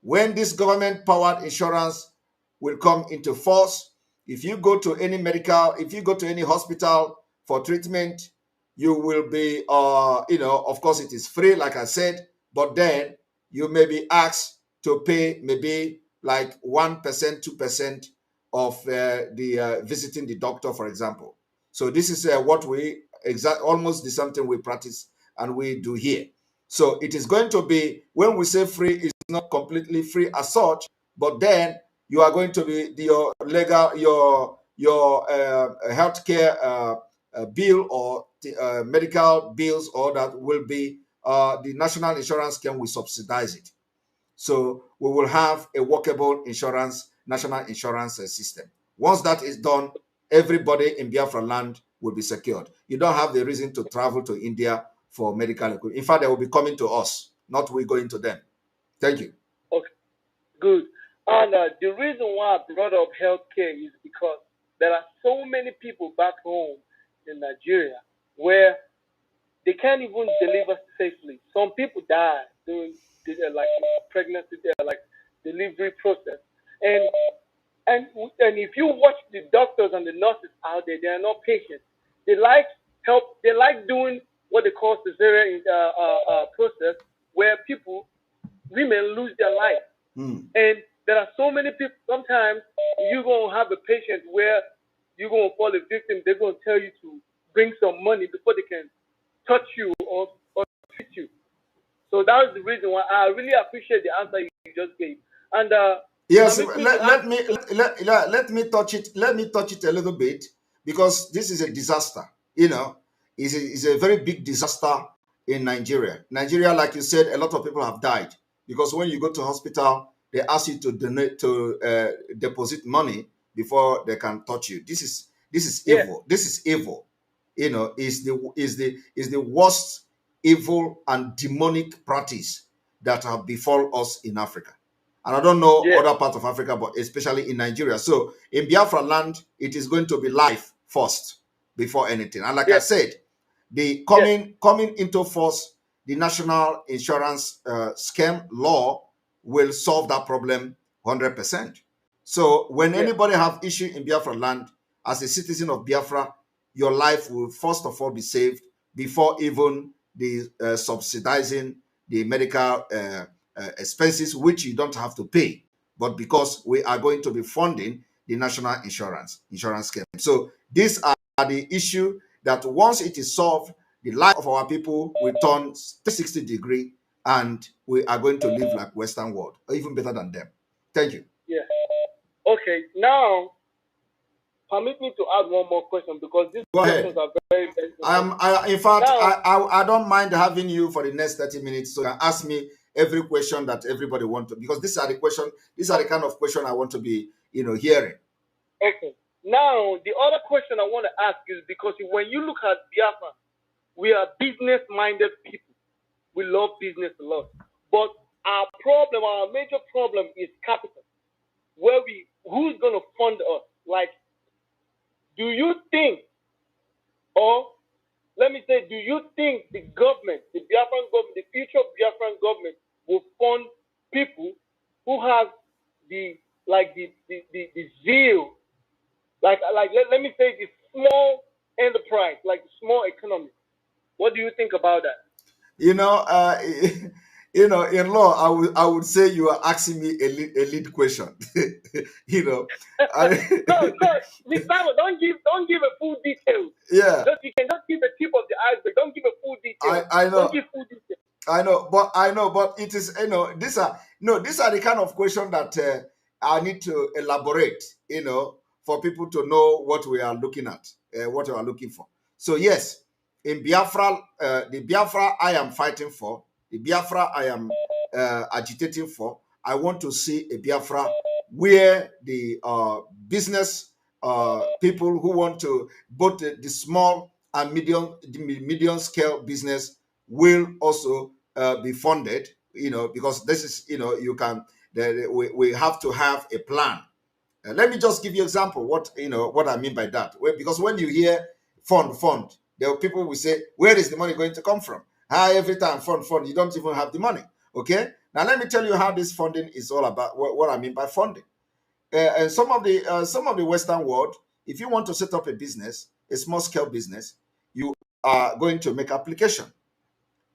When this government-powered insurance will come into force, if you go to any hospital for treatment, you will be, of course, it is free, like I said, but then you may be asked to pay maybe like 1%, 2% of visiting the doctor, for example. So this is what almost the something we practice and we do here. So it is going to be, when we say free, it's not completely free as such, but then you are going to be your healthcare bill or medical bills, or that will be the National Insurance Scheme will subsidize it. So we will have a workable national insurance system. Once that is done, everybody in Biafra land will be secured. You don't have the reason to travel to India for medical equipment. In fact, they will be coming to us, not we going to them. Thank you. Okay, good. And the reason why I brought up healthcare is because there are so many people back home in Nigeria where they can't even deliver safely. Some people die during like pregnancy, like delivery process, and if you watch the doctors and the nurses out there, they are not patient. They like help. They like doing what they call cesarean process, where women lose their life. And there are so many people. Sometimes you're gonna have a patient where you're gonna fall a victim. They're gonna tell you to bring some money before they can touch you or treat you. So that is the reason why I really appreciate the answer you just gave. And yes, let me touch it. Let me touch it a little bit, because this is a disaster. You know, it's a very big disaster in Nigeria. Nigeria, like you said, a lot of people have died because when you go to hospital, they ask you to donate deposit money before they can touch you. This is evil. This is evil. You know, is the worst evil and demonic practice that have befall us in Africa. And I don't know other parts of Africa, but especially in Nigeria. So in Biafra land, it is going to be life first before anything. And like I said, the coming into force, the national insurance scheme law will solve that problem 100%. So when anybody have issue in Biafra land, as a citizen of Biafra, your life will first of all be saved before even the subsidizing the medical expenses, which you don't have to pay, but because we are going to be funding the national insurance scheme. So these are the issue that once it is solved, the life of our people will turn 360 degree, and we are going to live like Western world, or even better than them. Thank you. Yeah. Okay. Now, permit me to add one more question, because these questions are very in fact, I don't mind having you for the next 30 minutes, so you can ask me every question that everybody wants to, because these are the kind of question I want to be, hearing. Okay. Now, the other question I want to ask is, because when you look at Biafra, we are business-minded people. We love business a lot. But our major problem is capital. Who's going to fund us? Like, do you think, or let me say, do you think the government, the Biafran government, the future Biafran government will fund people who have the zeal, let me say the small enterprise, like the small economy? What do you think about that? In law, I would say you are asking me a lead question. No, Mr. Simon, don't give a full detail. Yeah. You can just give a tip of the iceberg. Don't give a full detail. I know. Don't give full detail. I know, but it is, these are the kind of question that I need to elaborate, for people to know what we are looking at, what we are looking for. So yes, in Biafra, the Biafra I am fighting for, the Biafra I am agitating for, I want to see a Biafra where the business people who want to, both the small and medium scale business will also be funded, because this is, we have to have a plan. Let me just give you an example what I mean by that. Because when you hear fund, there are people will say, where is the money going to come from? Every time fund, you don't even have the money. Okay, now let me tell you how this funding is all about. What I mean by funding. And some of the Western world, if you want to set up a business, a small scale business, you are going to make application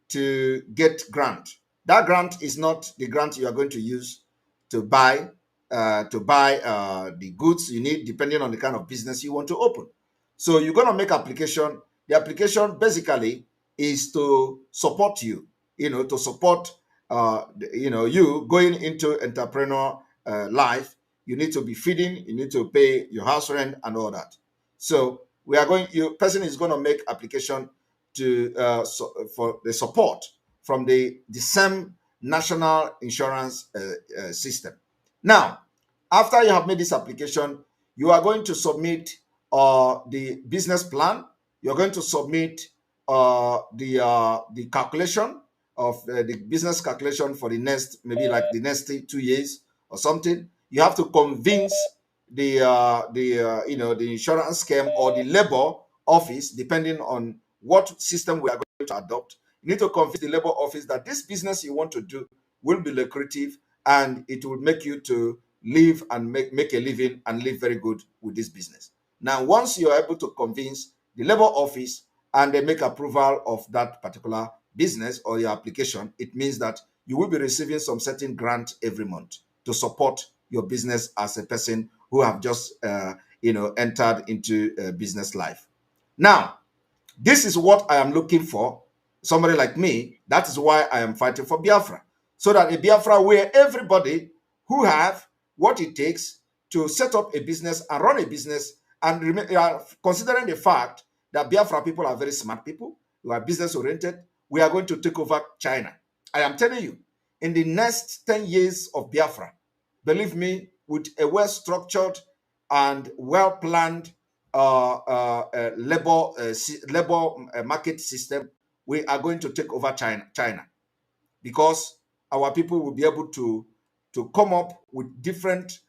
to get grant. That grant is not the grant you are going to use to buy the goods you need, depending on the kind of business you want to open. So you're going to make application. The application basically is to support you, to support you going into entrepreneur life. You need to be feeding, you need to pay your house rent and all that. So person is going to make application to for the support from the same national insurance system. Now, after you have made this application, you are going to submit the business plan. You're going to submit the calculation of the business calculation for the next, maybe like the next 2 years or something. You have to convince the insurance scheme or the labor office, depending on what system we are going to adopt. You need to convince the labor office that this business you want to do will be lucrative and it will make you to live and make a living and live very good with this business. Now, once you are able to convince the labor office and they make approval of that particular business or your application, it means that you will be receiving some certain grant every month to support your business as a person who have just entered into business life. Now, this is what I am looking for. Somebody like me, that is why I am fighting for Biafra. So that a Biafra where everybody who have what it takes to set up a business and run a business, and considering the fact that Biafra people are very smart people, who are business oriented, we are going to take over China. I am telling you, in the next 10 years of Biafra, believe me, with a well-structured and well-planned labor market system, we are going to take over China, because our people will be able to come up with different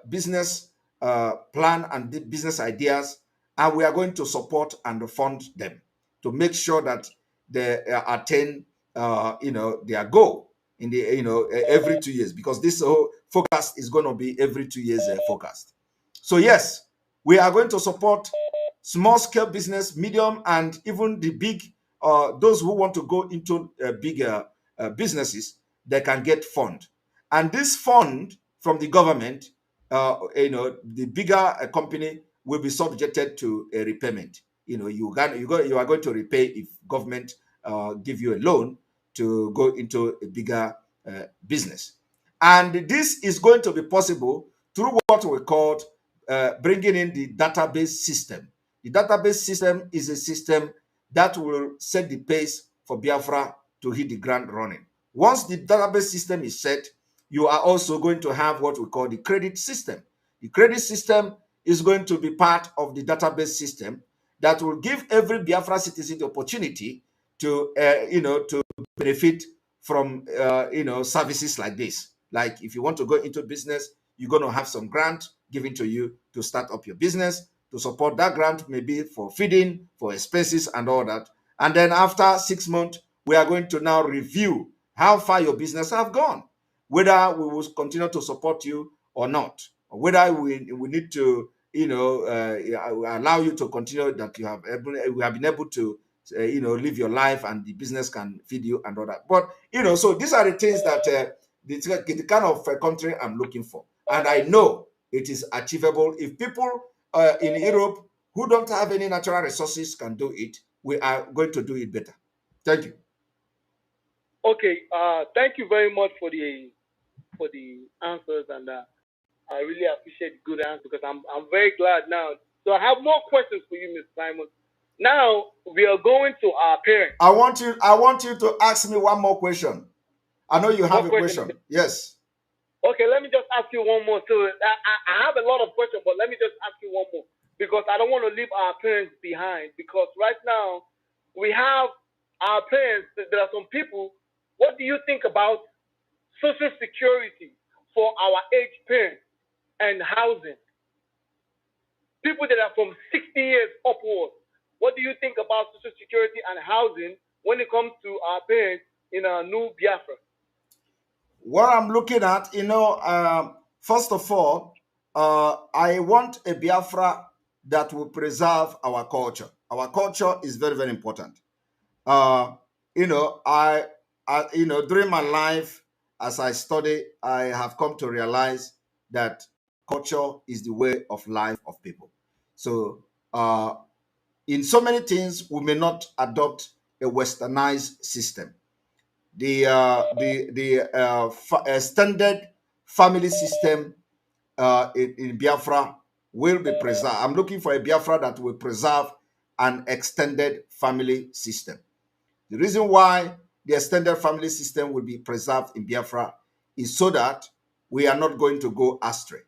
business plan and business ideas, and we are going to support and fund them to make sure that they attain their goal in the every 2 years, because this whole forecast is going to be every 2 years forecast. So yes, we are going to support small scale business, medium, and even the big. Those who want to go into bigger businesses, they can get fund, and this fund from the government, the bigger company will be subjected to a repayment. You are going to repay if government give you a loan to go into a bigger business. And this is going to be possible through what we call bringing in the database system. The database system is a system that will set the pace for Biafra to hit the ground running. Once the database system is set, you are also going to have what we call the credit system. The credit system is going to be part of the database system that will give every Biafra citizen the opportunity to, to benefit from, services like this. Like if you want to go into business, you're going to have some grant given to you to start up your business. To support that grant, maybe for feeding, for expenses and all that. And then after 6 months, we are going to now review how far your business have gone, whether we will continue to support you or not, or whether we need to, allow you to continue that we have been able to, live your life and the business can feed you and all that. But, so these are the things that the kind of country I'm looking for. And I know it is achievable. If people in Europe who don't have any natural resources can do it, we are going to do it better. Thank you. Okay, thank you very much for the answers, and I really appreciate good answers, because I'm very glad now. So I have more questions for you, Ms. Simon. Now we are going to our parents. I want you to ask me one more question. I know you have a question. Yes. Okay, let me just ask you one more. So I have a lot of questions, but let me just ask you one more, because I don't want to leave our parents behind. Because right now we have our parents. There are some people. What do you think about Social Security for our aged parents and housing? People that are from 60 years upwards. What do you think about Social Security and housing when it comes to our parents in our new Biafra? What I'm looking at, first of all, I want a Biafra that will preserve our culture. Our culture is very, very important. During my life, as I study, I have come to realize that culture is the way of life of people. So, in so many things, we may not adopt a westernized system. The extended family system in Biafra will be preserved. I'm looking for a Biafra that will preserve an extended family system. The reason why the extended family system will be preserved in Biafra is so that we are not going to go astray.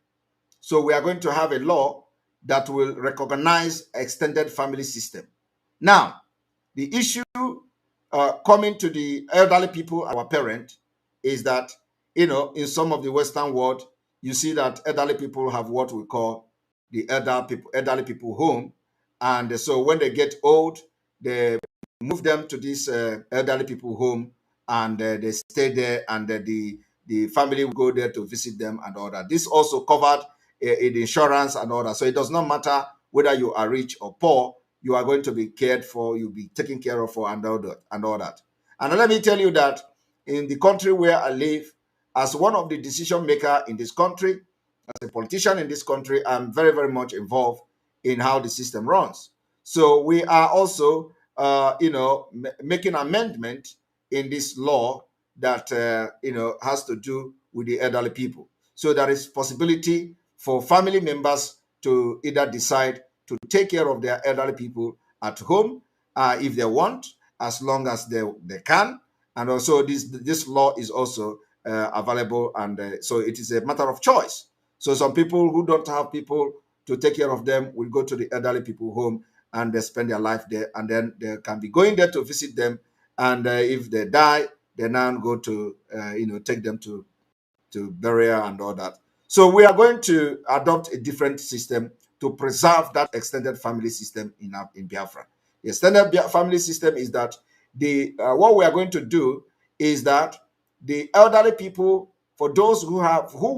So we are going to have a law that will recognize extended family system. Now, the issue coming to the elderly people, our parents, is that, in some of the Western world, you see that elderly people have what we call the elderly people home. And so when they get old, they move them to this elderly people home, and they stay there, and the family will go there to visit them and all that. This also covered in insurance and all that. So it does not matter whether you are rich or poor, you are going to be cared for, you'll be taken care of for, and all that. And let me tell you that in the country where I live, as one of the decision maker in this country, as a politician in this country, I'm very, very much involved in how the system runs. So we are also, making amendment in this law that, has to do with the elderly people. So there is possibility for family members to either decide to take care of their elderly people at home if they want, as long as they can. And also this law is also available, and so it is a matter of choice. So some people who don't have people to take care of them will go to the elderly people home, and they spend their life there, and then they can be going there to visit them. And if they die, they now go to take them to burial and all that. So we are going to adopt a different system to preserve that extended family system in Biafra. The extended family system is that what we are going to do is that the elderly people, for those who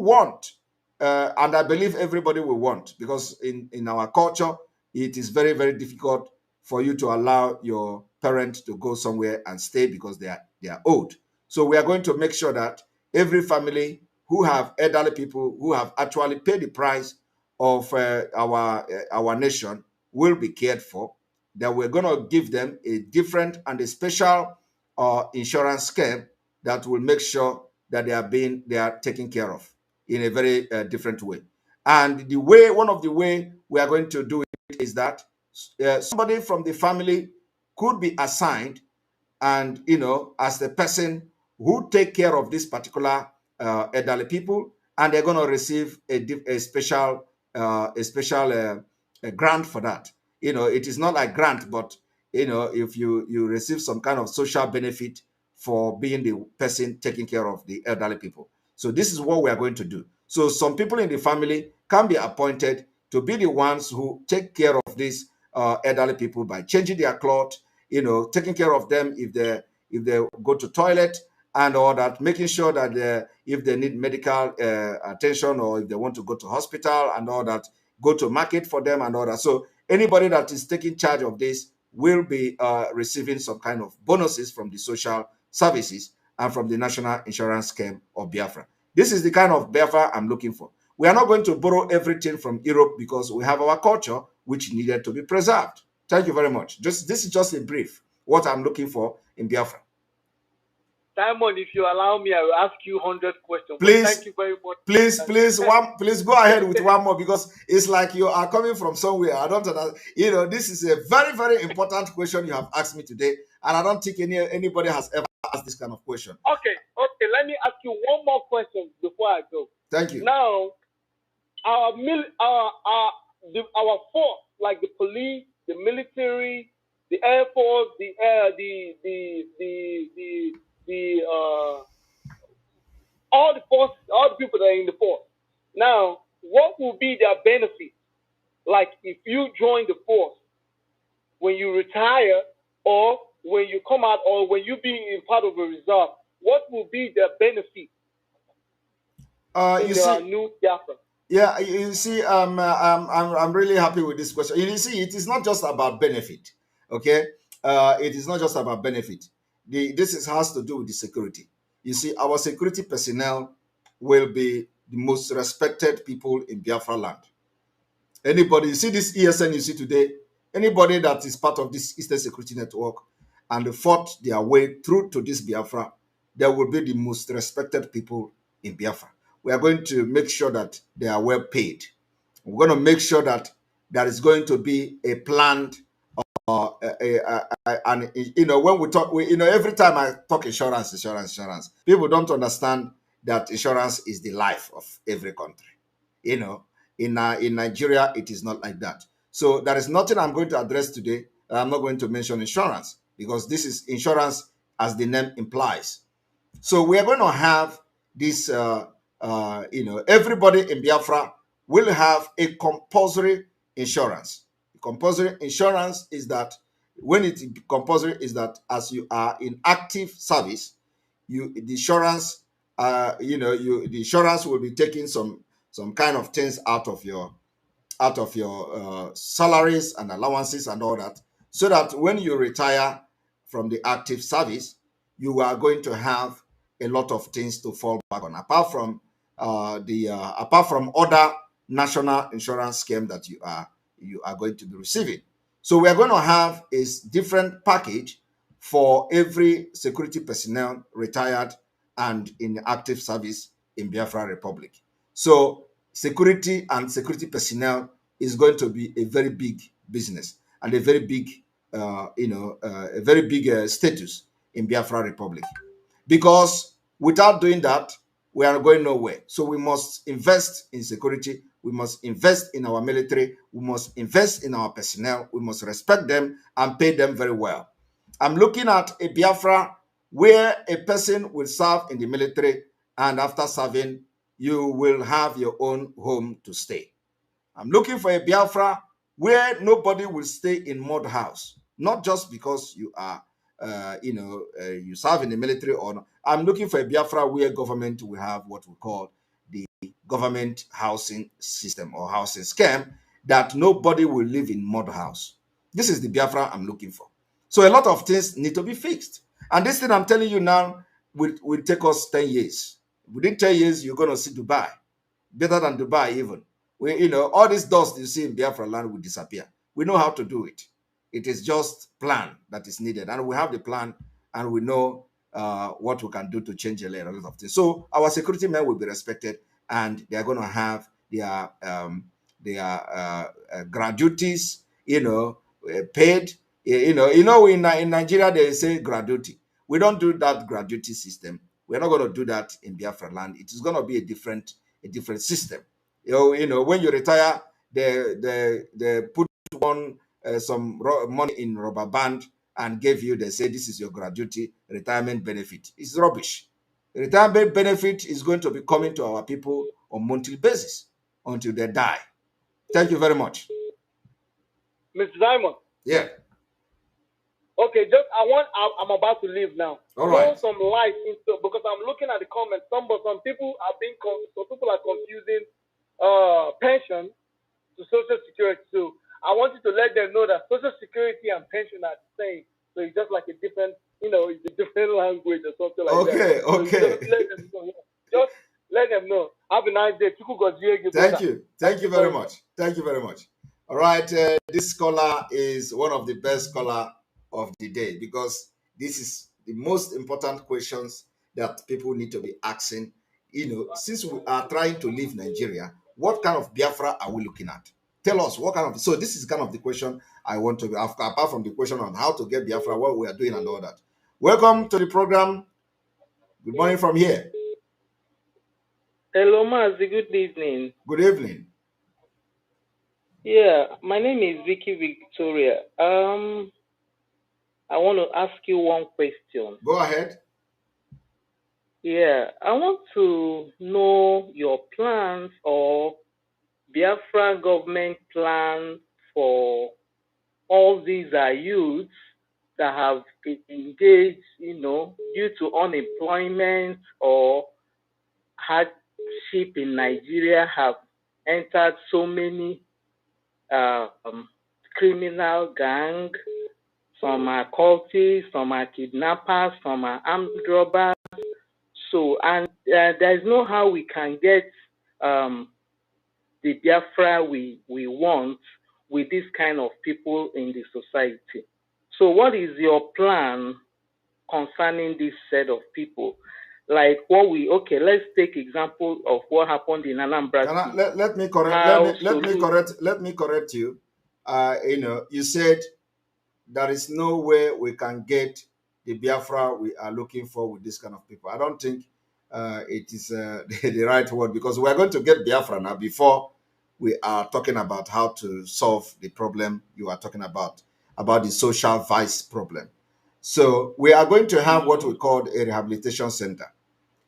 want, and I believe everybody will want, because in our culture, it is very, very difficult for you to allow your parent to go somewhere and stay because they are old. So we are going to make sure that every family who have elderly people who have actually paid the price of our nation will be cared for. That we're going to give them a different and a special insurance scheme that will make sure that they are taken care of in a very different way. And one of the way we are going to do it is that somebody from the family could be assigned, and as the person who take care of this particular elderly people, and they're going to receive a special grant for that. It is not like grant, but if you receive some kind of social benefit for being the person taking care of the elderly people. So this is what we are going to do. So some people in the family can be appointed to be the ones who take care of these elderly people by changing their clothes, taking care of them if they go to toilet and all that, making sure that if they need medical attention, or if they want to go to hospital and all that, go to market for them and all that. So anybody that is taking charge of this will be receiving some kind of bonuses from the social services and from the National Insurance Scheme of Biafra. This is the kind of Biafra I'm looking for. We are not going to borrow everything from Europe, because we have our culture which needed to be preserved. Thank you very much. This is just a brief what I'm looking for in Biafra. Simon, if you allow me, I will ask you 100 questions. Please, thank you very much. Please go ahead with one more, because it's like you are coming from somewhere. I don't know. This is a very, very important question you have asked me today, and I don't think anybody has ever asked this kind of question. Okay. Let me ask you one more question before I go. Thank you. Now, our force, like the police, the military, the air force, all the force, all the people that are in the force. Now, what will be their benefit? Like if you join the force, when you retire, or when you come out, or when you be in part of a reserve, what will be their benefit? New Biafra? Yeah, you see, I'm really happy with this question. You see, it is not just about benefit, okay? It is not just about benefit. This has to do with the security. You see, our security personnel will be the most respected people in Biafra land. Anybody, you see this ESN you see today, anybody that is part of this Eastern Security Network and they fought their way through to this Biafra, they will be the most respected people in Biafra. We are going to make sure that they are well paid. We're going to make sure that there is going to be a planned, and when we talk, every time I talk insurance, people don't understand that insurance is the life of every country. In Nigeria, it is not like that. So there is nothing I'm going to address today. I'm not going to mention insurance, because this is insurance as the name implies. So we are going to have this everybody in Biafra will have a compulsory insurance. Compulsory insurance is that when it's compulsory is that as you are in active service, the insurance, the insurance will be taking some kind of things out of your salaries and allowances and all that, so that when you retire from the active service, you are going to have a lot of things to fall back on, apart from other national insurance scheme that you are going to be receiving. So we are going to have a different package for every security personnel retired and in active service in Biafra Republic. So security and security personnel is going to be a very big business and a very big, status in Biafra Republic. Because without doing that, we are going nowhere. So we must invest in security. We must invest in our military. We must invest in our personnel. We must respect them and pay them very well. I'm looking at a Biafra where a person will serve in the military, and after serving, you will have your own home to stay. I'm looking for a Biafra where nobody will stay in mud house, not just because you are, you serve in the military or not. I'm looking for a Biafra where government will have what we call the government housing system or housing scheme, that nobody will live in mud house. This is the Biafra I'm looking for. So a lot of things need to be fixed. And this thing I'm telling you now will take us 10 years. Within 10 years, you're going to see Dubai. Better than Dubai even. All this dust you see in Biafra land will disappear. We know how to do it. It is just plan that is needed. And we have the plan, and we know what we can do to change a lot of things. So our security men will be respected, and they are going to have their gratuities, paid. In Nigeria they say gratuity. We don't do that gratuity system. We're not going to do that in Biafra land. It is going to be a different system. When you retire, they put on some money in rubber band and give you. They say this is your gratuity retirement benefit. It's rubbish. Retirement benefit is going to be coming to our people on monthly basis until they die. Thank you very much, Mr. Diamond. Yeah. Okay, I'm about to leave now. All right. Throw some light into, because I'm looking at the comments. Some people are confusing pension to Social Security. So I want you to let them know that Social Security and pension are the same. So it's just like a different, it's a different language or something like that. Okay. So just let them know. Just let them know. Have a nice day. Thank you. Thank you very much. Thank you very much. All right. This scholar is one of the best scholar of the day, because this is the most important questions that people need to be asking. Since we are trying to leave Nigeria, what kind of Biafra are we looking at? Tell us what kind of. So this is kind of the question I want to ask, apart from the question on how to get Biafra, what we are doing and all that. Welcome to the program. Good morning from here. Hello, Mazi. Good evening. Good evening. Yeah, my name is Vicky Victoria. I want to ask you one question. Go ahead. Yeah, I want to know your plans or Biafra government plan for all these youths that have engaged, due to unemployment or hardship in Nigeria, have entered so many criminal gang. Some are cultists, some are kidnappers, some are armed robbers. So, and there's no how we can get the Biafra we want with this kind of people in the society. So what is your plan concerning this set of people? Like let's take example of what happened in Anambra. Let me correct you. You said there is no way we can get the Biafra we are looking for with this kind of people. I don't think it is the right word, because we are going to get Biafra now before we are talking about how to solve the problem you are talking about the social vice problem. So we are going to have what we call a rehabilitation center.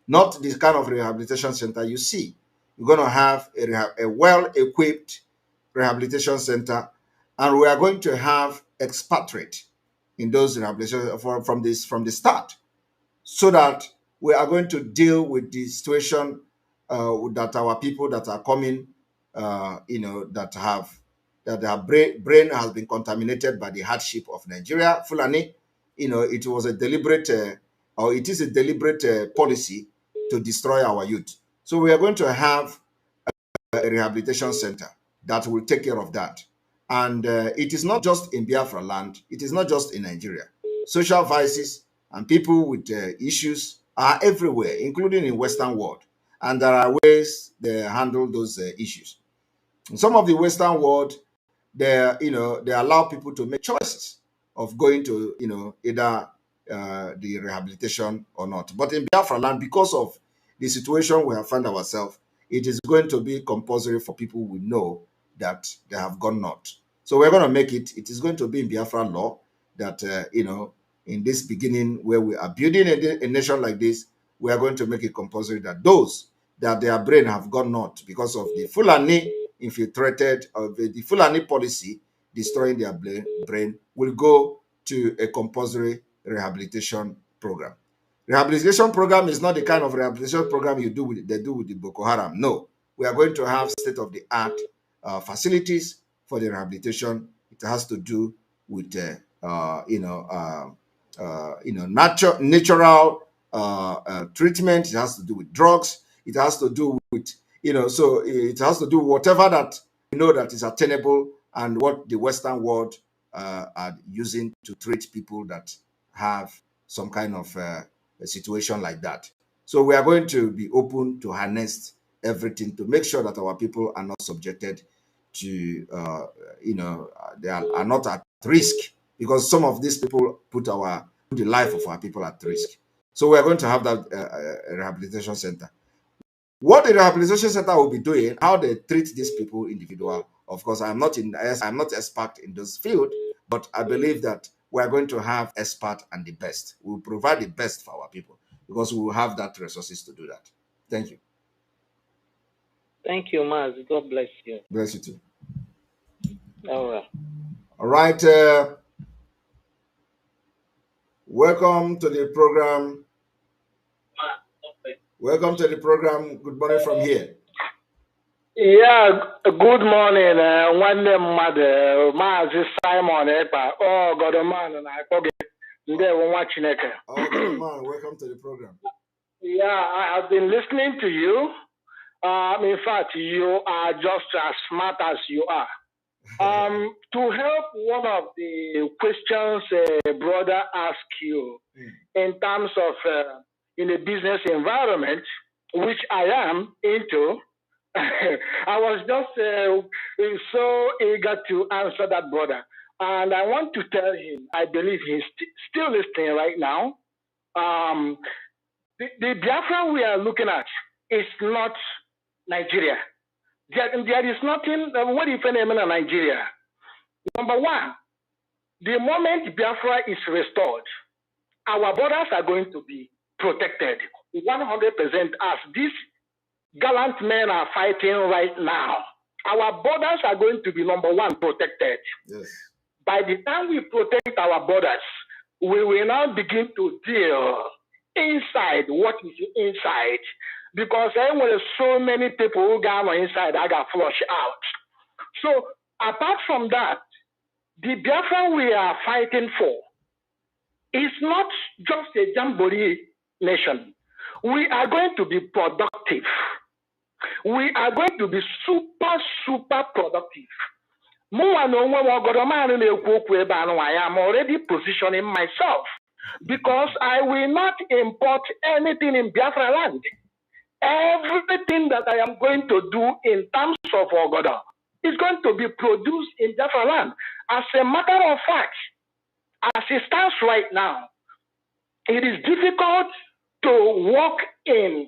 not this kind of rehabilitation center you see. We're going to have a well-equipped rehabilitation center, and we are going to have expatriate in those rehabilitation from the start, so that we are going to deal with the situation that our people that are coming, that their brain has been contaminated by the hardship of Nigeria, Fulani. It was a deliberate, or it is a deliberate policy to destroy our youth. So we are going to have a rehabilitation center that will take care of that. And it is not just in Biafra land, it is not just in Nigeria. Social vices and people with issues are everywhere, including in Western world. And there are ways they handle those issues. In some of the Western world, they allow people to make choices of going to, either the rehabilitation or not. But in Biafra land, because of the situation we have found ourselves, it is going to be compulsory for people who know that they have gone not. So we're going to make it is going to be in Biafra law that, in this beginning where we are building a nation like this, we are going to make it compulsory that those that their brain have gone not because of the Fulani infiltrated, of the Fulani policy destroying their brain, will go to a compulsory rehabilitation program. Rehabilitation program is not the kind of rehabilitation program they do with the Boko Haram. No, we are going to have state-of-the-art facilities for the rehabilitation. It has to do with natural treatment. It has to do with drugs. It has to do with so it has to do whatever that that is attainable and what the Western world are using to treat people that have some kind of a situation like that. So we are going to be open to harness everything to make sure that our people are not subjected to, they are not at risk, because some of these people put the life of our people at risk. So we are going to have that rehabilitation center. What the rehabilitation center will be doing, how they treat these people individual. Of course, I'm not expert in this field, but I believe that we are going to have expert and the best. We will provide the best for our people because we will have that resources to do that. Thank you. Thank you, Maz. God bless you. Bless you too. All right. All right. Welcome to the program. Welcome to the program. Good morning from here. Yeah, good morning. Nwanne mmadụ Maazị Simon Ekpa. Oh, Godoman, and I forget. Oh, Godoman, welcome to the program. Yeah, I have been listening to you. In fact, you are just as smart as you are. To help one of the questions a brother asked you in terms of in a business environment, which I am into, I was just so eager to answer that brother. And I want to tell him, I believe he's still listening right now. The Biafra we are looking at is not Nigeria. There is nothing, what if any in Nigeria? Number one, the moment Biafra is restored, our borders are going to be protected 100% as these gallant men are fighting right now. Our borders are going to be, number one, protected. Yes. By the time we protect our borders, we will now begin to deal inside what is inside. Because there were so many people who got inside, I got flushed out. So apart from that, the Biafra we are fighting for is not just a jamboree nation. We are going to be productive. We are going to be super productive. I am already positioning myself because I will not import anything in Biafra land. Everything that I am going to do in terms of Ogoda is going to be produced in Biafra land. As a matter of fact, as it stands right now, it is difficult to work in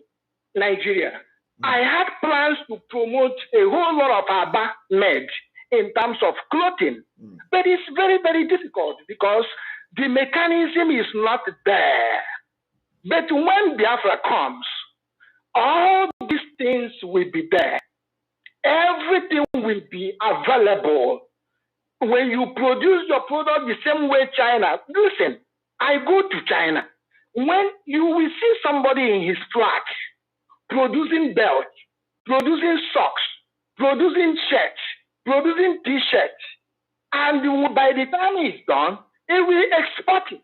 Nigeria. I had plans to promote a whole lot of Aba made in terms of clothing, but it's very, very difficult because the mechanism is not there. But when Biafra comes, all these things will be there. Everything will be available. When you produce your product the same way China, listen, I go to China. When you will see somebody in his flat producing belts, producing socks, producing shirts, producing t-shirts, and by the time it's done, he will export it.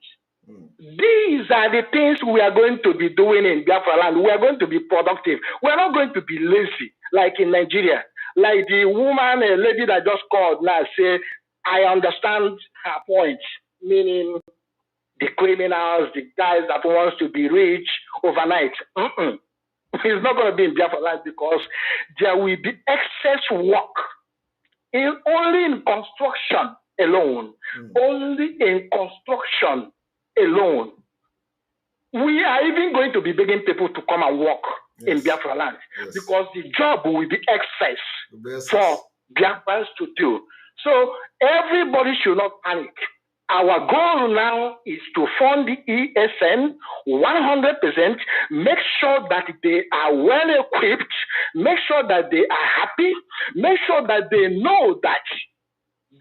These are the things we are going to be doing in Biafra land. We are going to be productive. We are not going to be lazy like in Nigeria. Like the woman, a lady that just called now, say, I understand her point, meaning the criminals, the guys that wants to be rich overnight. It's not going to be in Biafra land because there will be excess work only in construction alone. Only in construction alone. We are even going to be begging people to come and work in Biafra land because the job will be excess for Biafrans to do. So everybody should not panic. Our goal now is to fund the ESN 100%, make sure that they are well equipped, make sure that they are happy, make sure that they know that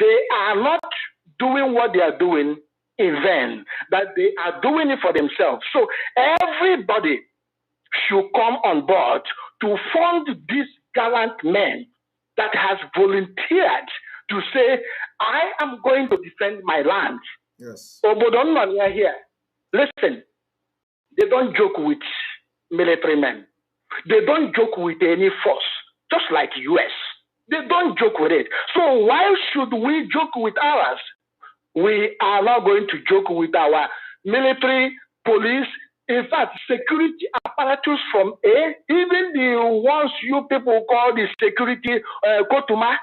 they are not doing what they are doing in vain, that they are doing it for themselves. So everybody should come on board to fund these gallant men that has volunteered to say, I am going to defend my land. Yes. Obodonman here. Listen, they don't joke with military men. They don't joke with any force, just like US. They don't joke with it. So why should we joke with ours? We are not going to joke with our military, police, in fact, security apparatus from A, even the ones you people call the security Kotuma,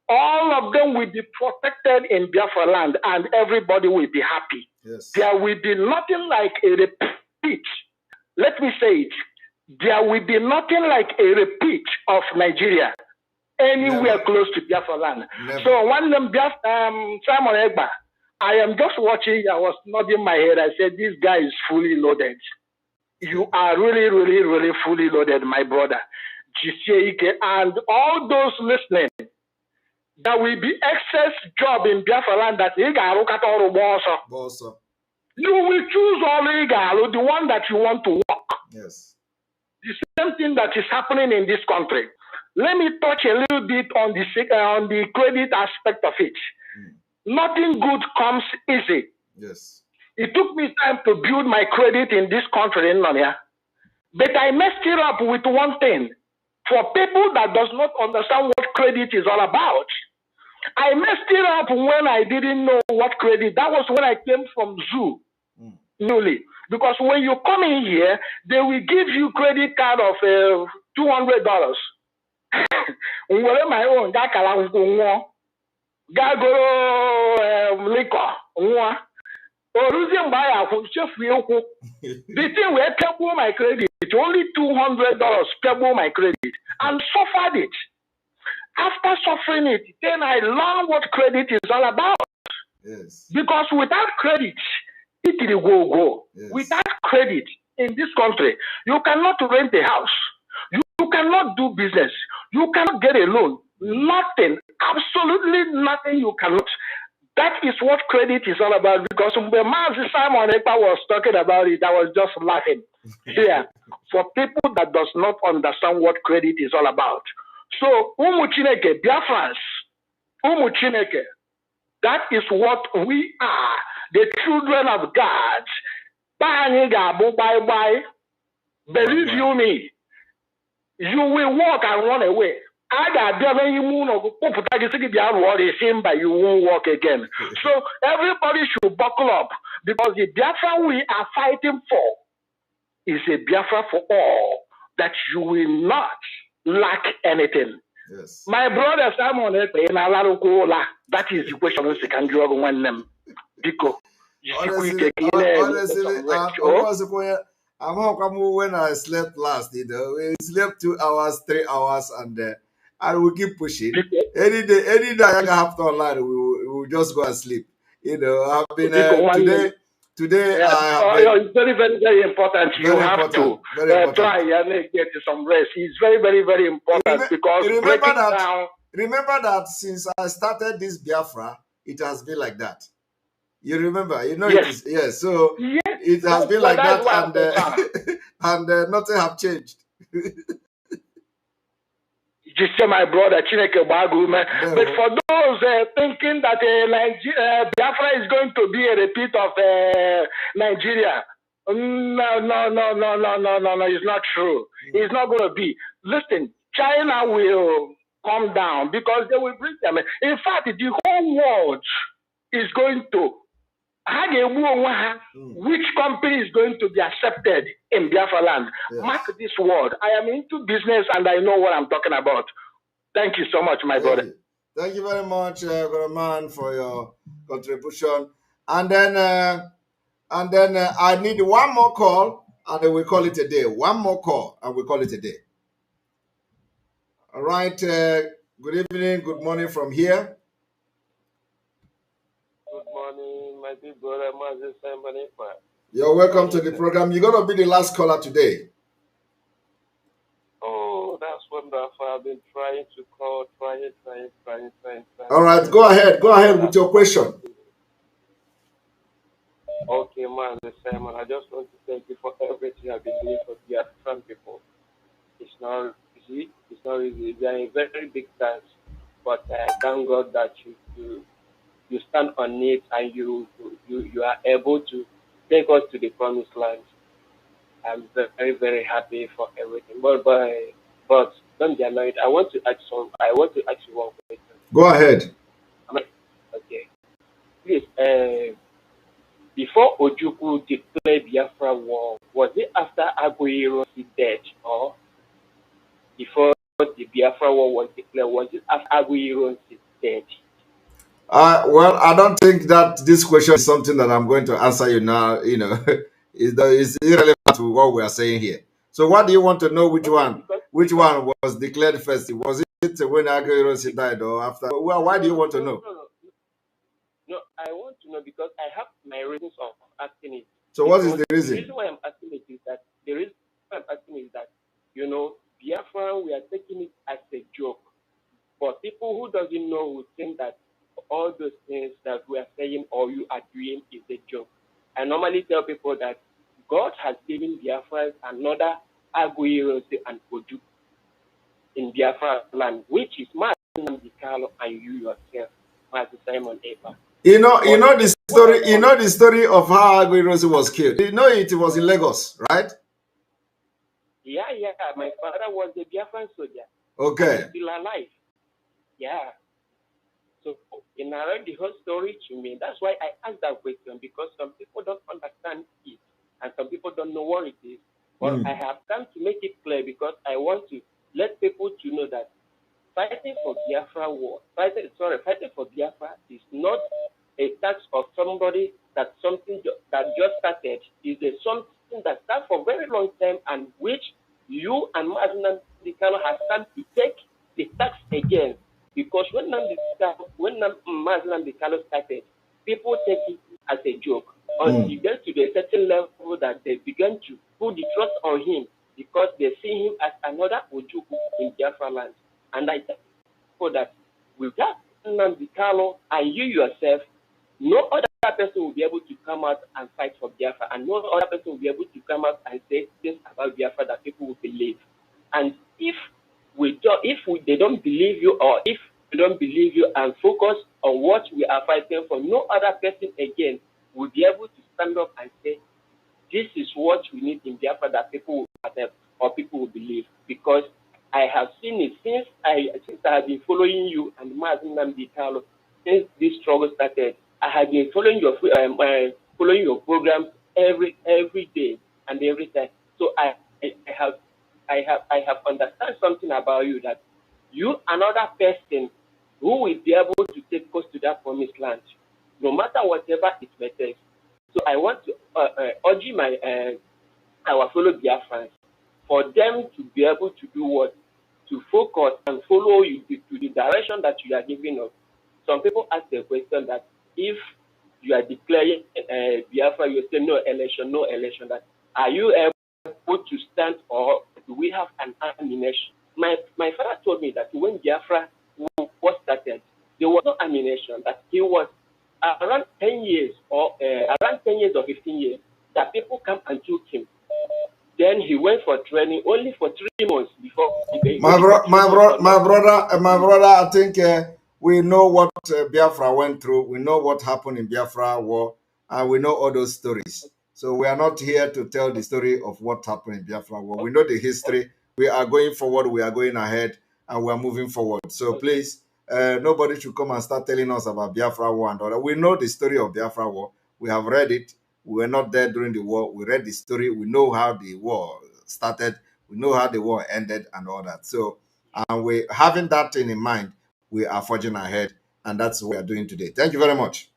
all of them will be protected in Biafra land and everybody will be happy. Yes. There will be nothing like a repeat. Let me say it. There will be nothing like a repeat of Nigeria anywhere close to Biafra land. So one of them, Simon Egba, I am just watching, I was nodding my head. I said, this guy is fully loaded. You are really, really, really fully loaded, my brother. And all those listening, there will be excess job in Biafra land that you will choose all the one that you want to work. Yes. The same thing that is happening in this country. Let me touch a little bit on the credit aspect of it. Nothing good comes easy. Yes. It took me time to build my credit in this country, but I messed it up with one thing. For people that does not understand what credit is all about, I messed it up when I didn't know what credit. That was when I came from Zoo, newly. Because when you come in here, they will give you credit card of $200. My own, liquor. The thing where pebble my credit, only $200 pebble my credit, and suffered it. After suffering it, then I learned what credit is all about. Yes. Because without credit, it will go. Yes. Without credit in this country, you cannot rent a house. You cannot do business. You cannot get a loan. Nothing, absolutely nothing you cannot. That is what credit is all about. Because when MAZI Simon EKPA was talking about it, I was just laughing. Here, for people that does not understand what credit is all about. So, Chineke, Biafrans, Chineke, that is what we are, the children of God. Bye. Believe you me, you will walk and run away. You won't walk again. So everybody should buckle up because the Biafra we are fighting for is a Biafra for all, that you will not lack anything. Yes. My brother Simon, that is the question we can do one them. Honestly, when I slept last, we slept 2 hours, 3 hours, and we keep pushing. Any day I have to online, we will just go and sleep. I've been today. Today, yes. It's very, very, very important. You have to try and get some rest. It's very, very, very important because remember that since I started this Biafra, it has been like that. You remember, yes. It is, yes. So it has been like that, and nothing have changed. You say, my brother, Chineke Bagume. But for those thinking that Biafra is going to be a repeat of Nigeria, no, it's not true. It's not going to be. Listen, China will come down because they will bring them. In fact, the whole world is going to. Which company is going to be accepted in Biafra land? Yes. Mark this word. I am into business and I know what I'm talking about. Thank you so much, my brother. Thank you very much, Goraman, for your contribution. And then I need one more call, and then we call it a day. One more call, and we call it a day. All right. Good evening. Good morning from here. Good morning, my big brother, MAZI. You're welcome to the program. You're going to be the last caller today. Oh, that's wonderful. I've been trying to call, trying. All right, go ahead. Go ahead with your question. Okay, MAZI Simon, I just want to thank you for everything I've been doing for the African people. It's not easy. We are in very big task, but thank God that you stand on it and you are able to take us to the promised land. I'm very, very happy for everything. But don't be annoyed. I want to ask you one question. Go ahead. Okay. Please, before Ojukwu declared Biafra war, was it after Aguiro's death, or before the Biafra war was declared? Was it after Aguiro's death? Well, I don't think that this question is something that I'm going to answer you now. It's irrelevant to what we are saying here. So, what do you want to know? Which one was declared first? Was it when Aguiro's died or after? Well, why do you want to know? No, I want to know because I have my reasons of asking it. So, what is the reason? The reason why I'm asking it is that Biafra, we are taking it as a joke. But people who doesn't know would think that all those things that we are saying or you are doing is a joke. I normally tell people that God has given Biafra another Aguirre and Oju in Biafra land, which is Mazi Carlo and you yourself, Mazi Simon Eba. You know the story of how Aguirre was killed. You know it was in Lagos, right? Yeah. My father was a Biafran soldier. Okay. He's still alive. Yeah. So you narrate the whole story to me. That's why I asked that question, because some people don't understand it and some people don't know what it is. But I have come to make it clear because I want to let people to know that fighting for Biafra fighting for Biafra is not a task of somebody that just started. It's something that started for a very long time and which you and Mazi Dikano have come to take the task again. Because when Mazi Dikano started, people take it as a joke. Until you get to a certain level that they began to put the trust on him because they see him as another Ojukwu in Biafra land. And I tell people that without Nnamdi Kanu and you yourself, no other person will be able to come out and fight for Biafra, and no other person will be able to come out and say things about Biafra that people will believe. And if they don't believe you, or if we don't believe you and focus on what we are fighting for, no other person again will be able to stand up and say, this is what we need in Biafra that people will accept or people will believe. Because I have seen it since I have been following you and Mazi Nnamdi Kanu since this struggle started. I have been following your programs every day and every time. So I have understand something about you, that you another person who will be able to take us to that promised land, no matter whatever it may take. So I want to urge our fellow Biafrans for them to be able to do what? To focus and follow you to the direction that you are giving us. Some people ask the question that if you are declaring Biafra, you say no election. That are you able to stand, or do we have an ammunition? My father told me that when Biafra was started, there was no ammunition. That he was around 10 years or 15 years that people come and took him. Then he went for training only for 3 months before he my brother, I think we know what Biafra went through. We know what happened in Biafra war, and we know all those stories. So we are not here to tell the story of what happened in Biafra war. We know the history. We are going forward. We are going ahead, and we are moving forward. So please, nobody should come and start telling us about Biafra war and all that. We know the story of Biafra war. We have read it. We were not there during the war. We read the story. We know how the war started. We know how the war ended and all that. So, we having that thing in mind, we are forging ahead, and that's what we are doing today. Thank you very much.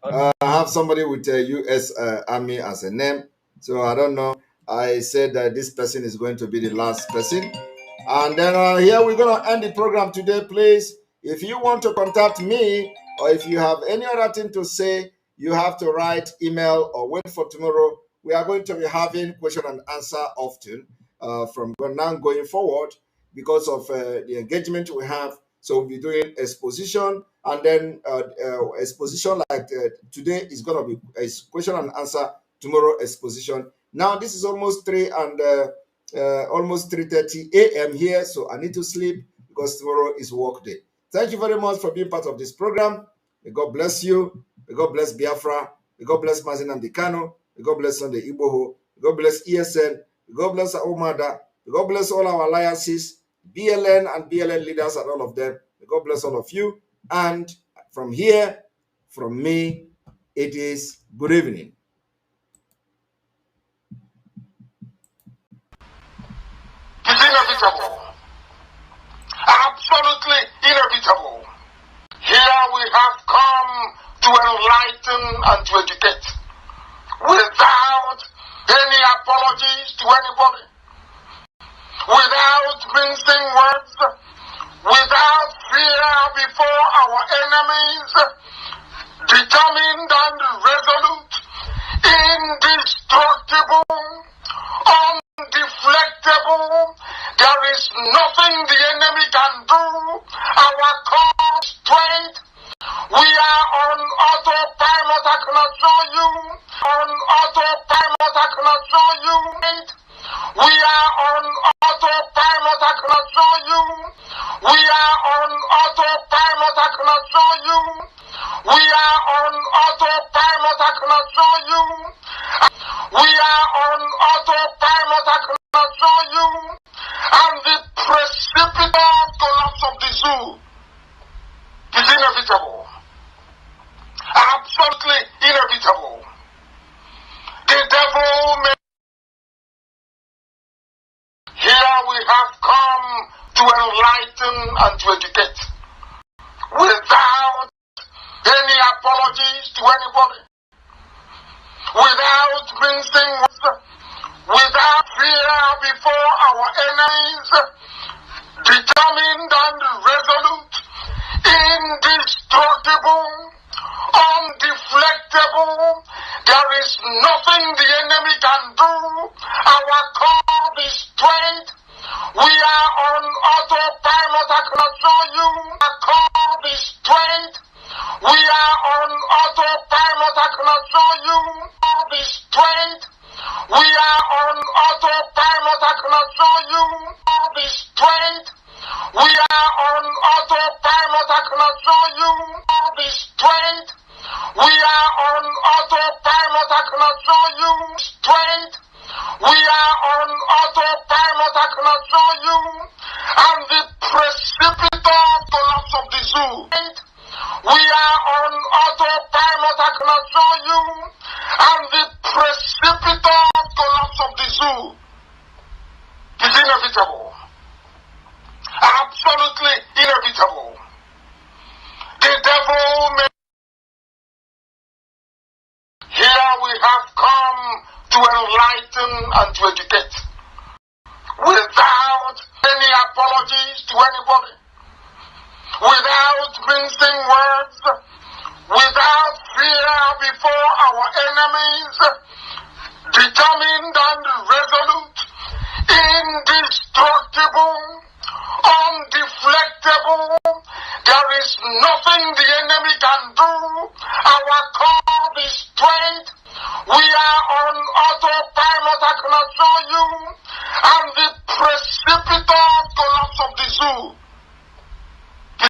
I have somebody with a U.S. Army as a name, so I don't know. I said that this person is going to be the last person. And then here we're going to end the program today. Please, if you want to contact me, or if you have any other thing to say, you have to write, email, or wait for tomorrow. We are going to be having question and answer often from now going forward because of the engagement we have. So we'll be doing exposition, and then exposition like today is going to be a question and answer, tomorrow exposition. Now this is almost 3:30 a.m. here, so I need to sleep because tomorrow is work day. Thank you very much for being part of this program. May God bless you. May God bless Biafra. May God bless MAZI Namdekano. May God bless Sunday Igboho. May God bless ESN. May God bless Omada. May God bless all our alliances, BLN and BLN leaders and all of them. May God bless all of you. And from here, from me, it is good evening. It's inevitable. Absolutely inevitable. Here we have come to enlighten and to educate without any apologies to anybody, without mincing words, without fear before our enemies, determined and resolute, indestructible, undeflectable. There is nothing the enemy can do. Our core strength. We are on autopilot, I can assure you. On autopilot, I can assure you. We are on autopilot, I can assure you. We are on autopilot, I can assure you. We are on autopilot, I can assure you. We are on autopilot, I can assure you. And the precipitous collapse of the zoo is inevitable. Absolutely inevitable. The devil may... Here we have come to enlighten and to educate without any apologies to anybody, without mincing words, without fear before our enemies, determined and resolute, indestructible, undeflectable. There is nothing the enemy can do. Our core is strength. We are on autopilot, I can assure you. Our core is strength. We are on autopilot, I can assure you. Core is strength. We are on autopilot, I can assure you. Core is strength. We are on autopilot, I can assure you. Core is strength. We are on autopilot, I can assure you. Strength. We are on autopilot, I can assure you. And the precipitous collapse of the zoo. We are on autopilot, I can assure you. And the precipitous collapse of the zoo is inevitable. Absolutely inevitable. The devil may... Here we have come to enlighten and to educate without any apologies to anybody, without mincing words, without fear before our enemies, determined and resolute, indestructible, undeflectable. There is nothing the enemy can do. Our core is strength. We are on autopilot, I can assure you. And the precipitous collapse of the zoo